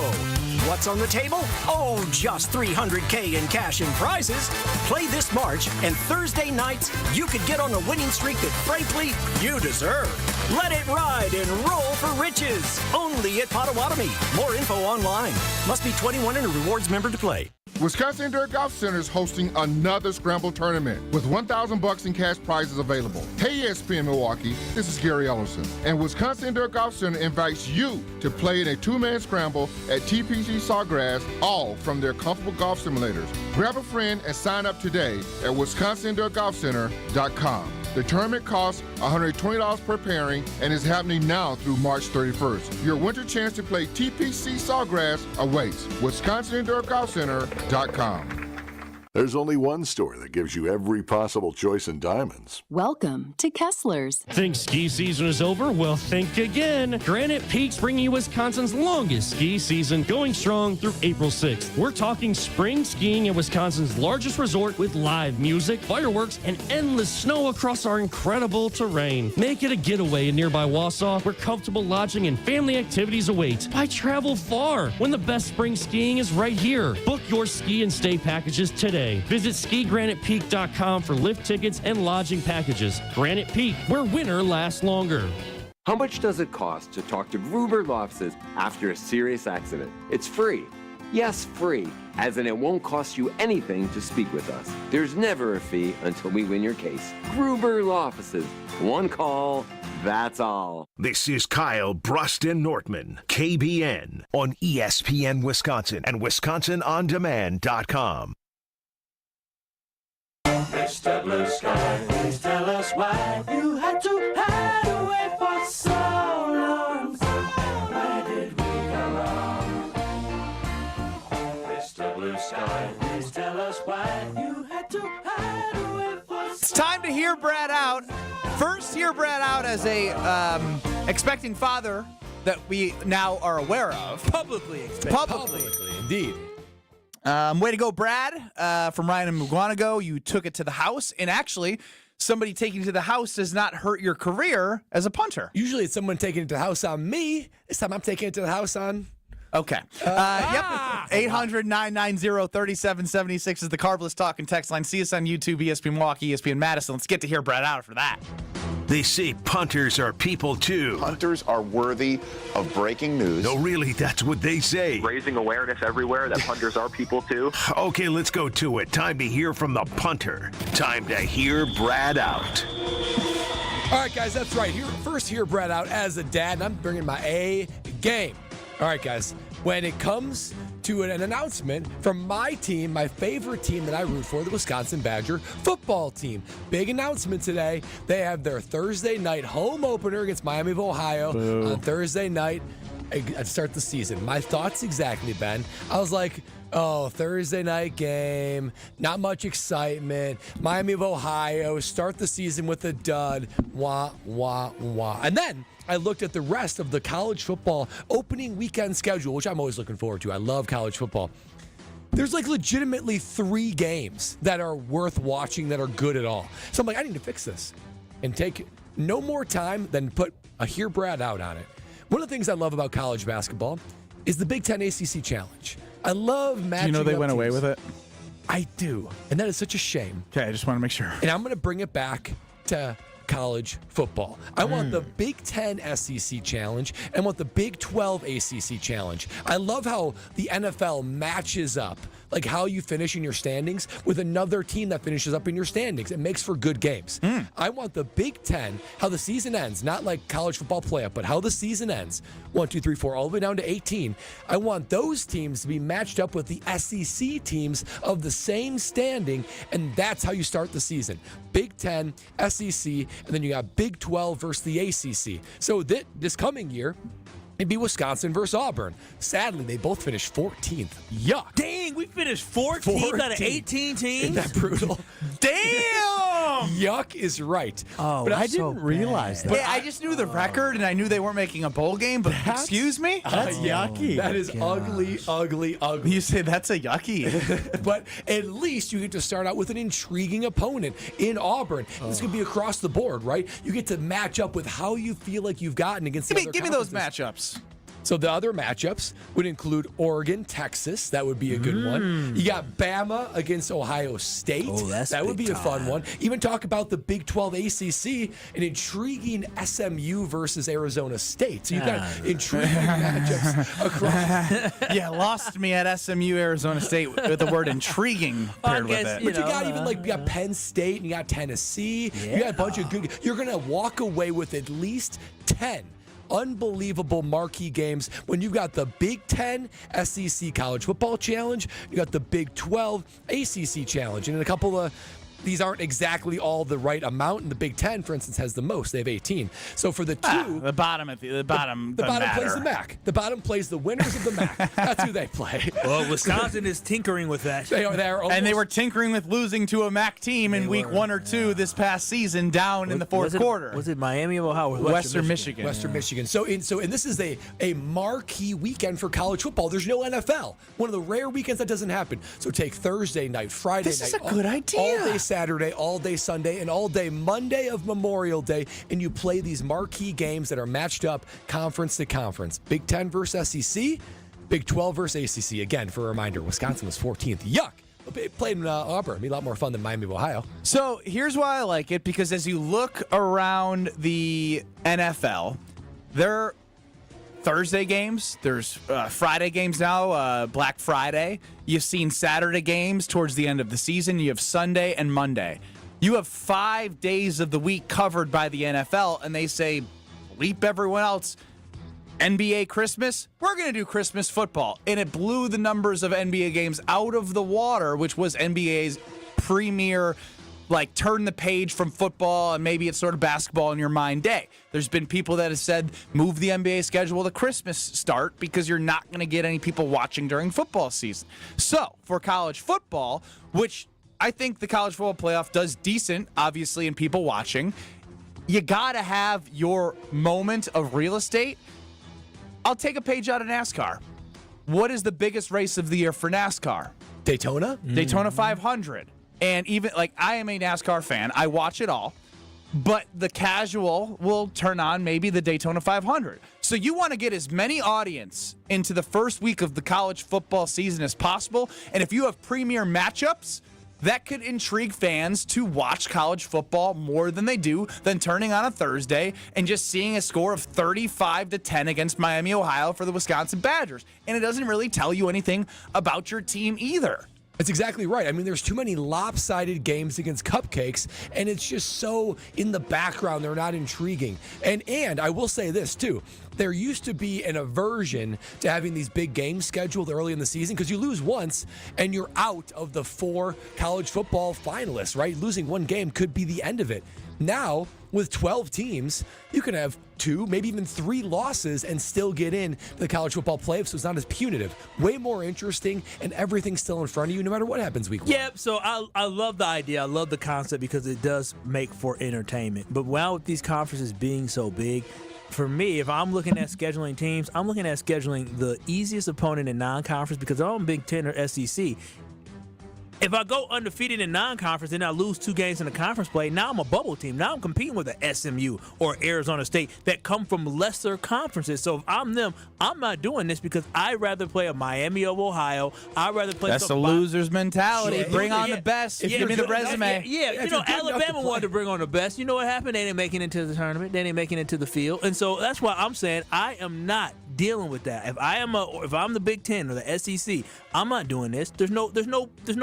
What's on the table? Oh, just $300K in cash and prizes. Play this March, and Thursday nights, you could get on a winning streak that, frankly, you deserve. Let it ride and Roll for Riches. Only at Potawatomi. More info online. Must be 21 and a rewards member to play. Wisconsin Indoor Golf Center is hosting another Scramble tournament with $1,000 in cash prizes available. Hey, ESPN Milwaukee, this is Gary Ellerson, and Wisconsin Indoor Golf Center invites you to play in a two-man scramble at TPC Sawgrass, all from their comfortable golf simulators. Grab a friend and sign up today at WisconsinIndoorGolfCenter.com. The tournament costs $120 per pairing and is happening now through March 31st. Your winter chance to play TPC Sawgrass awaits. WisconsinIndoorGolfCenter.com. There's only one store that gives you every possible choice in diamonds. Welcome to Kessler's. Think ski season is over? Well, think again. Granite Peak's bringing you Wisconsin's longest ski season, going strong through April 6th. We're talking spring skiing at Wisconsin's largest resort with live music, fireworks, and endless snow across our incredible terrain. Make it a getaway in nearby Wausau, where comfortable lodging and family activities await. Why travel far when the best spring skiing is right here? Book your ski and stay packages today. Visit skigranitepeak.com for lift tickets and lodging packages. Granite Peak, where winter lasts longer. How much does it cost to talk to Gruber Law Offices after a serious accident? It's free. Yes, free, as in it won't cost you anything to speak with us. There's never a fee until we win your case. Gruber Law Offices. One call, that's all. This is Kyle Bruston Nortman, KBN, on ESPN Wisconsin and WisconsinOnDemand.com. Mr. Blue Sky, please tell us why you had to hide away for so long. Where did we go wrong? Mr. Blue Sky, please tell us why you had to hide away for so long. It's time to hear Brad out. First, hear Brad out as a expecting father that we now are aware of. Publicly, indeed. Way to go, Brad. From Ryan and McGuanago, you took it to the house. And actually, somebody taking it to the house does not hurt your career as a punter. Usually it's someone taking it to the house on me. This time I'm taking it to the house on... Okay. Yep. 800-990-3776 is the Carbless Talk and text line. See us on YouTube, ESPN Milwaukee, ESPN Madison. Let's get to hear Brad out for that. They say punters are people too. Punters are worthy of breaking news. No, really, that's what they say. Raising awareness everywhere that punters are people too. Okay, let's go to it. Time to hear from the punter. Time to hear Brad out. All right, guys, that's right. Hear Brad out as a dad, and I'm bringing my A game. All right, guys, when it comes to an announcement from my team, my favorite team that I root for, the Wisconsin Badger football team. Big announcement today. They have their Thursday night home opener against Miami of Ohio on Thursday night to start the season. My thoughts exactly, Ben. I was like, oh, Thursday night game, not much excitement. Miami of Ohio, start the season with a dud. Wah, wah, wah. And then I looked at the rest of the college football opening weekend schedule, which I'm always looking forward to. I love college football. There's like legitimately 3 games that are worth watching that are good at all. So I'm like, I need to fix this and take no more time than put a Hear Brad out on it. One of the things I love about college basketball is the Big Ten ACC Challenge. I love matching. Do you know they went teams. away with it? I do. And that is such a shame. Okay, I just want to make sure. And I'm going to bring it back to college football. I want the Big Ten SEC Challenge and I want the Big 12 ACC Challenge. I love how the NFL matches up, like how you finish in your standings with another team that finishes up in your standings. It makes for good games. I want the Big Ten, how the season ends, not like college football playoff, but how the season ends. 1, 2, 3, 4, all the way down to 18. I want those teams to be matched up with the SEC teams of the same standing, and that's how you start the season. Big Ten, SEC, and then you got Big 12 versus the ACC. So this coming year, it'd be Wisconsin versus Auburn. Sadly, they both finished 14th. Yuck. Dang, we finished 14 out of 18 teams? Isn't that brutal? Damn! Yuck is right. Oh, but I didn't realize that. Yeah, I just knew the record, and I knew they weren't making a bowl game, but excuse me? That's yucky. That is ugly, ugly, ugly. You say that's a yucky. But at least you get to start out with an intriguing opponent in Auburn. This could be across the board, right? You get to match up with how you feel like you've gotten against the other Give me those conferences. matchups. So the other matchups would include Oregon, Texas. That would be a good one. You got Bama against Ohio State. Oh, that's that would big be a fun time. one. Even talk about the Big 12 ACC, an intriguing SMU versus Arizona State. So you've got intriguing matchups across. Yeah, lost me at SMU, Arizona State with the word intriguing paired with it. But you got even like you got Penn State and you got Tennessee. You got a bunch of good. You're gonna walk away with at least 10 unbelievable marquee games when you've got the Big Ten SEC College Football Challenge, you got the Big 12 ACC Challenge, and a couple of these aren't exactly all the right amount. And the Big Ten, for instance, has the most. They have 18. So for the two, the bottom plays matter. the MAC. The bottom plays the winners of the MAC. That's who they play. Well, Wisconsin is tinkering with that. They are almost, And they were tinkering with losing to a MAC team in week 1 or 2 this past season down in the fourth quarter. Was it Miami of Ohio? Or Western Michigan. Western Michigan. So this is a marquee weekend for college football. There's no NFL. One of the rare weekends that doesn't happen. So take Thursday night, Friday night. This is a good idea. All day Saturday, all day Sunday, and all day Monday of Memorial Day, and you play these marquee games that are matched up conference to conference. Big 10 versus SEC, Big 12 versus ACC. Again, for a reminder, Wisconsin was 14th. Yuck. It played in Auburn. It'd be a lot more fun than Miami of Ohio. So here's why I like it, because as you look around the NFL, there are Thursday games, there's Friday games now, Black Friday. You've seen Saturday games towards the end of the season. You have Sunday and Monday. You have 5 days of the week covered by the NFL, and they say, leap everyone else. NBA Christmas, we're going to do Christmas football. And it blew the numbers of NBA games out of the water, which was NBA's premier, like, turn the page from football and maybe it's sort of basketball in your mind day. There's been people that have said move the NBA schedule to Christmas start because you're not going to get any people watching during football season. So for college football, which I think the college football playoff does decent, obviously, in people watching, you got to have your moment of real estate. I'll take a page out of NASCAR. What is the biggest race of the year for NASCAR? Daytona? Daytona 500. And even, like, I am a NASCAR fan. I watch it all. But the casual will turn on maybe the Daytona 500. So you want to get as many audience into the first week of the college football season as possible. And if you have premier matchups, that could intrigue fans to watch college football more than they do than turning on a Thursday and just seeing a score of 35-10 against Miami, Ohio for the Wisconsin Badgers. And it doesn't really tell you anything about your team either. That's exactly right. I mean, there's too many lopsided games against cupcakes, and it's just so in the background. They're not intriguing. And I will say this, too. There used to be an aversion to having these big games scheduled early in the season because you lose once and you're out of the 4 college football finalists, right? Losing one game could be the end of it. Now, with 12 teams, you can have 2, maybe even 3 losses and still get in to the college football playoffs, so it's not as punitive. Way more interesting, and everything's still in front of you no matter what happens week 1. Yeah, so I love the idea. I love the concept because it does make for entertainment. But now with these conferences being so big, for me, if I'm looking at scheduling teams, I'm looking at scheduling the easiest opponent in non-conference because I'm Big Ten or SEC. If I go undefeated in non-conference and I lose 2 games in the conference play, now I'm a bubble team. Now I'm competing with a SMU or Arizona State that come from lesser conferences. So if I'm them, I'm not doing this because I'd rather play a Miami of Ohio. I'd rather play. That's the loser's mentality. Sure. Bring on the best. Give me the resume. Yeah, you know, Alabama wanted to bring on the best. You know what happened? They didn't make it into the tournament. They didn't make it into the field. And so that's why I'm saying I am not dealing with that. If I'm the Big Ten or the SEC, I'm not doing this. There's no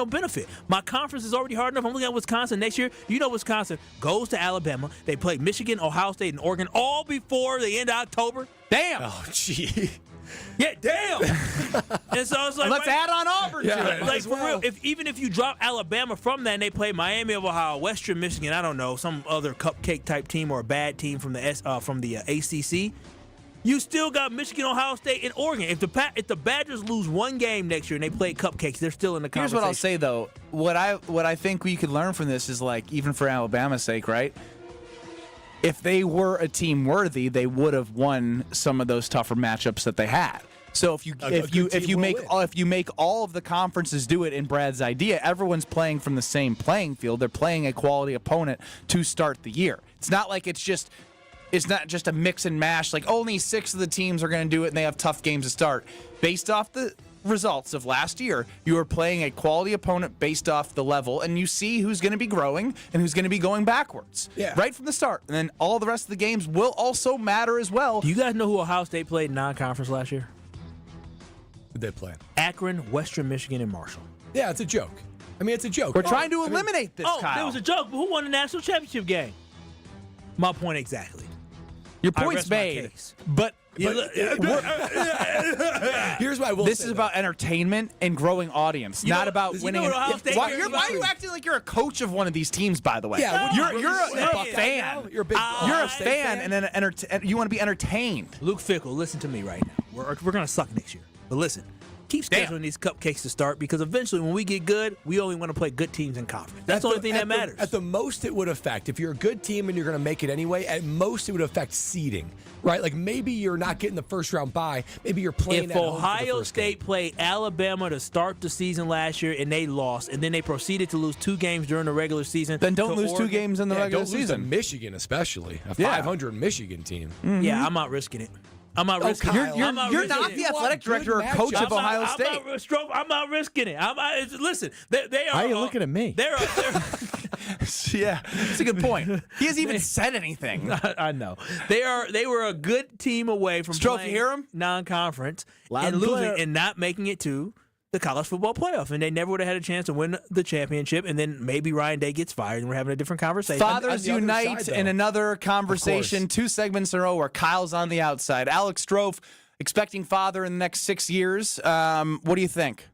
benefit. My conference is already hard enough. I'm looking at Wisconsin next year. You know Wisconsin goes to Alabama. They play Michigan, Ohio State, and Oregon all before the end of October. Damn. Oh, gee. Yeah, damn. And so it's like, let's add on Auburn to it. Like, for real, even if you drop Alabama from that and they play Miami of Ohio, Western Michigan, I don't know, some other cupcake type team or a bad team from the ACC, you still got Michigan, Ohio State, and Oregon. If the Badgers lose one game next year and they play cupcakes, they're still in the conversation. Here's what I'll say though. What I think we could learn from this is, like, even for Alabama's sake, right? If they were a team worthy, they would have won some of those tougher matchups that they had. So if you make all of the conferences do it in Brad's idea, everyone's playing from the same playing field. They're playing a quality opponent to start the year. It's not just a mix and mash, like only 6 of the teams are going to do it and they have tough games to start. Based off the results of last year, you are playing a quality opponent based off the level, and you see who's going to be growing and who's going to be going backwards right from the start. And then all the rest of the games will also matter as well. Do you guys know who Ohio State played in non-conference last year? Who'd they play? Akron, Western Michigan, and Marshall. Yeah, it's a joke. I mean, it's a joke. We're trying to eliminate this, Kyle. It was a joke, but who won the national championship game? My point exactly. Your point's made, but here's what I will say. This is about entertainment and growing audience, not about winning. Why are you acting like you're a coach of one of these teams? By the way, yeah, you're a fan. You're a fan, and then you want to be entertained. Luke Fickle, listen to me right now. We're gonna suck next year, but listen. Keep scheduling these cupcakes to start because eventually when we get good, we only want to play good teams in conference. That's the only thing that matters. At the most, it would affect, if you're a good team and you're going to make it anyway, at most it would affect seeding, right? Like maybe you're not getting the first round bye. Maybe you're playing If Ohio State played Alabama to start the season last year and they lost, and then they proceeded to lose 2 games during the regular season. Then don't lose Oregon. 2 games in the regular season. Don't lose to Michigan, especially. A 500 Michigan team. Mm-hmm. Yeah, I'm not risking it. I'm not risking it. You're not the athletic director or coach of Ohio State. I'm not risking it. Listen, they are. Why are you looking at me? They're yeah, that's a good point. He hasn't even said anything. I know. They were a good team away from playing non-conference and losing and not making it to the college football playoff, and they never would have had a chance to win the championship, and then maybe Ryan Day gets fired, and we're having a different conversation. Fathers unite in another conversation, 2 segments in a row where Kyle's on the outside. Alex Strofe, expecting father in the next 6 years. What do you think?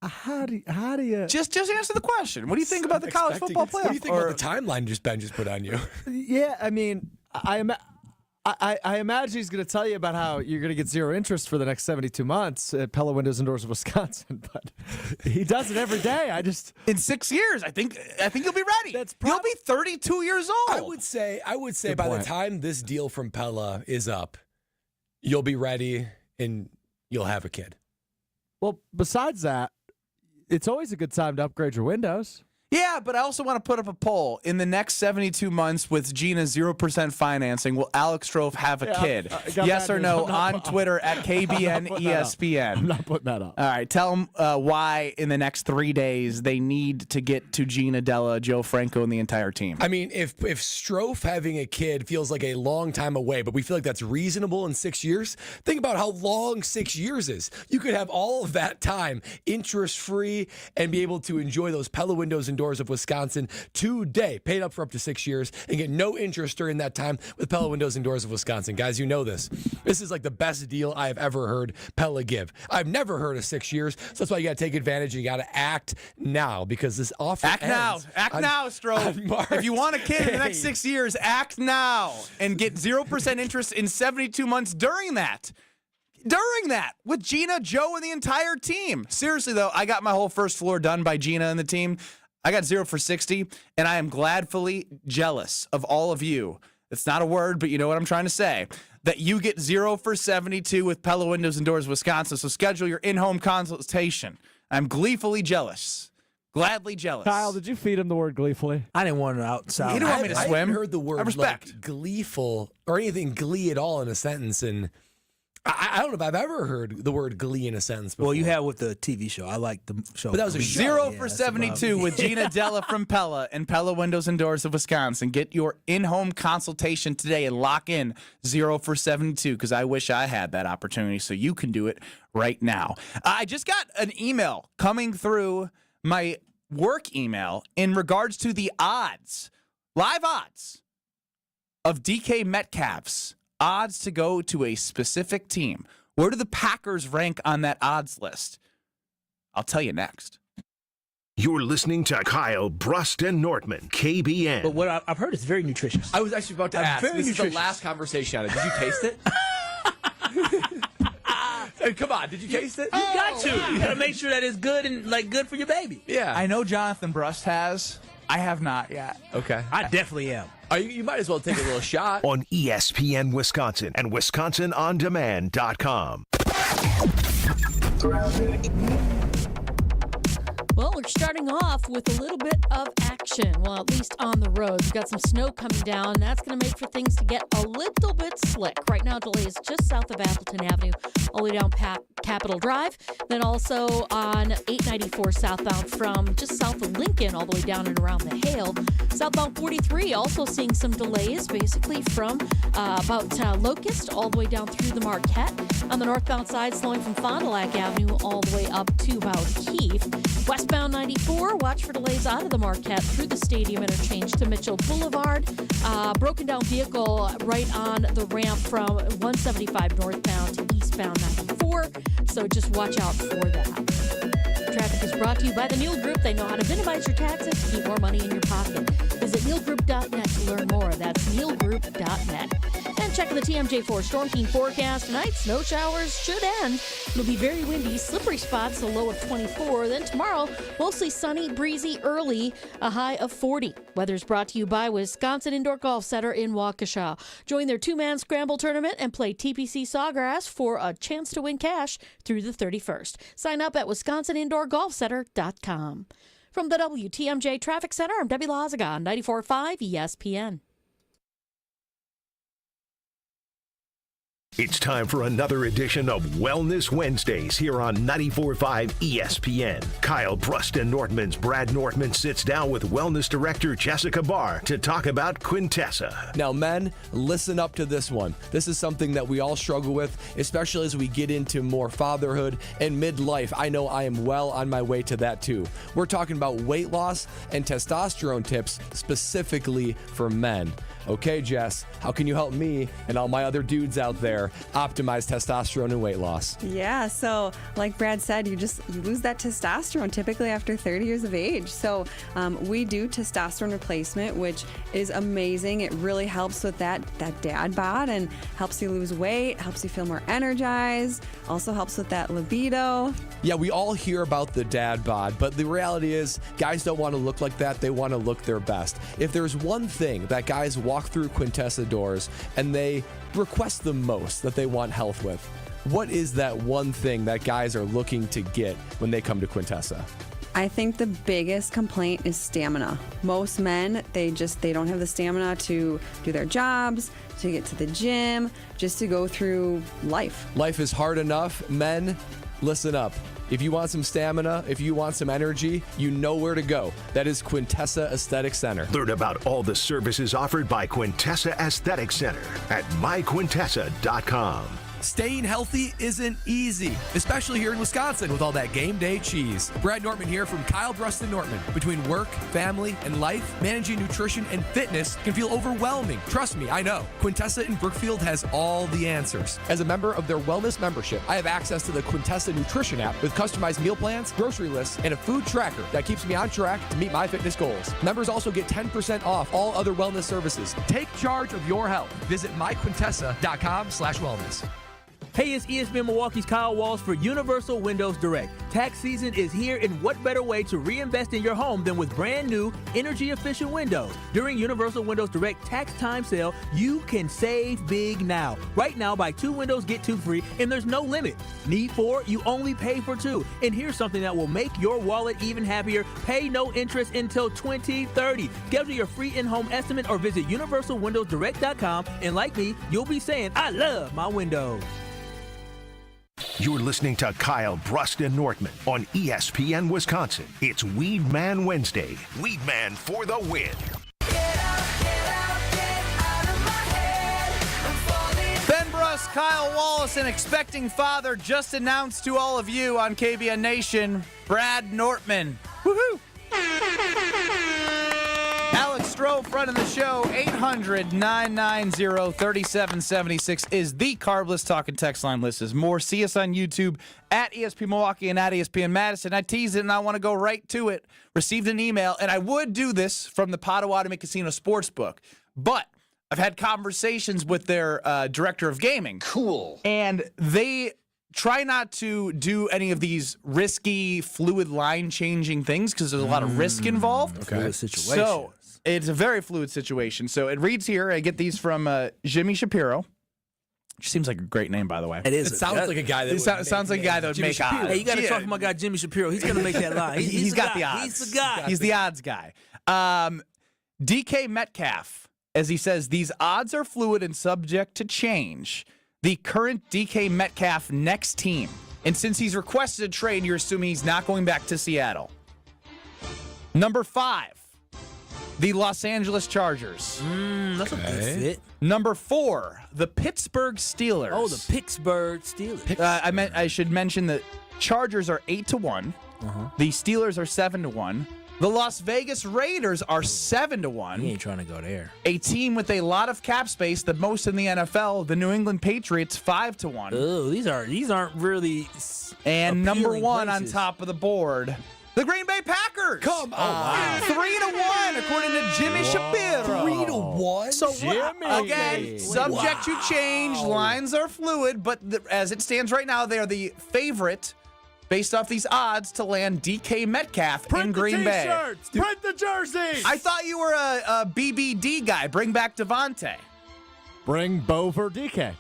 How do you just answer the question? What do you think about the college football playoff? What do you think about the timeline Ben just put on you? Yeah, I mean, I imagine he's going to tell you about how you're going to get 0 interest for the next 72 months at Pella Windows and Doors of Wisconsin, but he does it every day. In 6 years, I think you'll be ready. You'll be 32 years old. I would say by the time this deal from Pella is up, you'll be ready and you'll have a kid. Well, besides that, it's always a good time to upgrade your windows. Yeah, but I also want to put up a poll. In the next 72 months with Gina's 0% financing, will Alex Strofe have a kid? Yes or no on Twitter at KBN ESPN. I'm not putting that up. All right, tell them why in the next 3 days they need to get to Gina Della, Joe Franco, and the entire team. I mean, if Strofe having a kid feels like a long time away, but we feel like that's reasonable in 6 years, think about how long 6 years is. You could have all of that time interest-free and be able to enjoy those Pella windows and doors of Wisconsin today, paid up for up to 6 years, and get no interest during that time with Pella windows and doors of Wisconsin. Guys, you know this. This is like the best deal I have ever heard Pella give. I've never heard of 6 years, so that's why you got to take advantage and you got to act now because this offer Act now, Strofe. If you want a kid in the next 6 years, act now and get 0% interest in 72 months during that. With Gina, Joe, and the entire team. Seriously, though, I got my whole first floor done by Gina and the team. I got 0 for 60, and I am gladfully jealous of all of you. It's not a word, but you know what I'm trying to say. That you get 0 for 72 with Pella Windows and Doors Wisconsin, so schedule your in-home consultation. I'm gleefully jealous. Gladly jealous. Kyle, did you feed him the word gleefully? I didn't want it outside. You didn't want me to swim. I haven't heard the word respect. gleeful or anything glee at all in a sentence, and I don't know if I've ever heard the word glee in a sentence before. Well, you have with the TV show. I like the show. But that was a show. 0 for 72 with Gina Della from Pella and Pella Windows and Doors of Wisconsin. Get your in-home consultation today and lock in 0 for 72 because I wish I had that opportunity so you can do it right now. I just got an email coming through my work email in regards to the odds, live odds of DK Metcalf's odds to go to a specific team. Where do the Packers rank on that odds list? I'll tell you next. You're listening to Kyle Brust and Nortman, KBN. But what I've heard is very nutritious. I was actually about to ask. This is the last conversation on it. Did you taste it? Come on, did you taste it? You got to. You got to make sure that it's good and good for your baby. Yeah. I know Jonathan Brust has. I have not yet. Okay. I definitely am. You might as well take a little shot. On ESPN Wisconsin and WisconsinOnDemand.com. Well, we're starting off with a little bit of action. Well, at least on the roads. We've got some snow coming down. That's going to make for things to get a little bit slick. Right now, delays just south of Appleton Avenue, all the way down Capitol Drive. Then also on 894 southbound from just south of Lincoln, all the way down and around the Hale. Southbound 43, also seeing some delays, basically from about Locust all the way down through the Marquette. On the northbound side, slowing from Fond du Lac Avenue all the way up to about Heath. Westbound 94, watch for delays out of the Marquette through the Stadium Interchange to Mitchell Boulevard. Broken down vehicle right on the ramp from 175 northbound to eastbound 94. So just watch out for that. Traffic is brought to you by the Neal Group. They know how to minimize your taxes to keep more money in your pocket. Visit nealgroup.net to learn more. That's nealgroup.net. And checking the TMJ4 Storm Team forecast tonight, snow showers should end. It'll be very windy, slippery spots, a low of 24. Then tomorrow, mostly sunny, breezy early, a high of 40. Weather's brought to you by Wisconsin Indoor Golf Center in Waukesha. Join their two-man scramble tournament and play TPC Sawgrass for a chance to win cash through the 31st. Sign up at WisconsinIndoorGolfCenter.com. From the WTMJ Traffic Center, I'm Debbie Lazaga on 94.5 ESPN. It's time for another edition of Wellness Wednesdays here on 94.5 ESPN. Kyle Brust and Nortman's Brad Nortman sits down with Wellness Director Jessica Barr to talk about Quintessa. Now, men, listen up to this one. This is something that we all struggle with, especially as we get into more fatherhood and midlife. I know I am well on my way to that too. We're talking about weight loss and testosterone tips specifically for men. Okay, Jess, how can you help me and all my other dudes out there optimize testosterone and weight loss? Yeah, so like Brad said, you lose that testosterone typically after 30 years of age. So we do testosterone replacement, which is amazing. It really helps with that dad bod and helps you lose weight, helps you feel more energized, also helps with that libido. Yeah, we all hear about the dad bod, but the reality is guys don't want to look like that. They want to look their best. If there's one thing that guys walk through Quintessa doors and they request the most that they want health with, what is that one thing that guys are looking to get when they come to Quintessa? I think the biggest complaint is stamina. Most men, they don't have the stamina to do their jobs, to get to the gym, just to go through life. Life is hard enough. Men, listen up. If you want some stamina, if you want some energy, you know where to go. That is Quintessa Aesthetic Center. Learn about all the services offered by Quintessa Aesthetic Center at myquintessa.com. Staying healthy isn't easy, especially here in Wisconsin with all that game day cheese. Brad Nortman here from Kyle Brust and Nortman. Between work, family, and life, managing nutrition and fitness can feel overwhelming. Trust me, I know. Quintessa in Brookfield has all the answers. As a member of their wellness membership, I have access to the Quintessa Nutrition app with customized meal plans, grocery lists, and a food tracker that keeps me on track to meet my fitness goals. Members also get 10% off all other wellness services. Take charge of your health. Visit myquintessa.com/wellness. Hey, it's ESPN Milwaukee's Kyle Walls for Universal Windows Direct. Tax season is here, and what better way to reinvest in your home than with brand new energy-efficient windows? During Universal Windows Direct tax time sale, you can save big now. Right now, buy 2 windows, get 2 free, and there's no limit. Need 4? You only pay for 2. And here's something that will make your wallet even happier. Pay no interest until 2030. Schedule your free in-home estimate or visit universalwindowsdirect.com, and like me, you'll be saying, I love my windows. You're listening to Kyle Brust and Nortman on ESPN Wisconsin. It's Weed Man Wednesday. Weed Man for the win. Ben Brust, Kyle Wallace, an expecting father, just announced to all of you on KBN Nation, Brad Nortman. Woohoo! Alex Stroh, front of the show, 800-990-3776 is the Carbless Talking text line. List is more. See us on YouTube at ESPN Milwaukee and at ESPN Madison. I teased it, and I want to go right to it. Received an email, and I would do this from the Potawatomi Casino Sportsbook, but I've had conversations with their director of gaming. Cool. And they try not to do any of these risky, fluid line-changing things because there's a lot of risk involved. Okay. Fluid situation. So it's a very fluid situation. So it reads here, I get these from Jimmy Shapiro. Which seems like a great name, by the way. It sounds like a guy that sounds like a guy that would make odds. Hey, you got to talk to my guy Jimmy Shapiro. He's going to make that line. He's got the odds. He's the guy. He's the odds guy. DK Metcalf, as he says, these odds are fluid and subject to change. The current DK Metcalf next team. And since he's requested a trade, you're assuming he's not going back to Seattle. Number 5, the Los Angeles Chargers. That's a good fit. Number 4, the Pittsburgh Steelers. Oh, the Pittsburgh Steelers. I should mention that Chargers are 8-1. The Steelers are 7-1. The Las Vegas Raiders are 7-1. He ain't trying to go there. A team with a lot of cap space, the most in the NFL. The New England Patriots 5-1. Oh, these aren't really. And number 1 places. on top of the board, the Green Bay Packers. Come on. 3-1 according to Jimmy Shapiro. 3-1? So again, subject to change. Lines are fluid, but as it stands right now, they are the favorite based off these odds to land DK Metcalf in Green Bay. Print the jerseys. I thought you were a BBD guy. Bring back Devontae. Bring Bo for DK.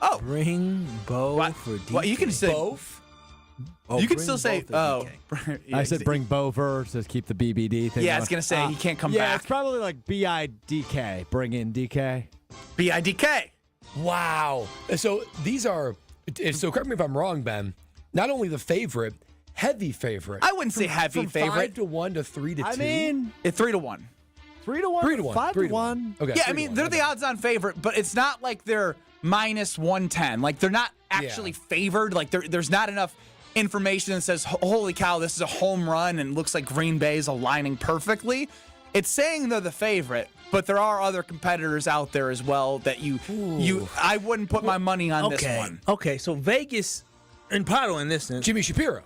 Oh, bring Bo for DK. Well, you can say both. Oh, you can still say I said bring Bover to keep the BBD thing. Yeah, I was gonna say he can't come yeah, back. It's probably like BIDK. Bring in DK. BIDK. Wow. So these are. So correct me if I'm wrong, Ben. Not only the favorite, heavy favorite. I wouldn't say heavy from favorite. 5-1 to 3-2. I mean, 3-1. 3-1. 3-1. 5-1. Okay. Yeah, I mean they're the odds-on favorite, but it's not like they're minus 110. Like they're not actually favored. Like there's not enough information that says, holy cow, this is a home run and looks like Green Bay is aligning perfectly. It's saying they're the favorite, but there are other competitors out there as well that I wouldn't put my money on this one. Okay, so Vegas and Pato in this sense. Jimmy Shapiro,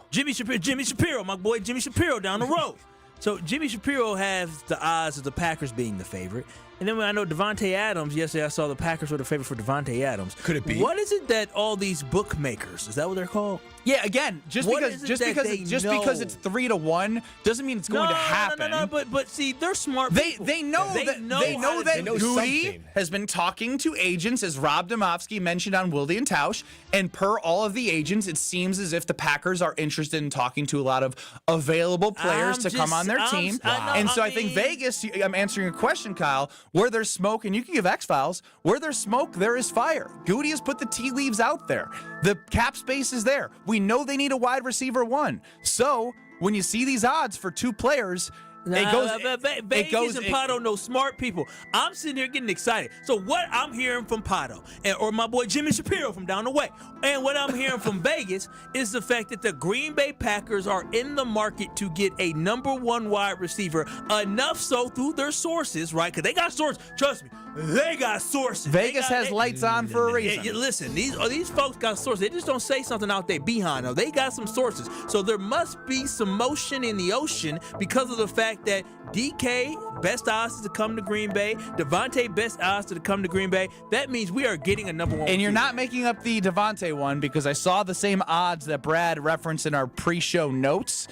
my boy Jimmy Shapiro down the road. So Jimmy Shapiro has the odds of the Packers being the favorite. And then when I know Devontae Adams, yesterday I saw the Packers were the favorite for Devontae Adams. Could it be? What is it that all these bookmakers, is that what they're called? Yeah, again, just because it's 3-1 doesn't mean it's going to happen. No, but see, they're smart people. They know that Goody has been talking to agents, as Rob Domofsky mentioned on Wilde and Tausch, and per all of the agents, it seems as if the Packers are interested in talking to a lot of available players to come on their team. I think Vegas, I'm answering your question, Kyle, where there's smoke, and you can give X-Files, where there's smoke, there is fire. Goody has put the tea leaves out there. The cap space is there. We know they need a wide receiver one. So when you see these odds for two players, Vegas and Pato know smart people. I'm sitting here getting excited. So what I'm hearing from Pato or my boy Jimmy Shapiro from down the way, and what I'm hearing from Vegas is the fact that the Green Bay Packers are in the market to get a number one wide receiver, enough so through their sources, right? Because they got sources. Trust me, they got sources. Vegas has lights on for a reason. Listen, these folks got sources. They just don't say something out there behind them. They got some sources. So there must be some motion in the ocean because of the fact that DK, best odds is to come to Green Bay. Devontae, best odds to come to Green Bay. That means we are getting a number one. And you're not making up the Devontae one, because I saw the same odds that Brad referenced in our pre-show notes.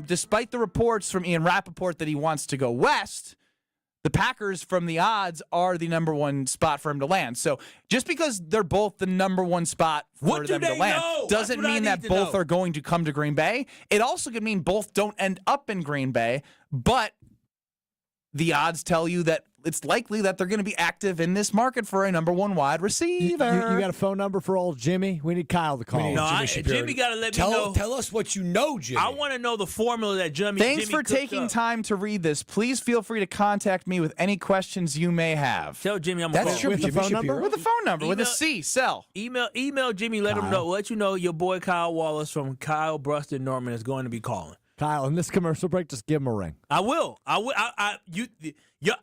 Despite the reports from Ian Rappaport that he wants to go west, the Packers, from the odds, are the number one spot for him to land. So just because they're both the number one spot for them to land doesn't mean that both are going to come to Green Bay. It also could mean both don't end up in Green Bay, but the odds tell you that it's likely that they're going to be active in this market for a number one wide receiver. You got a phone number for old Jimmy? We need Kyle to call. Jimmy got to let me know. Tell us what you know, Jimmy. I want to know the formula that Jimmy. Thanks for taking time to read this. Please feel free to contact me with any questions you may have. Tell Jimmy I'm with the phone number. With the phone number, with a C. Cell. Email Jimmy. Let him know. Let you know your boy Kyle Wallace from Kyle Bruston Norman is going to be calling. Kyle, in this commercial break, just give him a ring. I will. I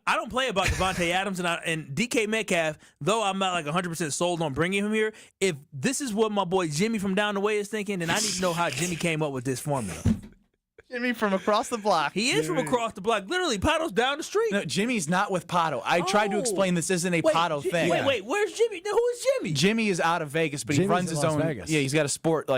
don't play about Devontae Adams and DK Metcalf, though I'm not like 100% sold on bringing him here. If this is what my boy Jimmy from down the way is thinking, then I need to know how Jimmy came up with this formula. Jimmy from across the block. He is from across the block. Literally, Pato's down the street. No, Jimmy's not with Pato. I tried to explain this isn't a Pato thing. Wait, where's Jimmy? Who is Jimmy? Jimmy is out of Vegas, but he runs his own. Vegas. Yeah, he's got a sports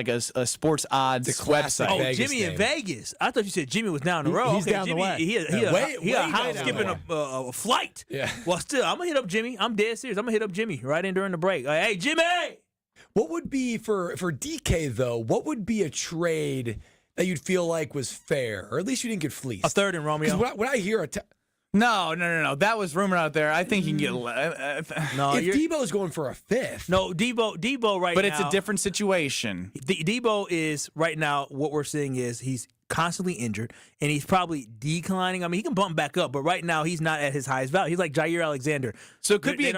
odds website. Oh, Jimmy in Vegas. I thought you said Jimmy was down the road. He's down the way. He a hop skipping a flight. Yeah. Well, still, I'm gonna hit up Jimmy. I'm dead serious. I'm gonna hit up Jimmy right in during the break. Hey, Jimmy. What would be for DK though? What would be a trade that you'd feel like was fair, or at least you didn't get fleeced? A third in Romeo. Because when I hear No. That was rumor out there. I think you can get. No, if Debo's going for a fifth. No, Debo right now. But it's a different situation. Debo is right now. What we're seeing is he's constantly injured, and he's probably declining. I mean, he can bump back up, but right now he's not at his highest value. He's like Jair Alexander. So it could be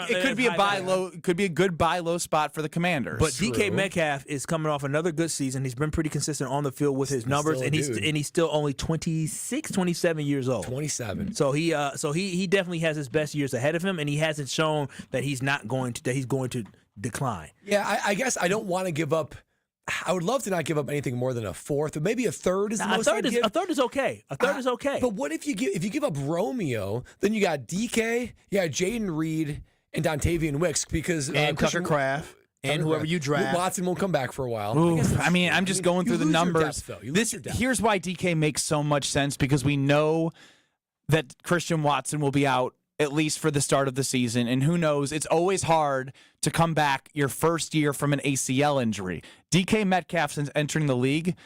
a buy low. Could be a good buy low spot for the Commanders. But DK Metcalf is coming off another good season. He's been pretty consistent on the field with his numbers, and he's still only 26, 27 years old. 27. So he definitely has his best years ahead of him, and he hasn't shown that he's going to decline. Yeah, I guess I don't want to give up. I would love to not give up anything more than a fourth, but maybe a third is the most. A third is okay. A third is okay. But what if you give up Romeo? Then you got DK, you got Jaden Reed, and Dontavian Wicks because and Tucker Kraft and whoever you draft. Watson won't come back for a while. I'm just going through the numbers. Here's why DK makes so much sense, because we know that Christian Watson will be out at least for the start of the season. And who knows, it's always hard to come back your first year from an ACL injury. DK Metcalf, since entering the league,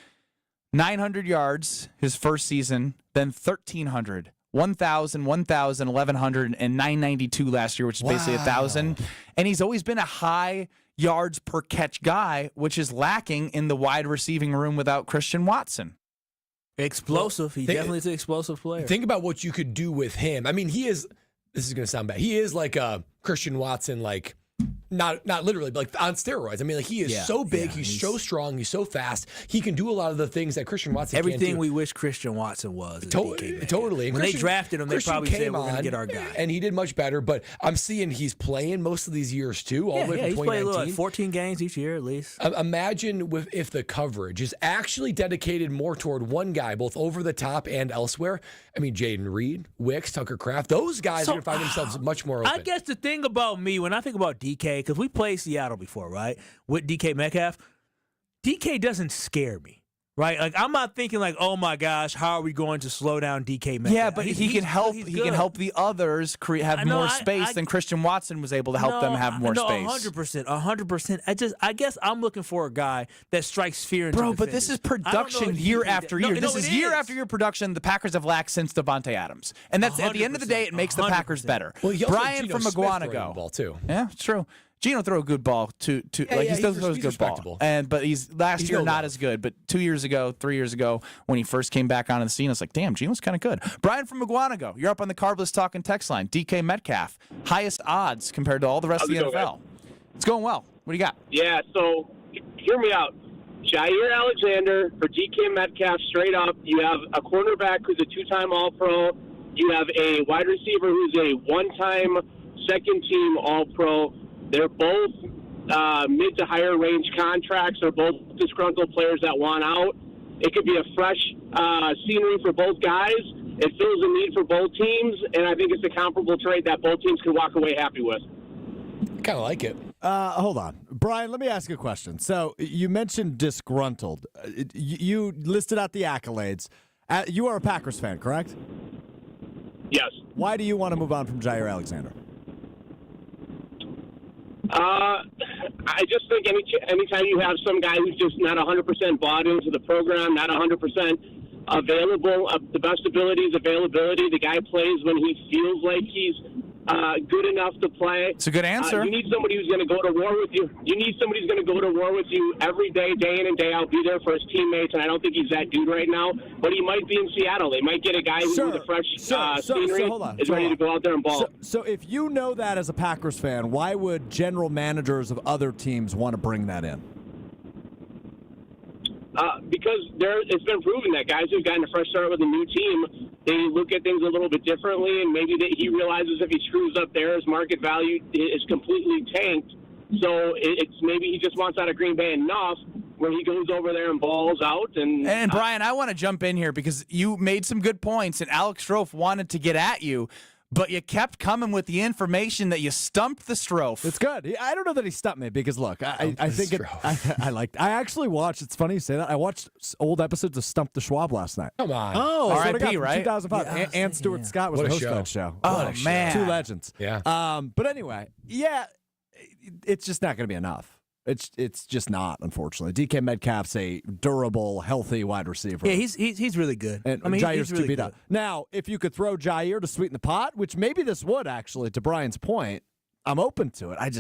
900 yards his first season, then 1,300, 1,000, 1,000, 1,100, and 992 last year, which is basically 1,000. And he's always been a high yards per catch guy, which is lacking in the wide receiving room without Christian Watson. Explosive. He definitely is an explosive player. Think about what you could do with him. I mean, he is. This is going to sound bad. He is like a Christian Watson, like not literally, but like on steroids. I mean, like he is so big, he's so strong, he's so fast. He can do a lot of the things that Christian Watson can't do. Everything we wish Christian Watson was. Totally. And when they drafted him, they probably said, we're going to get our guy. And he did much better, but I'm seeing he's playing most of these years too, all the way from he's 2019. played 14 games each year at least. Imagine if the coverage is actually dedicated more toward one guy, both over the top and elsewhere. I mean, Jaden Reed, Wicks, Tucker Kraft, those guys are going to find themselves much more open. I guess the thing about me, when I think about DK, because we played Seattle before, right, with DK Metcalf, DK doesn't scare me. Right, like I'm not thinking like, oh my gosh, how are we going to slow down DK Metcalf? Yeah, but he can help. He can help the others have more space than Christian Watson was able to help them have more space. 100%. I guess I'm looking for a guy that strikes fear into Bro, defenders. but this is production year after year. This is year after year production the Packers have lacked since Devontae Adams, and that's at the end of the day, it makes the Packers better. Well, Brian from Maguanago, ball too. Yeah, it's true. Geno throw a good ball he still throws a good ball. But he's last year not as good. But 3 years ago, when he first came back onto the scene, I was like, damn, Geno's kind of good. Brian from Maguanago, you're up on the Carbless Talking text line. DK Metcalf, highest odds compared to all the rest of the NFL. It's going well. What do you got? Yeah, so hear me out. Jair Alexander for DK Metcalf straight up. You have a cornerback who's a two-time All-Pro. You have a wide receiver who's a one-time second-team All-Pro. They're both mid to higher range contracts. They're both disgruntled players that want out. It could be a fresh scenery for both guys. It fills a need for both teams, and I think it's a comparable trade that both teams can walk away happy with. Kind of like it. Hold on. Brian, let me ask you a question. So you mentioned disgruntled. You listed out the accolades. You are a Packers fan, correct? Yes. Why do you want to move on from Jair Alexander? I just think anytime you have some guy who's just not 100% bought into the program, not 100% available, the best ability is availability. The guy plays when he feels like he's good enough to play. It's a good answer. You need somebody who's going to go to war with you. You need somebody who's going to go to war with you every day, day in and day out, be there for his teammates, and I don't think he's that dude right now, but he might be in Seattle. They might get a guy who's with a fresh scenery, is ready to go out there and ball. So if you know that as a Packers fan, why would general managers of other teams want to bring that in? Because it's been proven that guys who've gotten a fresh start with a new team, they look at things a little bit differently, and maybe he realizes if he screws up there, his market value is completely tanked. So it's maybe he just wants out of Green Bay enough where he goes over there and balls out. And Brian, I want to jump in here because you made some good points, and Alex Strofe wanted to get at you. But you kept coming with the information that you stumped the Strofe. It's good. I don't know that he stumped me because, look, I think I actually watched, it's funny you say that, I watched old episodes of Stump the Schwab last night. Come on. Oh, R.I.P., right? 2005. Yeah, and Stuart Scott was the host of that show. Oh, man. Two legends. Yeah. But anyway, it's just not going to be enough. It's just not, unfortunately. DK Metcalf's a durable, healthy wide receiver. Yeah, he's really good. And Jair's really good. Now, if you could throw Jair to sweeten the pot, which maybe this would actually, to Brian's point, I'm open to it. I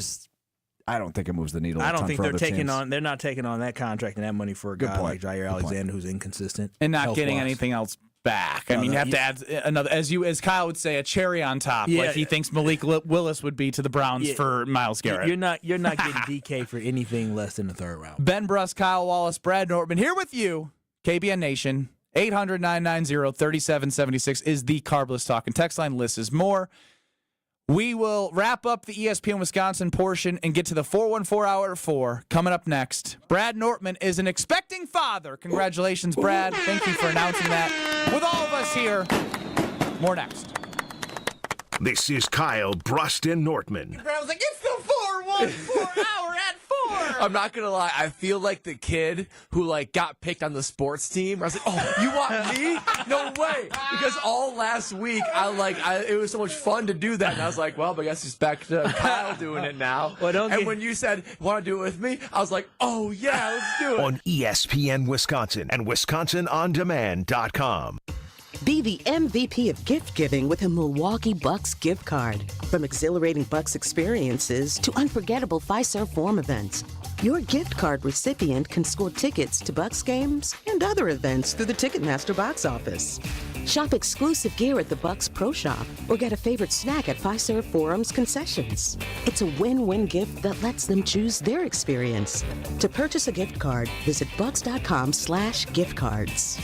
don't think it moves the needle. I don't think they're they're not taking on that contract and that money for a guy like Jair Alexander who's inconsistent and not getting anything else back. I mean, you have to add another, as Kyle would say, a cherry on top. Yeah. Like he thinks Malik Willis would be to the Browns for Myles Garrett. You're not getting DK for anything less than the third round. Ben Bruss, Kyle Wallace, Brad Nortman here with you. KBN Nation. 800-990-3776 is the Carbless Talking text line. List is more. We will wrap up the ESPN Wisconsin portion and get to the 414 Hour at 4 coming up next. Brad Nortman is an expecting father. Congratulations, Brad. Thank you for announcing that. With all of us here, more next. This is Kyle Bruston Nortman. I was like, it's the 414 Hour at 4. I'm not gonna lie, I feel like the kid who got picked on the sports team. I was like, oh, you want me? No way. Because all last week it was so much fun to do that, and I was like, well, I guess it's back to Kyle doing it now. When you said want to do it with me, I was like, oh yeah, let's do it. On ESPN Wisconsin and WisconsinOnDemand.com. Be the MVP of gift giving with a Milwaukee Bucks gift card. From exhilarating Bucks experiences to unforgettable Fiserv Forum events, your gift card recipient can score tickets to Bucks games and other events through the Ticketmaster box office. Shop exclusive gear at the Bucks Pro Shop or get a favorite snack at Fiserv Forum's concessions. It's a win-win gift that lets them choose their experience. To purchase a gift card, visit bucks.com/gift cards.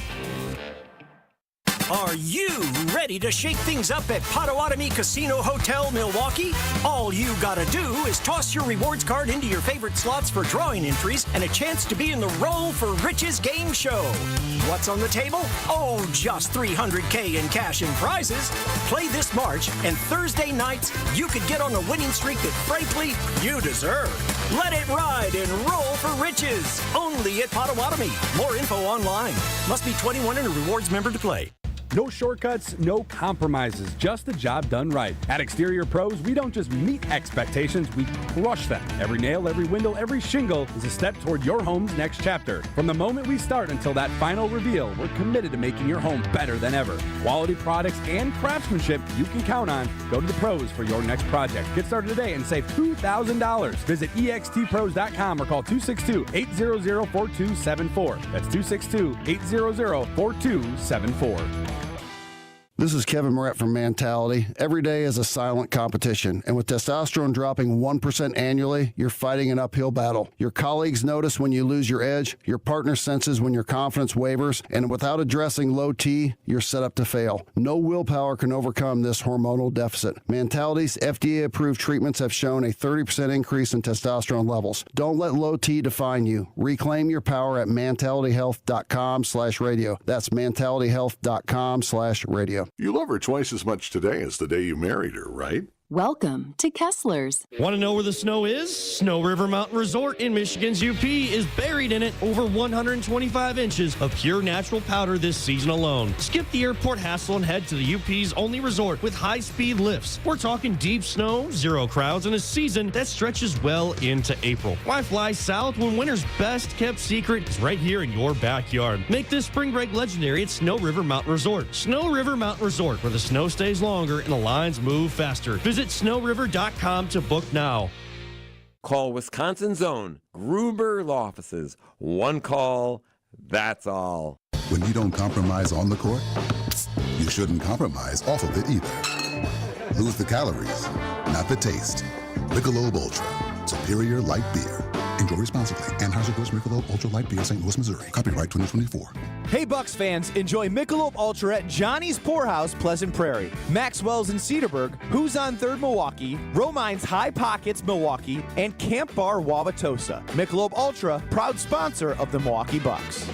Are you ready to shake things up at Potawatomi Casino Hotel, Milwaukee? All you gotta do is toss your rewards card into your favorite slots for drawing entries and a chance to be in the Roll for Riches game show. What's on the table? Oh, just $300K in cash and prizes. Play this March, and Thursday nights, you could get on a winning streak that, frankly, you deserve. Let it ride and Roll for Riches. Only at Potawatomi. More info online. Must be 21 and a rewards member to play. No shortcuts, no compromises, just the job done right. At Exterior Pros, we don't just meet expectations, we crush them. Every nail, every window, every shingle is a step toward your home's next chapter. From the moment we start until that final reveal, we're committed to making your home better than ever. Quality products and craftsmanship you can count on. Go to the pros for your next project. Get started today and save $2,000. Visit extpros.com or call 262-800-4274. That's 262-800-4274. This is Kevin Moret from Mentality. Every day is a silent competition, and with testosterone dropping 1% annually, you're fighting an uphill battle. Your colleagues notice when you lose your edge, your partner senses when your confidence wavers, and without addressing low T, you're set up to fail. No willpower can overcome this hormonal deficit. Mentality's FDA-approved treatments have shown a 30% increase in testosterone levels. Don't let low T define you. Reclaim your power at mentalityhealth.com/radio. That's mentalityhealth.com/radio. You love her twice as much today as the day you married her, right? Welcome to Kessler's. Want to know where the snow is? Snow River Mountain Resort in Michigan's UP is buried in it. Over 125 inches of pure natural powder this season alone. Skip the airport hassle and head to the UP's only resort with high-speed lifts. We're talking deep snow, zero crowds, and a season that stretches well into April. Why fly south when winter's best-kept secret is right here in your backyard? Make this spring break legendary at Snow River Mountain Resort. Snow River Mountain Resort, where the snow stays longer and the lines move faster. Visit snowriver.com to book now. Call Wisconsin's own Gruber Law Offices. One call, that's all. When you don't compromise on the court, you shouldn't compromise off of it either. Lose the calories, not the taste. Michelob Ultra, superior light beer. Enjoy responsibly. Anheuser-Busch Michelob Ultra Light Beer, St. Louis, Missouri. Copyright 2024. Hey, Bucks fans, enjoy Michelob Ultra at Johnny's Poorhouse, Pleasant Prairie, Maxwell's in Cedarburg, Who's on 3rd Milwaukee, Romine's High Pockets Milwaukee, and Camp Bar Wauwatosa. Michelob Ultra, proud sponsor of the Milwaukee Bucks.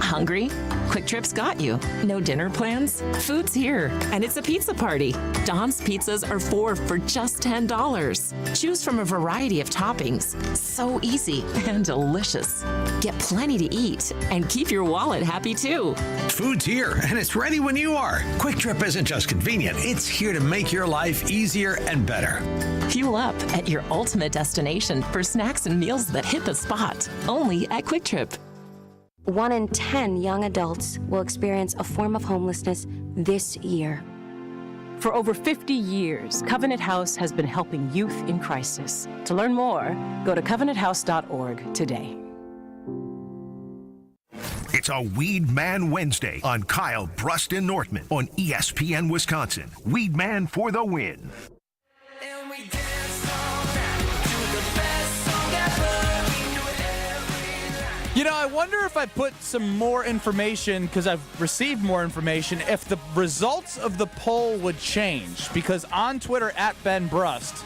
Hungry? Quick Trip's got you. No dinner plans? Food's here, and it's a pizza party. Don's pizzas are 4 for just $10. Choose from a variety of toppings. So easy and delicious. Get plenty to eat and keep your wallet happy too. Food's here, and it's ready when you are. Quick Trip isn't just convenient, it's here to make your life easier and better. Fuel up at your ultimate destination for snacks and meals that hit the spot. Only at Quick Trip. 1 in 10 young adults will experience a form of homelessness this year. For over 50 years, Covenant House has been helping youth in crisis. To learn more, go to covenanthouse.org today. It's a Weed Man Wednesday on Kyle Bruston Northman on ESPN Wisconsin. Weed Man for the win. You know, I wonder if I put some more information, because I've received more information, if the results of the poll would change. Because on Twitter, at Ben Brust,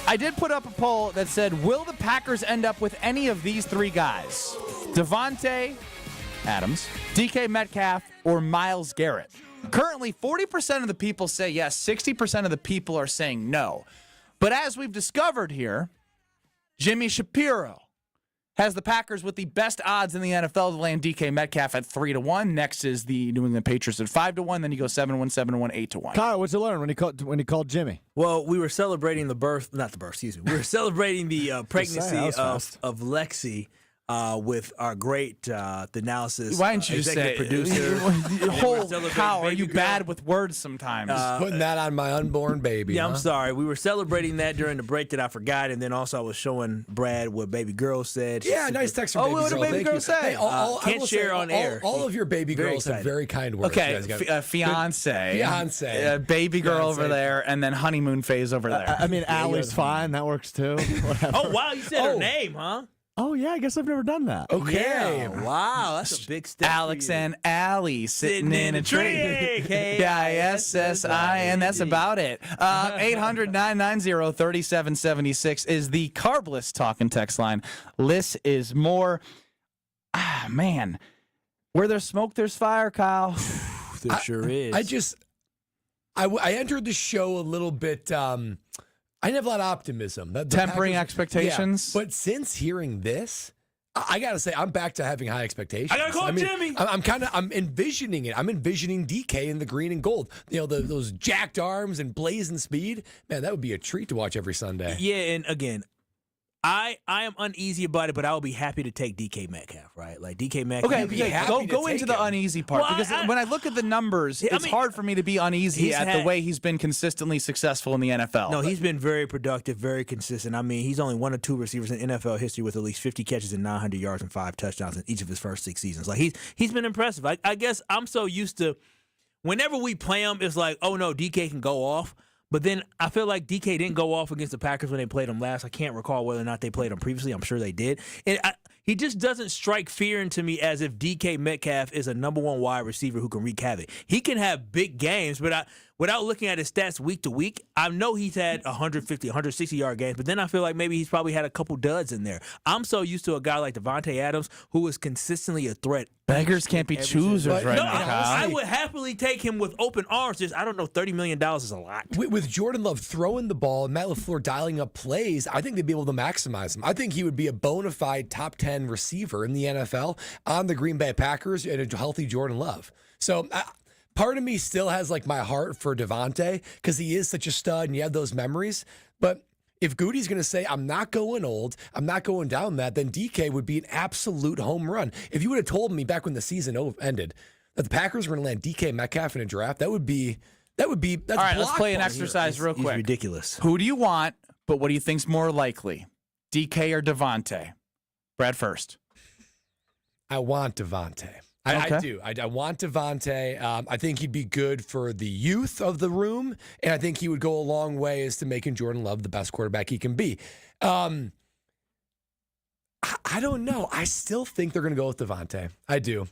I did put up a poll that said, will the Packers end up with any of these three guys? Devontae Adams, DK Metcalf, or Myles Garrett? Currently, 40% of the people say yes, 60% of the people are saying no. But as we've discovered here, Jimmy Shapiro has the Packers with the best odds in the NFL to land DK Metcalf at 3-1. Next is the New England Patriots at 5-1. Then you go 7-1, 7-1, 8-1. Kyle, what'd you learn when he called Jimmy? Well, we were celebrating we were celebrating the pregnancy of Lexi. with our great analysis. Why didn't you just say producer? Holy cow, are you bad with words sometimes? Putting that on my unborn baby. Yeah, huh? I'm sorry. We were celebrating that during the break that I forgot, and then also I was showing Brad what baby girl said. Yeah, nice text from baby girl. What did baby Thank girl you. say? Hey, Can't share on air. All of your baby Very girls have excited. very kind words. Okay, You guys got- fiance, baby girl over there, and then honeymoon phase over there. I mean, Allie's fine. That works too. Whatever. Oh, wow, you said her name, huh? Oh, yeah, I guess I've never done that. Okay. Yeah, wow, that's a big step. Alex and Allie sitting in a tree. K-I-S-S-I-N. K-I-S-S-I-N. That's about it. 800-990-3776 is the carbless talking text line. Less is more. Man. Where there's smoke, there's fire, Kyle. There sure is. I entered the show a little bit. I didn't have a lot of optimism. The Tempering Packers- expectations. Yeah, but since hearing this, I gotta say I'm back to having high expectations. I gotta call Jimmy. I'm envisioning it. I'm envisioning DK in the green and gold. You know, those jacked arms and blazing speed. Man, that would be a treat to watch every Sunday. Yeah, and again, I am uneasy about it, but I will be happy to take DK Metcalf, right? Like DK Metcalf. Okay, be happy to go take into the him. uneasy part Well, because when I look at the numbers, it's hard for me to be uneasy he's at the had- way he's been consistently successful in the NFL. No, he's been very productive, very consistent. I mean, he's only one or two receivers in NFL history with at least 50 catches and 900 yards and 5 touchdowns in each of his first 6 seasons. Like he's been impressive. I guess I'm so used to whenever we play him, it's like, oh no, DK can go off. But then I feel like DK didn't go off against the Packers when they played him last. I can't recall whether or not they played him previously. I'm sure they did. And he just doesn't strike fear into me as if DK Metcalf is a number one wide receiver who can wreak havoc. He can have big games, but without looking at his stats week to week, I know he's had 150, 160-yard games, but then I feel like maybe he's probably had a couple duds in there. I'm so used to a guy like Devontae Adams who is consistently a threat. Beggars can't be choosers right now, Kyle. I would happily take him with open arms. Just I don't know, $30 million is a lot. With Jordan Love throwing the ball and Matt LaFleur dialing up plays, I think they'd be able to maximize him. I think he would be a bona fide top 10 receiver in the NFL on the Green Bay Packers and a healthy Jordan Love. So part of me still has like my heart for Devontae because he is such a stud and you have those memories. But if Goody's going to say, I'm not going old, I'm not going down that, then DK would be an absolute home run. If you would have told me back when the season ended that the Packers were going to land DK Metcalf in a draft, that's All right, let's play an exercise real quick. He's ridiculous. Who do you want, but what do you think's more likely? DK or Devontae? Brad first. I want Devontae. I do. I want Devontae. I think he'd be good for the youth of the room, and I think he would go a long way as to making Jordan Love the best quarterback he can be. I don't know. I still think they're going to go with Devontae. I do.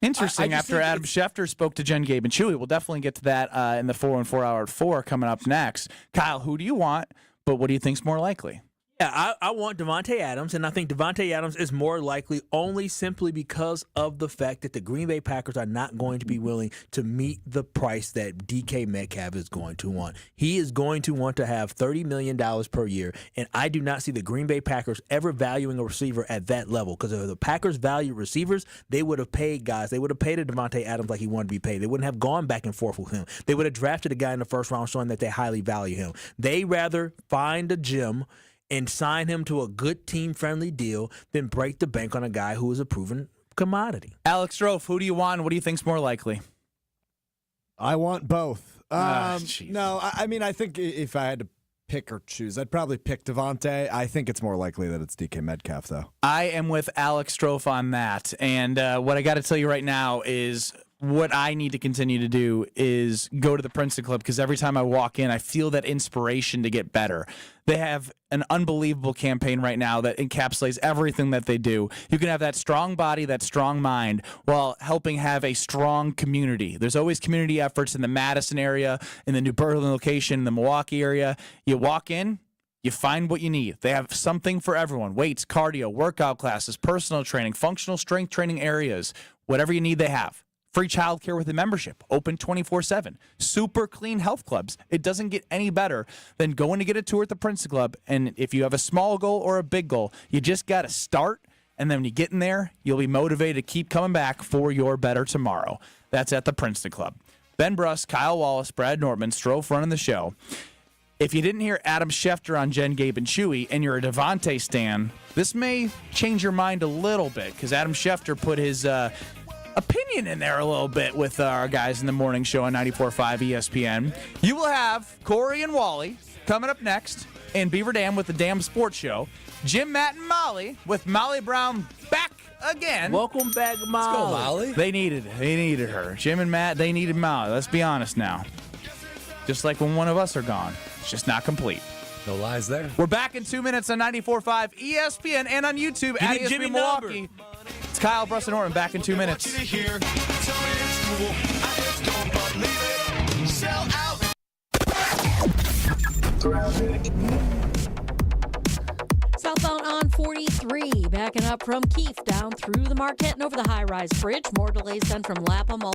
Interesting. After Adam Schefter spoke to Jen, Gabe, and Chewy, we'll definitely get to that in the 414 Hour at 4 coming up next. Kyle, who do you want, but what do you think's more likely? Yeah, I want Devontae Adams, and I think Devontae Adams is more likely only simply because of the fact that the Green Bay Packers are not going to be willing to meet the price that DK Metcalf is going to want. He is going to want to have $30 million per year, and I do not see the Green Bay Packers ever valuing a receiver at that level because if the Packers value receivers, they would have paid guys. They would have paid a Devontae Adams like he wanted to be paid. They wouldn't have gone back and forth with him. They would have drafted a guy in the first round showing that they highly value him. They rather find a gem and sign him to a good team-friendly deal than break the bank on a guy who is a proven commodity. Alex Strofe, who do you want and what do you think's more likely? I want both. Jeez. No, I mean, I think if I had to pick or choose, I'd probably pick Devontae. I think it's more likely that it's DK Metcalf, though. I am with Alex Strofe on that. And what I got to tell you right now is what I need to continue to do is go to the Princeton Club because every time I walk in, I feel that inspiration to get better. They have an unbelievable campaign right now that encapsulates everything that they do. You can have that strong body, that strong mind, while helping have a strong community. There's always community efforts in the Madison area, in the New Berlin location, in the Milwaukee area. You walk in, you find what you need. They have something for everyone. Weights, cardio, workout classes, personal training, functional strength training areas. Whatever you need, they have. Free childcare with a membership, open 24/7. Super clean health clubs. It doesn't get any better than going to get a tour at the Princeton Club. And if you have a small goal or a big goal, you just got to start. And then when you get in there, you'll be motivated to keep coming back for your better tomorrow. That's at the Princeton Club. Ben Bruss, Kyle Wallace, Brad Nortman, Strofe running the show. if you didn't hear Adam Schefter on Jen, Gabe, and Chewy, and you're a Devontae stan, this may change your mind a little bit because Adam Schefter put his opinion in there a little bit with our guys in the morning show on 94.5 ESPN. You will have Corey and Wally coming up next in Beaver Dam with the Dam Sports Show. Jim, Matt, and Molly with Molly Brown back again. Welcome back, Molly. Let's go, Molly. They needed her. Jim and Matt, they needed Molly. Let's be honest now. Just like when one of us are gone. It's just not complete. No lies there. We're back in 2 minutes on 94.5 ESPN and on YouTube at ESPN Milwaukee. It's Kyle Brusson Norton back in 2 minutes. Southbound on 43, backing up from Keith down through the Marquette and over the high-rise bridge. More delays then from Lapham.